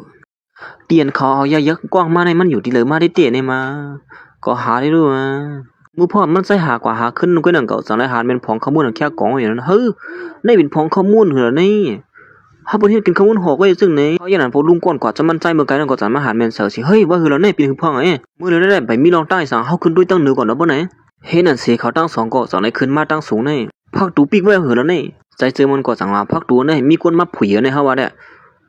เตียนเขาเอายายักกว้างมาในมันอยู่ที่เลยมาได้เตะในมาก็หาได้ด้วยมามือพ่อมันใจหากว่าหาขึ้นก็นั่นก็สังได้หาเป็นผองข้อมูลแค่กองอย่างนั้นเฮ้ยได้เป็นผองข้อมูลเหรอนี่ถ้าบ่เฮ็ดกินข้อมูลหอกไว้ซึ่งนี่เขาอย่างนั้นพอลุงก่อนกว่าจะมั่นใจเมื่อไกลนั่นก็จะมาหาแม่นเสือสิเฮ้ยว่าคือเราเนี่ยเป็นพ่องไอ้มื้อเลยได้ไปมีลองใต้สังเฮาขึ้นด้วยตั้งเหนือก่อนเนาะบ่ไหนเฮ็ดนั่นสิเขาตั้ง2ก็สังได้ขึ้นมาตั้งสูงนี่พักตูปีกไว้เหอะแล้วนี่ใจเจอมันก็สังว่าพักตูนี่มีคนมาผุยในเฮาว่าได้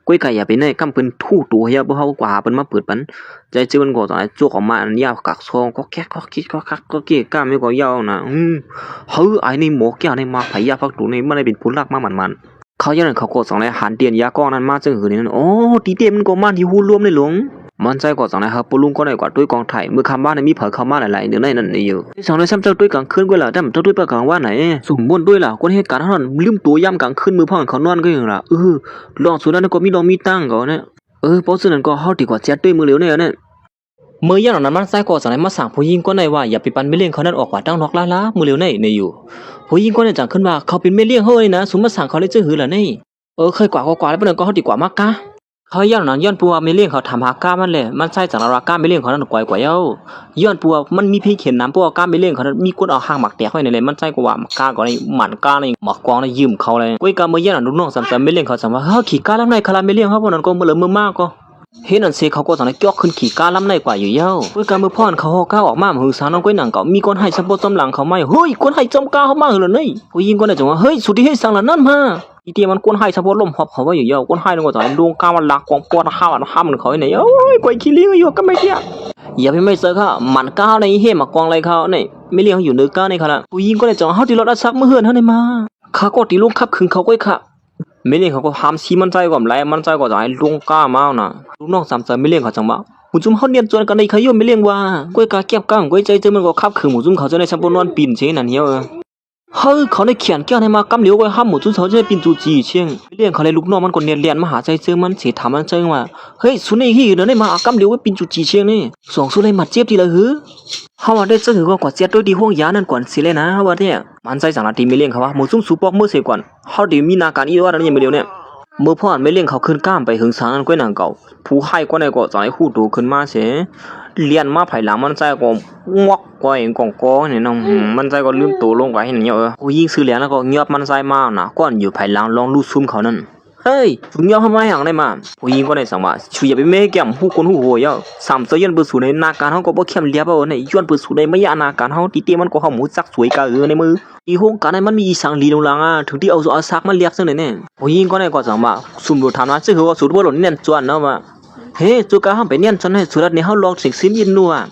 ก้อยไก่อย่าไปในกำเปิ้นทู่ตัวเฮียบ่เฮากว่าเปิ้นมาเปิดปันใจเจอมันก็สังจกออกมาอันยาวกักซองก็แก๊กก็คิดก็คักก็เก้ก้าไม่ก็ยาวนะเฮ้ยไอ้นี่หมอแก้วในมาไผยาพักตูนี่มันได้เป็นผลลักมามันเขาอย่างนั้นเขาก็สังได้หันเตียนยากองนั้นมาจึงหือนี่นั่นโอ้ตีเต็มมันก็มาที่ฮู้รวมในหลวงมันใจก็สังได้ครับปลุงก็ได้กว่าด้วยกองไทยเมื่อคำบ้านมีเผยเข้ามาหลายๆเดือนในนั้นนี่อยู่สองได้ซ้ำเจ้าด้วยกลางคืนก็ล่ะแต่เจ้าด้วยประกลางว่าไหนสมบูรณ์ด้วยล่ะคนเหตุการณ์นั้นลืมตัวยามกลางคืนมือพ่อเขานอนก็อย่างล่ะลองสุดนั้นก็มีลองมีตั้งก็เนี่ยเพราะฉะนั้นก็เฮาดีกว่าแจ๊ดด้วยมือเหลวเนี่ยเมื่ออย่างนั้นมันใจก็สังได้มาสั่งผู้หญิงก็ได้ว่าอย่าไปปันไม่เลี้ยงเขานั้นออกว่าตั้งนอกล้ามือเหลวในอยู่ผู้หญิงก็ได้จังขึ้นว่าเขาเป็นไม่เลี้ยงเฮ้ยนะสมมาสั่งเขาเลยจะหือล่ะนี่เคยกว่าแล้วเพิ่นก็เฮาดีกว่ามากกะเขาย้อนนั้นย้อนปัวไม่เลี้ยงเขาทำหาก้ามันแหละมันใช่จังราก้าไม่เลี้ยงเขานั้นกว่าเย้าย้อนปัวมันมีเพียงเขียนน้ำปัวก้าไม่เลี้ยงเขานั้นมีคนเอาหางหมักแตกไว้ในเลยมันใช่กว่าหมักก้าก็ในหมันก้าในหมักกวางในยืมเขาเลยก้อยกาเมื่อย้อนนั้นลูกน้องซ้ำๆไม่เลี้ยงเขาซ้ำว่าเฮ้ยขี่ก้าลำในคาราไม่เลี้ยงเขาพวกนั้นก็มื้อละมื้อมากก็เฮ็ดนั่นสิเขาก็สังได้ยอกขึ้นขี่ก้าลำในกว่าอยู่เย้าก้อยกามื้อพ่อนเขาก้าออกมาหือสารน้องก้อยหนังก็มีคนให้ซับบ่จำหลังเขามาเฮ้ยคนให้จำก้าเขามาเหรอนี่ผู้หญิงก็ได้จังว่าเฮ้ยสุดที่ให้สั่งละนั่นมาอีเตียมันก้นให้เฉพาะลมหอบเขาว่าอยู่เยอะก้นให้นึกว่าตอนดวงก้ามันลักกองปอดข้าวมันห้ามมันเขาเนี่ยโอ้ยกวยขี้เลี้ยงอยู่ก็ไม่เที่ยอย่าไปไม่เจอเขามันก้าวในเฮมากองอะไรเขาเนี่ยไม่เลี้ยงอยู่เนื้อก้าวในเขาละผู้หญิงก็เลยจังเขาตีรถอัดซักเมื่อเฮือนเขาเนี่ยมาเขาก็ตีลุงขับขึงเขาก้อยค่ะไม่เลี้ยงเขาก็ห้ามชี้มันใจก่อนไรมันใจก่อนจะให้ลุงก้ามาน่ะลูกน้องสามใจไม่เลี้ยงเขาจังว่าหมูจุ่มเขาเนียนจวนกันในเขาโยมไม่เลี้ยงว่าก้อยกาเก็บก้างก้อยใจเจอมันก็ขับขึงหมูจุ่มเขาจะในชั้นบนนอนปีนเช่นนั่นเหี้ยเฮ้ยเขาได้เขียนแก้วในมากำเหลียวไว้ห้ามหมูจุ้นเขาจะเป็นจูจีเชียงเลี้ยงเขาเลยลูกน้องมันก็เรียนมาหาใจเจอมันเสียถามมันเจอว่าเฮ้ยสุนัยฮีเดินได้มากำเหลียวไว้เป็นจูจีเชียงนี่สองสุนัยมัดเจี๊ยบทีละหือเขาว่าได้เจอหือก็กว่าเจี๊ยบด้วยดีห้องยานั่นก่อนสิเลยนะเขาว่าเนี่ยมันใจสังนาทีไม่เลี้ยงเขาว่าหมูจุ้มสูปอกเมื่อเสียก่อนเขาเดี๋ยวมีนาการอีว่านั่นยังไม่เดียวเนี่ยเมื่อพ่อไม่เลี้ยงเขาขึ้นก้ามไปหึงสางนั่นก้อยนางเก่าผู้ให้ก็ในก็จะให้คู่ดูขึ้นมาเสียเลียนมาภายหลังมันใจก็งอกก็เองกองกอเนี่ยน้องมันใจก็ลืมตัวลงไปเห็นเนี่ยผู้ยิงซื้อเหรียญแล้วก็เงียบมันใจมากนะก้อนอยู่ภายหลังลองลูดซุ่มเขานั่นเฮ้ยถึงเงียบทำไมอย่างได้มาผู้ยิงก็ในสังว่าช่วยอย่าไปเมฆแก้มผู้คนหูหัวเยอะสามเสียนเปิดสูในนาการเขาก็บ่เข้มเลียบเอาในย้อนเปิดสูในไม่ยานาการเขาตีเตี้ยมันก็เขาหมูซักสวยกะในมืออีโฮงการในมันมีสังลีลงหลังถึงที่เอาซักมาเลียบซึ่งเนี่ยผู้ยิงก็ในก็สังว่าซุ่มดูทำนะซึ่งเขาก็สูดว่าหล่นเนี่ยจวนเนาะมาเฮ้จุกะห้ามไปเนี่ยจนให้สุดนี้เขาลองสิ่งสิ้นยินนัว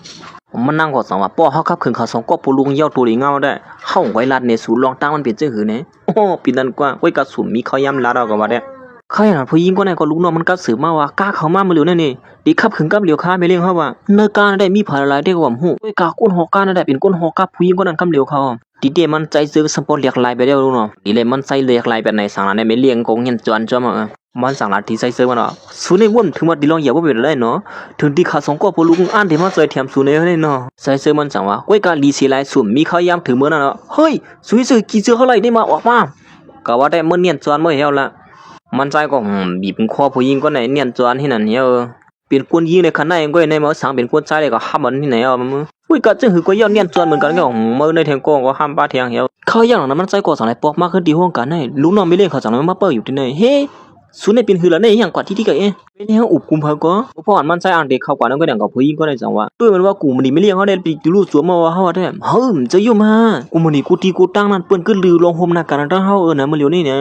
มันนั่งก็สังว่าป้อเขาขับขึ้นเขาสองก็ปูลุงเย้าตัวหลีเงาได้เข้าไว้ลาดเนี่ยสูลองตั้งมันเป็นจื้อหือเนี่ยโอ้ปีนั้นกว่าไว้กระสุนมีเขาย้ำลาดเอาก็ว่าได้ใครน่ะผู้หญิงก็ไหนก็ลูกน้องมันก็สืบมาว่ากล้าเขามาเหลียวนั่นนี่ดีขับขึ้นกับเหลียวค้าไม่เลี้ยงเขาว่าเนื้อการได้มีผลอะไรได้กว่าหูไว้กาก้นหอกการได้เป็นก้นหอกกับผู้หญิงก็นั่นคำเหลียวเขาดีเดมันใจซื้อสปอร์ตเรียกลายไปเดียวลูกน้องดีเลยมันใส่เรียกลายแบบไหนสั่งนั้นไม่เลี้ยงกงเงินจวนจ้ามามันสั่งลาที่ใส่เสื้อมันอ่ะสุนัยว่นถึงมาดีลองอย่าว่าเป็นไรเนาะถึงที่ขาสองก็พลุงอ่านที่มาใส่แถมสุนัยให้เนาะใส่เสื้อมันสั่งว่าไว้การดีสีลายสุ่มมีเขาย้ำถึงเมื่อนั้นเนาะเฮ้ยสุยซื้อกี่เสื้อเขาไรได้มาออกมาก็ว่าได้เมื่อเนียนจวนเมื่อเหี่ยวละมันใจก็บีบคอผู้หญิงก็ไหนเนียนจวนที่นั่นเหี่ยวเป็นคนยิงในขันในก็ในมาสั่งเป็นคนใจเลยก็ห้ามมันที่ไหนเอามืออุ้ยก็จึงหือก็ย้อนเนียนจวนเหมือนกันก็มือในแทงโก้ก็ห้ามป้าเทียงเหี่ยวเขาอย่างนั้นมันใจก็สั่งไหนปอกมากขึ้นที่ห้องกันให้ลูกน้องไม่เลี้ยงเขาสั่งนั้นมาเปิดอยู่ที่ไหนเฮ้สุนัยเป็นหือแล้วเนี่ยอย่างกว่าที่ก็เป็นแนวอุบกุมเขาก็เพราะมันใจอ่างเด็กเขากว่านั้นก็อย่างกับผู้หญิงก็ได้จังว่าด้วยมันว่ากูมันนี่ไม่เลี้ยงเขาได้ปีรู้สวมมาว่าเขาได้เฮ้ยจะยุ่งมากูมันนี่กูตีกูตั้งนั่นเปิ้นก็ลือลงโฮมหน้ากันตั้งเขานะมันเหลียวนี่นะ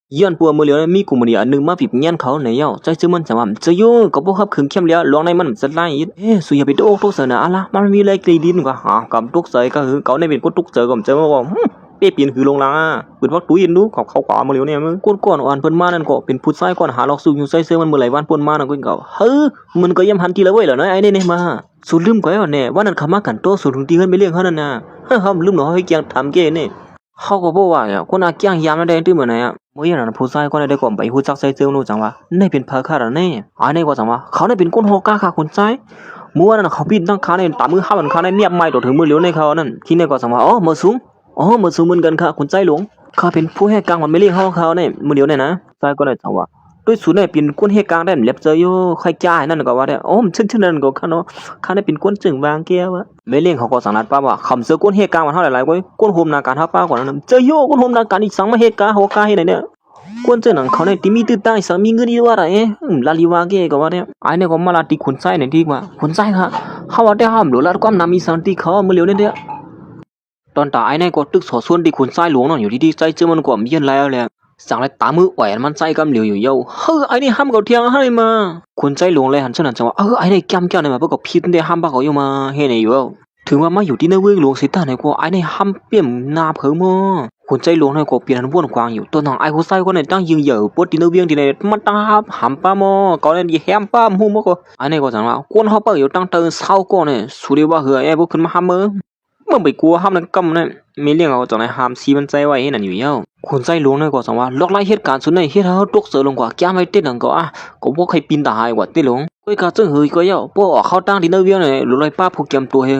ย้อนปัวมือเหลียวมีกูมืออันนึงมาปิบเงี้ยนเขาในเย้าใจซื้อมันจังว่าจะโยก็บ่ครับขึงเข้มแล้วลองในมันจะไล่สุยาไปโตกเสนะอะไรมันมีอะไรกรีดินกว่าหากับตุกเสยก็คือเขาในเป็นกูตุกเสยก็เจอมาว่าเปี้ยปีนคือลงลาปืนวักตุ้ยดูเขากว่ามือเหลียวเนี่ยมึงก้นอ่อนเพิ่นมานั่นก็เป็นผู้ชายก่อนหาลอกสู้อยู่ใส่เสื้อมันมือไหลวันป่นมานั่นก็เฮ้มันก็ย่ำหันทีละเว้ยเหรอนะไอ้นี่มาสูลืมก่อนเนี่ยว่านั่นเขามากันโตสูถึงตีกันไปเลี้ยงเขานั่นน่ะเขาลืมเนาะให้เกียงทำเก้เนี่ยเขาก็บอกว่าอ่ะคนอาเกียงยามนั่นได้ตื้อเหมือนไหนอ่ะเมื่ออย่างนั้นผู้ชายคนนั้นได้ก่อนไปหูจักใส่เสื้อนู่นจังว่านี่เป็นพาคาร์แน่อันนี้ก็จังว่าเขาได้เป็นคนฮอกาค่ะคนใจเมื่อนั้นเขาปิดตั้งขาในตามือห้ามันขาในเนียบไม่ต่อถึงมือเหลียวในเขานั่นที่นี่ก็จังว่าอ๋อมือสูงมือสูงเหมือนกันค่ะคนใจหลงเขาเป็นผู้ให้กลางมันไม่เลี้ยงเขาเนี่ยมือเหลียวเนี่ยนะใจก็ได้จังว่าด้วยสูนเนี่ยเป็นคนให้กลางได้เล็บเจออยู่ใครจ่ายนั่นก็ว่าได้ชื่อนั่นก็เขาเนาะเขาได้เป็นคนจึงวางแก้วะไม่เลี้ยงเขาก็สั่งนัดป้าว่าคำเสือคนให้กลางมันเท่าไหร่ก็คนโฮมนาการเท่าป้าก่อนนั้นเจออยู่คนโฮมนาการอีกสังมาให้กลางหัวกาให้ไหนเนี่ยคนเจอหนังเขาเนี่ยที่มีตื้อตั้งสังมีเงินดีว่าอะไรลาลิวาเก้ก็ว่าเนี่ยไอ้เนี่ยก็มาลาตีคนใจเนี่ยดีกว่าคนใจค่ะเขาว่าได้ห้ามหลวงลาดความนามีสันติเขาเมื่อเร็วเนี่ยตอนตาไอ้เนี่ยก็ตึกสอส่วนที่คนใจหลวงนั่นอยู่ที่ใจเจอมันก็มีเงินแล้วเลยสั่งเลยตามือไหวมันใจกำเหลียวอยู่เย้าไอ้นี่ห้ามเขาเที่ยงให้มาคนใจหลวงเลยหันเสนอจังว่าไอ้นี่แก้มเนี่ยมาเพื่อกับพิษได้ห้ามบ้าเขาอยู่มาเฮ้ยเนี่ยอยู่ถึงว่ามาอยู่ที่ในเวงหลวงสิตาเนี่ยก็ไอ้นี่ห้ามเปี่ยมนาเผอมอคนใจหลวงเนี่ยก็เปลี่ยนวนกวางอยู่ตัวน้องไอ้คนใจคนเนี่ยตั้งยิงเหยื่อปวดที่ในเวียงที่เนี่ยมันตั้งห้ามป้ามอก็เนี่ยยี่แฮมป้ามหูมก็ไอ้นี่ก็จังว่าคนเขาเปิดอยู่ตั้งเตือนเศร้าก็เนี่ยสุดยอดเหรอไอ้พวกขึ้นมาห้ามมือเมื่อไปกลัวห้ามนั่นกำเนี่ยมีเรื่องเอาจังไหนห้ามซีมันใจไว้ให้นั่นอยู่เย้าคนใจหลวงเนี่ยก็จังว่าล็อกไล่เหตุการณ์สุดในเหตุเขาตกเสือลงกว่าแก้ไม่เต้นหนังก็ก็พวกใครปีนตายกว่าเต้หลงก็การจึงเฮยก็เย้าพวกออกเข้าตั้งที่ในเวียงเนี่ยหลุดลอยป้าผูกเกมตัวเฮ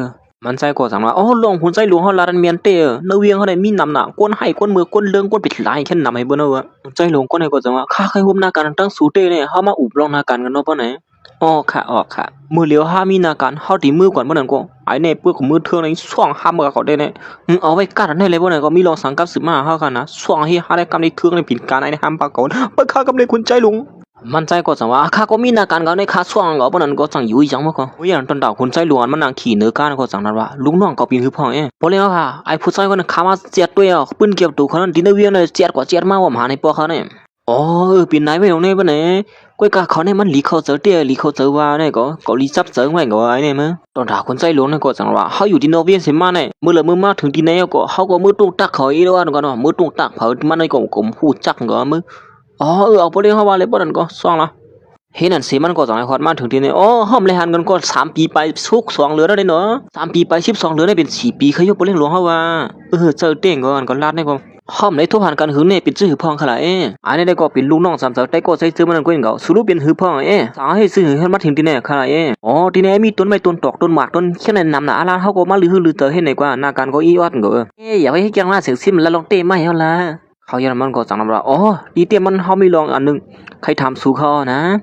มันใจก็จังว่าหลวงคนใจหลวงเขาลาดันเมียนเต้ในเวียงเขาได้มีนำหนักก้นให้ก้นมือก้นเลื่องก้นปิดไหลแค่นำให้เบิ่นเอาใจหลวงก็เนี่ยก็จังว่าข้าเคยห่มนาการตั้งสูเต้เนี่ยเขามาอุบลองนาการกันเนาะป่ะไหนค่ะมือเหลียวห้ามีนาการเขาตีมือก่อนเมื่อนั้นก็ไอ้เนี่ยเปื้อนของมือเทืองในช่วงห้ามมือเขาได้เนี่ยเอาไว้กัดได้เลยเมื่อนั้นก็มีรองสังกัดสืบมาเขากันนะช่วงที่ห้าได้กำในเทืองในผิดการไอ้เนี่ยห้ามปากก่อนเปิดข้ากำในคุณใจหลวงมันใจก็จังว่าข้าก็มีนาการเขาในข้าช่วงเขาเมื่อนั้นก็จังอยู่จังมั้งก็อย่างตอนดาวคุณใจหลวงมันนางขี่เนื้อการก็จังนั้นว่าลุงน้องก็ปีนคือพ่อพอแล้วค่ะไอ้ผู้ชายคนนั้นข้ามาเจียดด้วยปืนเก็บตัวเขานั้นดินเวียนเลยเจียดกว่าเจียดมาว่าหาในปอเขาเนี่ยปีนไหนไม่ลงเนี่ยปะเนี่ยก้อยกาเขาเนี่ยมันหลีเขาเจอเตี้ยหลีเขาเจอว่าเนี่ยก็หลีจับเจอไว้ก็ไอ้เนี่ยมั้งตอนด่าคนใจหลวงเนี่ยก็จังว่าเขาอยู่ที่นอร์เวียนเสียมาเนี่ยมือละมือมาถึงที่ไหนก็เขาก็มือตุ้งตักเขาอีแล้วก็เนาะมือตุ้งตักเขามันในก็พูดจักก็มือเอาไปเลี้ยงเขาว่าเลยปะนั่นก็ซ่องละเห็นนั่นเสียมันก็จังไอ้ขอดมาถึงที่นี่ห้อมเลยหันกันก็3 ปีไปสุก2เหลือแล้วเนาะ3 ปีไป12เหลือได้เป็น4 ปีเขายกไปเลี้ยงหลวงเขาว่าเจอเต้งก็ลาดเนี่ยก็ห้อมในทุกผ่านกันหือเนี่ยเป็นชื่อหือพองขลาอันนี้ได้ก็เป็นลูกน้องสามสาวได้ก็ใช้ซื้อมันก็เองก็สรุปเป็นหือพองสาให้ซื้อให้มาถึงที่เนี่ยขลาที่เนี่ยมีต้นไม้ต้นตอกต้นหมากต้นแค่นั้นนำน่ะอะไรเขาก็มาลือเจอให้ไหนกว่าหน้าการก็อีวัดก็อย่าไปให้แกงล่าเสียงซิมแล้วลองเต้ไม่เอาละเขายันมันก็จังนั้นว่าดีเต้มันเขาไม่ลองอันนึงใครทำสู้เขานะ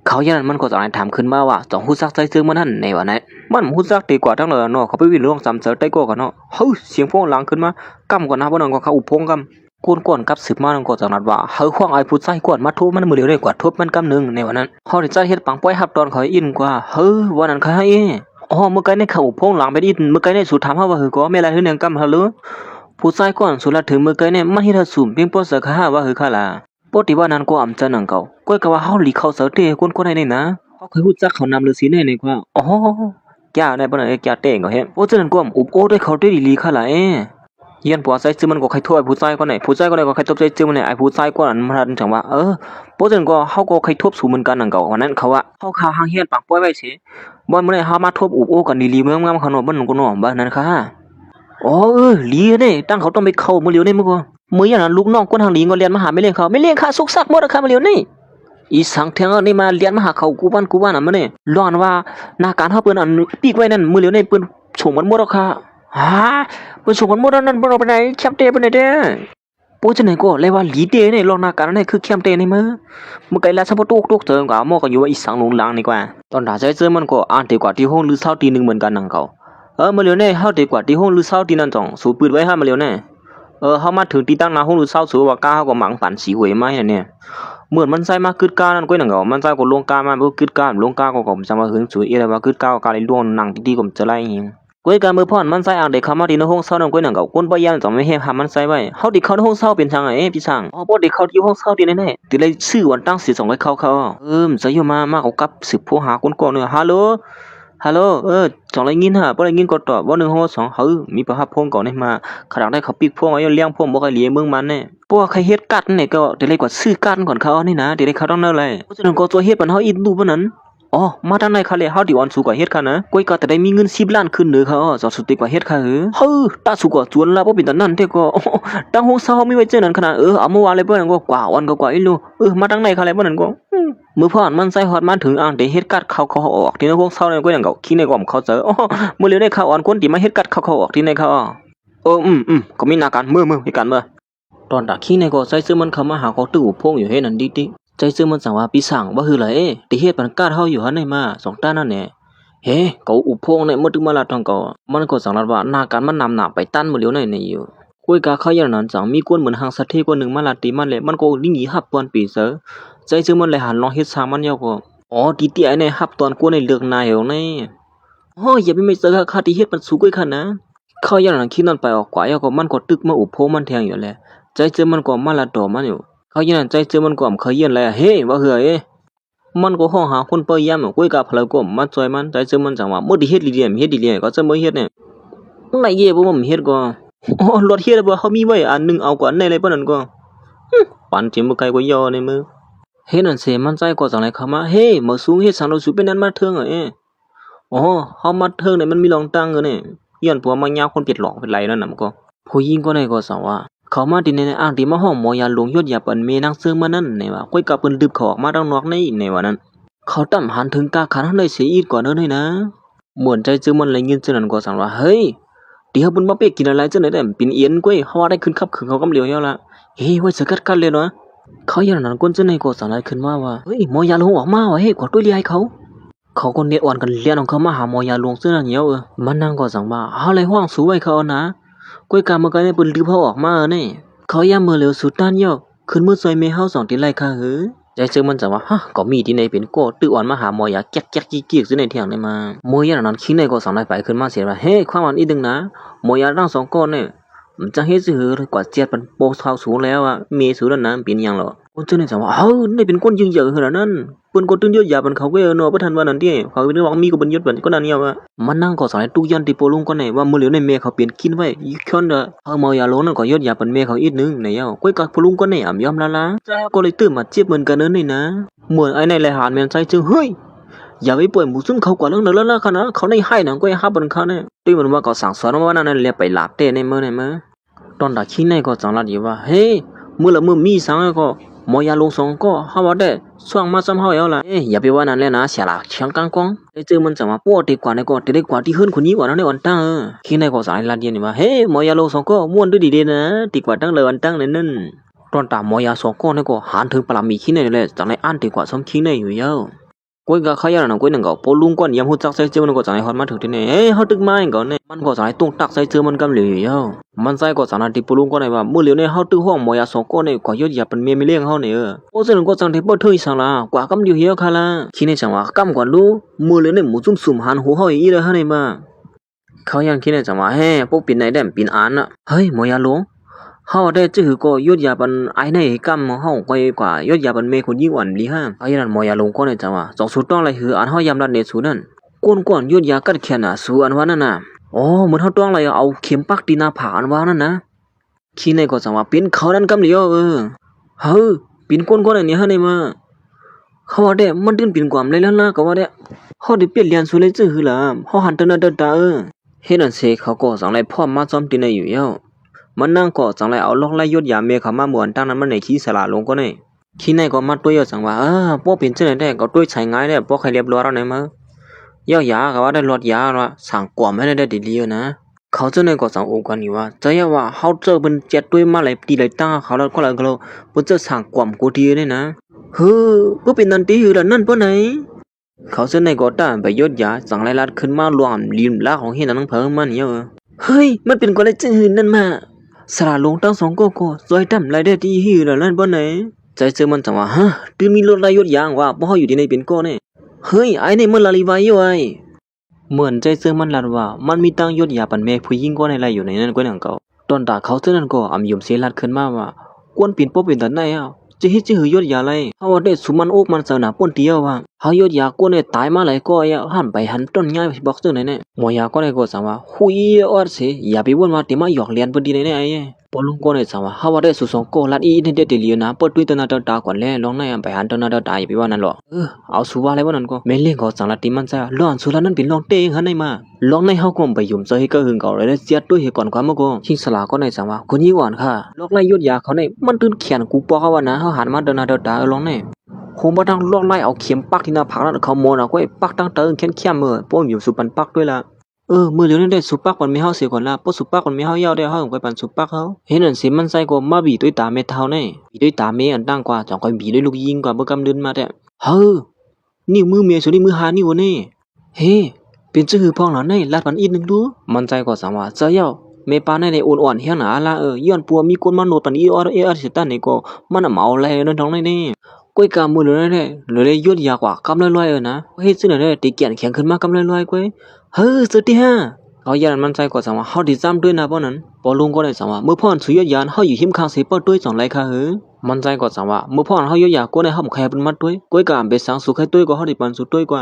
เขายันมันก็จังนั้นถามขึ้นมาว่าต้องหูซักใจซื้อมันนั่นในวันนั้นมันหูซักดีกว่าทั้งเลยเนาะเขาไปวิ่งล่วงซ้ำเจอได้ก็กันเนาะเสียงพวกหลังขึ้นมากำก่อนนะพวกนั้นก็เขาอุปพงกำก้นกับสืบมานั่นก็จังนั้นว่าขวางไอ้ผู้ใจกวดมาทุบมันมือเดียวได้กวาดทุบมันกำหนึ่งในวันนั้นเขาได้ใจเฮ็ดปังป้อยหับตอนเขาอินกว่าวันนั้นเขาให้เมื่อไกลในเขาอุปพงหลังไปอินเมื่อไกลในสุดถามเขาว่าก็ไม่อะไรถึงเนียงกำเขาเลยผู้ใจก่อนสุดละถึงเมื่อไกลเนี่ยมันเฮ็ดสุ่มเพียงปอเสือข้าว่าข้าละปกติว่านั้นก็อำจันนังเก่าก็กะว่าเฮาหลีเขาเสือเต้คนให้นี่นะเขาเคยฮู้จักเขานำฤาษีในกว่าแก่ได้บ่ได้แก่เต้งก็เฮ็ดจังนั้นก็อุบโอได้เขาได้ลีข้าละเยียนปัวใจซื้อมันก็ใครทั่วผู้ใจก็ไหนผู้ใจก็ได้ก็ใครตบใจซื้อมันไหนไอ้ผู้ใจก็อันมันจังว่าจังก็เฮาก็ใครทบสู่เหมือนกันนังเก่าวันนั้นเขาว่าเฮาข่าวหางเฮียนปากป้อยไว้สิบ่มื้อนี้เฮามาทบอุบโอกันลีเมืองงามเขาเนาะบ่นก็เนาะบ้านนั้นค่ะลีเด้ตั้งเขาต้องไปเข้ามื้อเลียวนี่มื้อก็มื้ออย่างนั้นลูกน้องคนทางลีก็เรียนมาหาไม่เลี้ยงเขาไม่เลี้ยงค่าสุกซักบ่ราคามื้อเลียวนี่อีสังเทียงนี่มาเรียนมาหาเขากูบ้านน่ะมื้อนี้ร้อนว่าหน้าการเฮาเปิ้นอันปีกไว้นั่นมื้อเลียวนี่เปิ้นส่งมันบ่ราคาเปิ้นส่งมันบ่นั่นบ่ไปไหนแคมเตไปไหนเด้ปูจังไหนก็เลยว่าลีเตนี่ลองหน้าการนี่คือแคมเตนี่มื้อไกลละซะบ่ตุกเติงก็หม้อก็อยู่ว่าอีสังลงหลังนี่กว่าตอนด่าใจเจอมันก็อ่านดีกว่าที่ห้องหรือเช้าตีนึงเหมือนกันนังเขามื้อเลียวนี่เฮาดีกว่าที่ห้องหรือเช้าตีนั่นจ่องสูปืนไว้หามื้อเลียวนี่เขามาถึงที่ตั้งนาห้องหรือเช้าสูว่าก้าเขาก็หมังฝันสีหวยไม้เนี่ยเหมือนมันใจมากึดก้านั่นก็นั่งก็มันใจก็ลงก้ามาบ่กึดก้าลงก้าก็ผมจำว่าหึงสวยอะไรว่ากึดก้าก็เลยล่วงนั่งดีๆก็จะไล่หิง กวยกามือพ่อนมันใส่อ่างเด็กเขามาที่ในห้องเช่านั่นกวยหนังเก่ากวนบ่ยามต้องไม่ให้หามันใส่ไว้เฮาที่เขาในห้องเช่าเป็นทางไอ้พี่ช่างอ๋อบ่ได้เขาที่ห้องเช่าที่แน่ๆติเลยชื่อวันตั้งสิส่งให้เขาจะอยู่มาเอากับสืบผู้หาคนก่อนเนอะฮัลโหลจองไรยินฮะบ่ได้ยินก็ตอบบ่1 6 2มีประหับพงก่อนให้มาขนาดได้เขาปิกพวงไว้เลี้ยงพวงบ่ค่อยเลี้ยงเมืองมันแน่พวกใครเฮ็ดกัดนี่ก็ติเลยกว่าซื้อกันก่อนเขานี่นะติเลยเขาต้องเนาเลยเพราะฉะนั้นก็ตัวเฮ็ดปันเฮาอีดูบ่นั้นอ๋อมาทางไหนคะเลยเฮาดิออนสู่กว่าเฮ็ดค่ะนะก้อยก็แต่ได้มีเงิน10 ล้านขึ้นเด้อเขาจอดสุดติกว่าเฮ็ดค่ะตาสู่กว่าจวนละบ่เป็นตานั้นเด้ก็ตั้งโฮเซามีไว้เจอนั้นขนาดเอาเมื่อวานเลยเบิ่นก็กว่าวันก็กว่าอีหลูมาทางไหนคะเลยบ่นั้นก็มื้อพรมันใส่ฮอดมาถึงอ่างได้เฮ็ดกัดเขาออกที่ในห้องเซานั่นก็ยังเก่าขี้ในกว่าเขาเจอมื้อเหลียวได้ข่าวอ่อนคนที่มาเฮ็ดกัดเขาออกที่ในเขาก็มีหน้าการมื้อเหตุการณ์มื้อตอนตาขี้ในก็ใส่ซื้อมันเข้ามาหาเขาตู้พงอยู่เฮ็ดนั่นดิใจซื้อมันสั่งว่าปีสั่งว่าคือไรติเฮ็ดปันกาดเฮาอยู่หันในมา2ต้านนั่นแหละเฮ้เขาอุพงในมดถึงมาลาทองก็มันก็สั่งว่าหน้าการมันนำหน้าไปตั้นมื้อเหลียวในอยู่คุยกาเขาอย่างนั้นจังมีกวนเหมือนหางสัตว์เทกว่านึงมาลาติมันแหละมันก็ลิ่งหนีหับตอนปีเสอใจซื้อมันเลยหันลองเฮ็ดสร้างมันยาวก็ติไอ้ในหับตอนกวนในเลือกนายเอาในอย่าไปไม่เจอค่าที่เฮ็ดมันสูงกว่าคั่นนะเขาอย่างนั้นคิดนั่นไปออกกว่ายาวก็มันก็ตึกมาอุพงมันแทงอยู่แหละใจซื้อมันก็มาลาดอมันอยู่เขายันใจเจอมันก่อมเขาเย็นเลยว่าเหือมันก็ห้องหาคนเปยยามกุ้ยกับพลก่อมมาจอยมันใจเจอมันจังว่ามื้อที่เฮ็ดดีเลียก็จะมื้อเฮ็ดเนี่ยไหนเย่บ่มันเฮ็ดก็รถเฮ็ดบ่เขามีไว้อันนึงเอาก่อนในเลยปานนั้นก็ปันจิมบ่ไกลก็ย่อในมือเฮ็ดนั่นเสมันใจก็จังได๋เข้ามามาสูงเฮ็ดสังเราสูเป็นนั้นมาเทิงเฮามาเทิงเนี่ยมันมีรองตั้งเนี่ยย้อนผัวมายาวคนเปียดหลอกเป็นไรนั่นน่ะมันก็ผู้หญิงก็ได้ก็สั่งว่าเขามาที่ในอ่างที่มาห้องหมอยาหลวงยศยาเปิ้นเมนางเซิงมานั่นในว่าก้อยกับเปิ้นดึบเขาออกมาด้านนอกในว่านั้นเขาตั้มหันถึงกาขันให้ได้เสียอีกก่อนเด้อนี่นะม่วนใจจึงมันเลยยินจังนั้นก็สั่งว่าเฮ้ยเดี๋ยวเปิ้นมาเปียกกินอะไรจังได๋ได้ปิ่นเอียนก้อยเฮาได้ขึ้นขับขึ้นเขากำเหลียวแล้วล่ะไว้สกัดกันเลยเนาะเขาอย่างนั้นคนจังได๋ก็สั่งได้ขึ้นมาว่าเฮ้ยหมอยาหลวงออกมาว่ะขอด้วยเลียให้เขาก็เน็ตอ่อนกันเลียนของเขามาหาหมอยาหลวงซึ่งนั่นเหี่ยวมันนั่งก็สั่งว่าเฮาเลยฮ้องสู้ไว้เขานะก้อยกามันก็ได้เปิ้นดึบเฮาออกมาเนี่ยเขาย่ามือเหลียวสุดด้านยอกขึ้นมือซอยเมเฮา2ที่ไล่ค่ะใจเจอมันจังว่าก็มีที่ในเป็นโกตื้ออ่อนมาหาหมอยาแก๊กกิ๊กๆซึ่งในเที่ยงได้มาหมอยานั้นคิงในก็สั่งได้ไปขึ้นมาเสียว่าความอันอีดึงนะหมอยาทั้ง2ก้อนเนี่ยมันจะเฮ็ดซื่อกว่าเจียดมันโปเท่าสูงแล้วเมสูนั่นนะเป็นหยังหรอคนจังได๋จังว่านี่เป็นคนยิงเยอะขนาดนั้นเปิ้นก็ตึงยศยาเปิ้นเขาก็เนาะบ่ทันว่านั่นติเขาเป็นว่ามีก็เป็นยศเปิ้นก็นั่นเนี่ยว่ามันนั่งก็สั่งให้ตุกยันติโปลุงก็ไหนว่ามื้อเหลียวในเมเขาเปลี่ยนกินไว้อีกคนเด้อหมอยาลงนั่นก็ยศยาเปิ้นเมเขาอีกนึงในยก้อยกับโปลุงก็ไหนยอมละใจก็เลยตื่นมาเจ็บเหมือนกันนี่นะเหมือนไอ้ในแลหานแม่นใจจึงเฮ้ยอย่าไปป่วยหมูซึ่งเขากว่าเรื่องนั้นแล้วค่ะนะเขาได้ให้นะก้อยฮับบนเขาเนี่ยตุ้ยมันว่าก็สั่งสอนว่านั่นแหละไปหลับเต้ในมื้อตอนดาขี้ในก็จังละดีว่ามื้อละมื้อมีสังก็หมอยาลง2ก็เฮาว่าได้ช่วงมาซ้ำเฮาแล้วล่ะอย่าไปว่านั่นแหละนะเสียละเชียงกังกองได้เจอมันจังว่าปวดดีกว่าในก็ได้กว่าที่ขึ้นคนนี้กว่านั้นในวันตั้งขี้ในก็สายละดีนี่ว่าหมอยาลง2ก็ม่วนด้วยดีๆนะดีกว่าตั้งเลยวันตั้งนั่นตอนตามหมอยา2ก็นี่ก็หานถึงปลามีขี้ในแหละจังได๋อันดีกว่าซ้ำขี้ในอยู่ยาวก้อยก็ขยันน่ะก้อยนึงก็ปลุงก่อนยามฮู้จักใส่เจอมันก็จังได๋ฮอดมาถึงที่นี่เฮาตึกมาอีกก่อนนี่มันก็จังได๋ตุ้งตักใส่เจอมันกำเหลียวอยู่มันใส่ก็จังได๋ที่ปลุงก็ได้ว่ามื้อเหลียวนี่เฮาตึกห้องหมอยา2ก็นี่ก็ยศยาเป็นเมียไม่เลี้ยงเฮานี่โอ้ซึ่งก็จังได๋บ่ถึงสั่งล่ะกว่ากำเหลียวเหี่ยวค่ะล่ะขี้นี่จังว่ากำกว่ารู้มื้อเหลียวนี่หมู่ซุ่มๆหันหูเฮาอีเลยฮะนี่มาเขายังขี้นี่จังว่าพวกปิ่นไหนได้ปิ่นอ่านน่ะหมอยาหลวงเฮาได้จื้อก็ยศยาเป็นไอ้ในกำเฮาก้อยกว่ายศยาเป็นเมคนยิ่งอ่อนลีฮะไอ้นั่นหมอยาหลวงก็นี่จังว่า2สุดต้องเลยคืออันเฮายามรัดในสูนั่นก้นยศยากัดแขนน่ะสูอันว่านั่นน่ะเหมือนเฮาต้องเลยเอาเข็มปักตีหน้าผาอันว่านั่นนะขี้ในก็จังว่าเป็นเขานั่นกำเหลียวเป็นก้นอันนี้ฮะนี่มาเขาว่าได้มันตื่นเป็นความเลยแล้วล่ะก็ว่าได้เฮาได้เปลี่ยนเรียนสูเลยจื้อหือล่ะเฮาหันตะนะตาเฮ็ดนั่นเสเขาก็จังได๋พร้อมมาซ้อมตีในอยู่ยาวมันนั่งก็จังไรเอาลอกไล่ยศยาเมเขามาเหมือนตั้งนั้นมันในขี้สลาลงก็เนี่ยขี้ในก็มาตัวเยอะจังว่าพวกเป็นเจ้าไหนได้ก็ตัวใช้ง่ายได้พวกใครเรียบร้อยแล้วไหนมาย่อยาก็ว่าได้ลดยาละสั่งกว่าไม่ได้ดีๆนะเขาเจ้าไหนก็สั่งองค์กันอยู่ว่าจะย่าว่าเขาเจอเป็นเจ็ดด้วยมาเลยตีเลยตั้งเขาแล้วก็เลยก็เป็นเจ้าสั่งกว่ากูดีเนี่ยนะเพื่อเป็นนันตีอยู่แล้วนั่นเพื่อไหนเขาเจ้าไหนก็ต้านไปยศยาสั่งไรลัดขึ้นมารวมลีมล่าของเฮียนั่งเพิ่มมันเยอะมันเป็นคนละจื่นนั่นมาสระลงตั้ง2ก็ซอยทำไรได้ที่หิวแล้วนั่นบ่ไหนใจเจอมันจังว่าตื่นมีรถไรยศยางว่าบ่เฮาอยู่ที่ในเป็นก้อนี่ไอ้นี่มันละลีไว้อยู่ เหมือนใจเสื้อมันลัดว่ามันมีตั้งยศยาปันเมผู้หญิงก็ในไรอยู่ในนั้นก็หนังเก่าตอนตาเขาเท่านั้นก็อำยมเสียลัดขึ้นมาว่ากวนปิ่นป๊อบเป็นตาไหนอ่ะจะฮิตจะหือยศยาไรเฮาได้สุมันอกมันเสนาป่นเดียวว่าเฮายศยากวนเนี่ยตายมาหลายก็อย่าหันไปหันต้นง่ายบอกซึ่งไหนเนี่ยหมอยาก็ได้ก็สั่งว่าหุยอดสิอย่าไปวนมาติมาหยอกเลียนเพิ่นดีไหนไอ้ปอลุงก็ได้สั่งว่าเฮาว่าได้สุสองก็ลัดอีเนี่ยเด็ดเลียนะเปิดด้วยตนาตาก่อนแลลองในไปหันตนาตาอย่าไปว่านั่นหรอกเอาสุว่าอะไรว่านั่นก็แม่เลี้ยงก็สั่งละติมันซะร้อนสุลานั้นเป็นลองเตงหันในมาลองในเฮาก็ไปยุ่มซะให้ก็หึงเก่าเลยเสียด้วยเหตุก่อนความมก็ชิงสลาก็ได้สั่งว่าคนยี่หวานค่ะลอกไล่ยศยาเขาเนี่ยมันตื่นเขียนกูปอเขาว่านะเฮาหันมาตนาตาลองในคงบ่ต้องลอกไล่เอาเข็มปักที่หน้าผากนั่นเขาโมนเอาไว้ปักตั้งเติงแค้นๆมื้อป้อมอยู่สุปันปักด้วยล่ะมื้อเหลียวนี้ได้สุปักมันมีเฮาเสียก่อนล่ะป้อสุปักมันมีเฮายาวได้เฮาต้องไปปันสุปักเฮาเห็นนั่นสิมันใส่ก็มาบีด้วยตาเม็ดเท่าแน่บีด้วยตาเมอันตั้งกว่าจ่องค่อยบีด้วยลูกยิงกว่าบ่กำเดินมาแต่นิ้วมือเมียสุนี่มือหานิ้วนี่เฮ้เป็นจื้อพ้องหลานในลาดปันอีกนึงดูมันใจก็สังว่าเจ้าเยาเมปาในอ่อนๆเฮียหนาละย้อนปัวมีคนมาโนดปันอีออสิตันนี่ก็มันเมาแลนั่นท้องในนี่ก้อยกามือเลยยดยากว่ากำลอยนะเฮ็ดซื่อได้ติเกียนแข็งขึ้นมากำลอยก้อยสุดที่ห้าเขายันมันใจก็สังว่าเฮาดิซ้ำด้วยนะบ่นั้นปอลุงก็ได้สังว่าเมื่อพ่อนสุยยานเฮาอยู่หิมข้างสิเปิดด้วย2ไลค่ะมันใจก็สังว่าเมื่อพ่อนเฮายยาก็ได้เฮาแค่เป็นมัดด้วยก้อยกามไปสังสุขให้ด้วยก็เฮาได้ปันสุดด้วยกว่า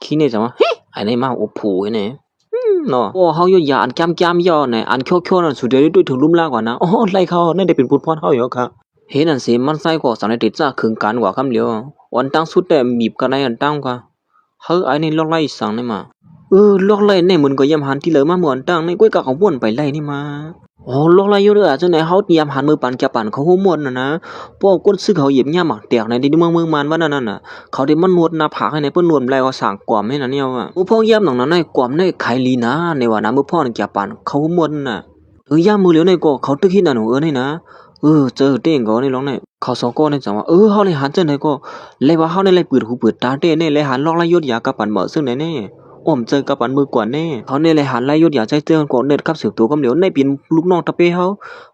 ขี้นี่สังว่าไอ้นี่มาโอ้ผูนี่เนาะโอ้เฮาอยู่ยาอันแก้มย่อเนี่ยอันเคี้ยวๆนั่นสุดเดี๋ยวด้วยถึงลุ่มลากว่านะอ๋อไล่เขานั่นได้เป็นพูดพรเฮาอยู่ค่ะเห็นนั่นสิมันใส่ก็สังได้ติดจ้าคึงกันกว่าคำเดียววันตั้งสุดแต่มีบกันได้อันตั้งกว่าไอ้นี่ลอกไล่สังนี่มาลอกไล่ในมันก็ยำหันที่เหลือมาเหมือนตั้งในก้อยกะของบ่วนไปไล่นี่มาอ๋อลอกไล่อยู่เด้อจังไหนเฮายำหันมือปั่นแกปั่นเขาฮู้ม่วนนะพวกคนซื้อเขาเหยียบย่ำหมักแตกในที่เมืองมันว่านั่นน่ะเขาได้มันนวดหน้าผากให้ในเปิ้นนวดไล่ก็สร้างกวามให้นั่นเนี่ยว่าผู้พ่อย่ำหนังนั้นในกวามในไขลีนะในว่านะมือพ่อแกปั่นเขาฮู้ม่วนน่ะย่ำมือเหลียวในก็เขาตึกเฮ็ดนั่นนี่นะเจอเต้งก็ในร้องในเขาสองก็ในจังว่าเฮาเลยหันจังไหนก็เลยว่าเฮาในเลยเปิดหูเปิดตาเต้ในเลยหันลอกไล่ยศยากับปั่นเหมาะซึ่งไหนแน่อ้อมเจอกับปั่นมือกว่าแน่เขาในเลยหันไล่ยศยาใจเตือนก็เน็ตกับสืบตัวกำเหลียวในเป็นลูกน้องตะเป้เฮ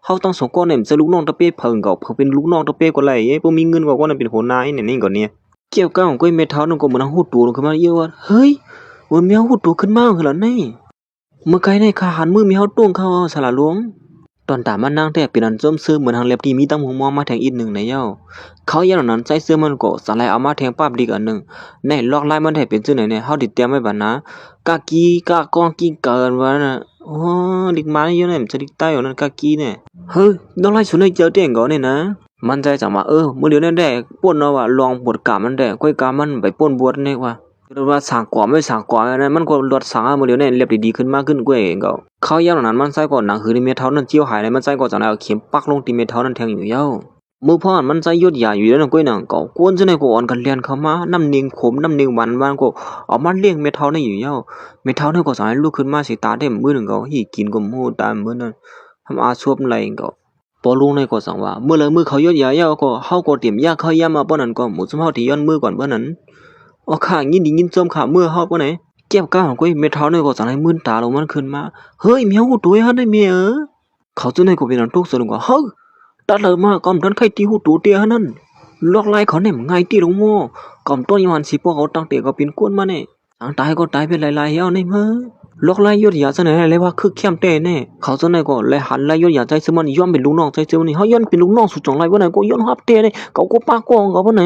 าตั้งสองก็เนี่ยจะลูกน้องตะเป้เพิ่งก็เป็นลูกน้องตะเป้ก็ไล่บ่มีเงินก็นั่นเป็นหัวหน้านี่ก่อนเนี่ยเกี่ยวกับของก้อยเม็ดเท้านั่นก็เหมือนหูตูขึ้นมาเยอะว่าเฮ้ยมันมีหูตูขึ้นมาคือล่ะนี่เมื่อไกลในขาหันมือมีเฮาต้วงเข้าสละหลวงตอนตามันนางแต่เป็นอันส้มซื้อเหมือนทางเล็บที่มีตั้งหัวมอมาแทงอีกหนึ่งในเย้าเขายันนั้นใจเสื้อมันก็สลายเอามาแทงป้าบดีกอันหนึ่งในลอกลายมันได้เป็นซื่อไหนเนี่ยเฮาดิเตรียมไว้บัดนะกากีกากองกีเกินว่าน่ะดิกมาอยู่เนี่ยมันจะดิกใต้อยู่นั่นกากีเนี่ยลอกลายสุดในเจอเต้งก็เนี่ยนะมันใจจังว่ามื้อเดียวนั่นได้ป่นเนาะว่าลองบวชกามันได้ก้อยกามันไปป่นบวชเนี่ยว่าว่าสร้างกว่าไม่สร้างกว่านั้นมันก็ลดสังมื้อเดียวเนี่ยเรียบดีขึ้นมากขึ้นกว่าเองก็เขาย่างนั้นมันใส่ก่อนหนังหือในเม็ดเท้านั้นเจียวหายในมันใส่ก่อนจังได๋เอาเข็มปักลงที่เม็ดเท้านั้นแทงอยู่ยาวมือพ่อมันใส่ยดยาอยู่แล้วก้อยหนังก็กวนจังได๋ก็อ่อนกันเลียนเข้ามาน้ำนิ่งขมน้ำนิ่งหวานก็เอามาเลี้ยงเม็ดเท้านั้นอยู่ยาวเม็ดเท้านั้นก็จังได๋ลุกขึ้นมาสิตาเต็มมื้อนึงก็หิกินก็โมตามมื้อนั้นทำอาซวบไหลก็ปอลุงในก็สั่งว่ามื้อละมื้อเขายดยายาวก็เฮาก็เตรียมยาเข้ายามาปานนั้นก็หมู่ซุมเฮาที่ย้อนมือก่อนเบิ่นั้นข้ายินดียินจมขาเมื่อเฮาปานไหนเก็บก้าวของก้อยเม็ดเท้านี่ก็จังได๋มื่นตาลงมันขึ้นมาเฮ้ยเมียวหูตัวหันได้เมียเขาจังได๋ก็เป็นอันทุกสนุกว่าตัดเลยมากอมทันไข่ตีหูตัวเตียหันนั่นลอกลายเขาเนี่ยง่ายตีลงโมกอมต้นยมันสิพวกเขาตั้งเตะก็เป็นกวนมาเนี่ยทางตายก็ตายเป็นหลายๆเฮาในมื้อลอกลายยศยาจังได๋เลยว่าคึกเข้มเต้แน่เขาจังได๋ก็เลยหันลายยศยาใจซึมันย้อมเป็นลูกน้องใจซึมันนี่เฮาย้อนเป็นลูกน้องสุดจังไรบ่ไหนก็ย้อนฮับเต้เนี่ยเขาก็ปากกองเขาบ่ไหน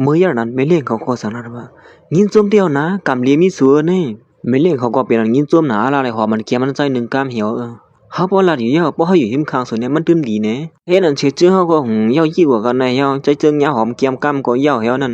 มื้อยามนั้นไม่เลี้ยงเขาก็สั่งนั้นว่ายินจมเดียวนะกำเลียมีสัวนี่ไม่เลี้ยงเขาก็เป็นยินจมหนาละเลยหอมันเกียมันใจหนึ่งกำเหี่ยวเฮาบ่ละอยู่เฮาบ่เฮาอยู่หิมข้างส่วนเนี่ยมันตื่นดีแน่เฮ็ดอันเชื่อเฮาก็เฮายี่กว่ากันในเฮาใจเจิงยาหอมเกียมกำก็ยาวเฮานั้น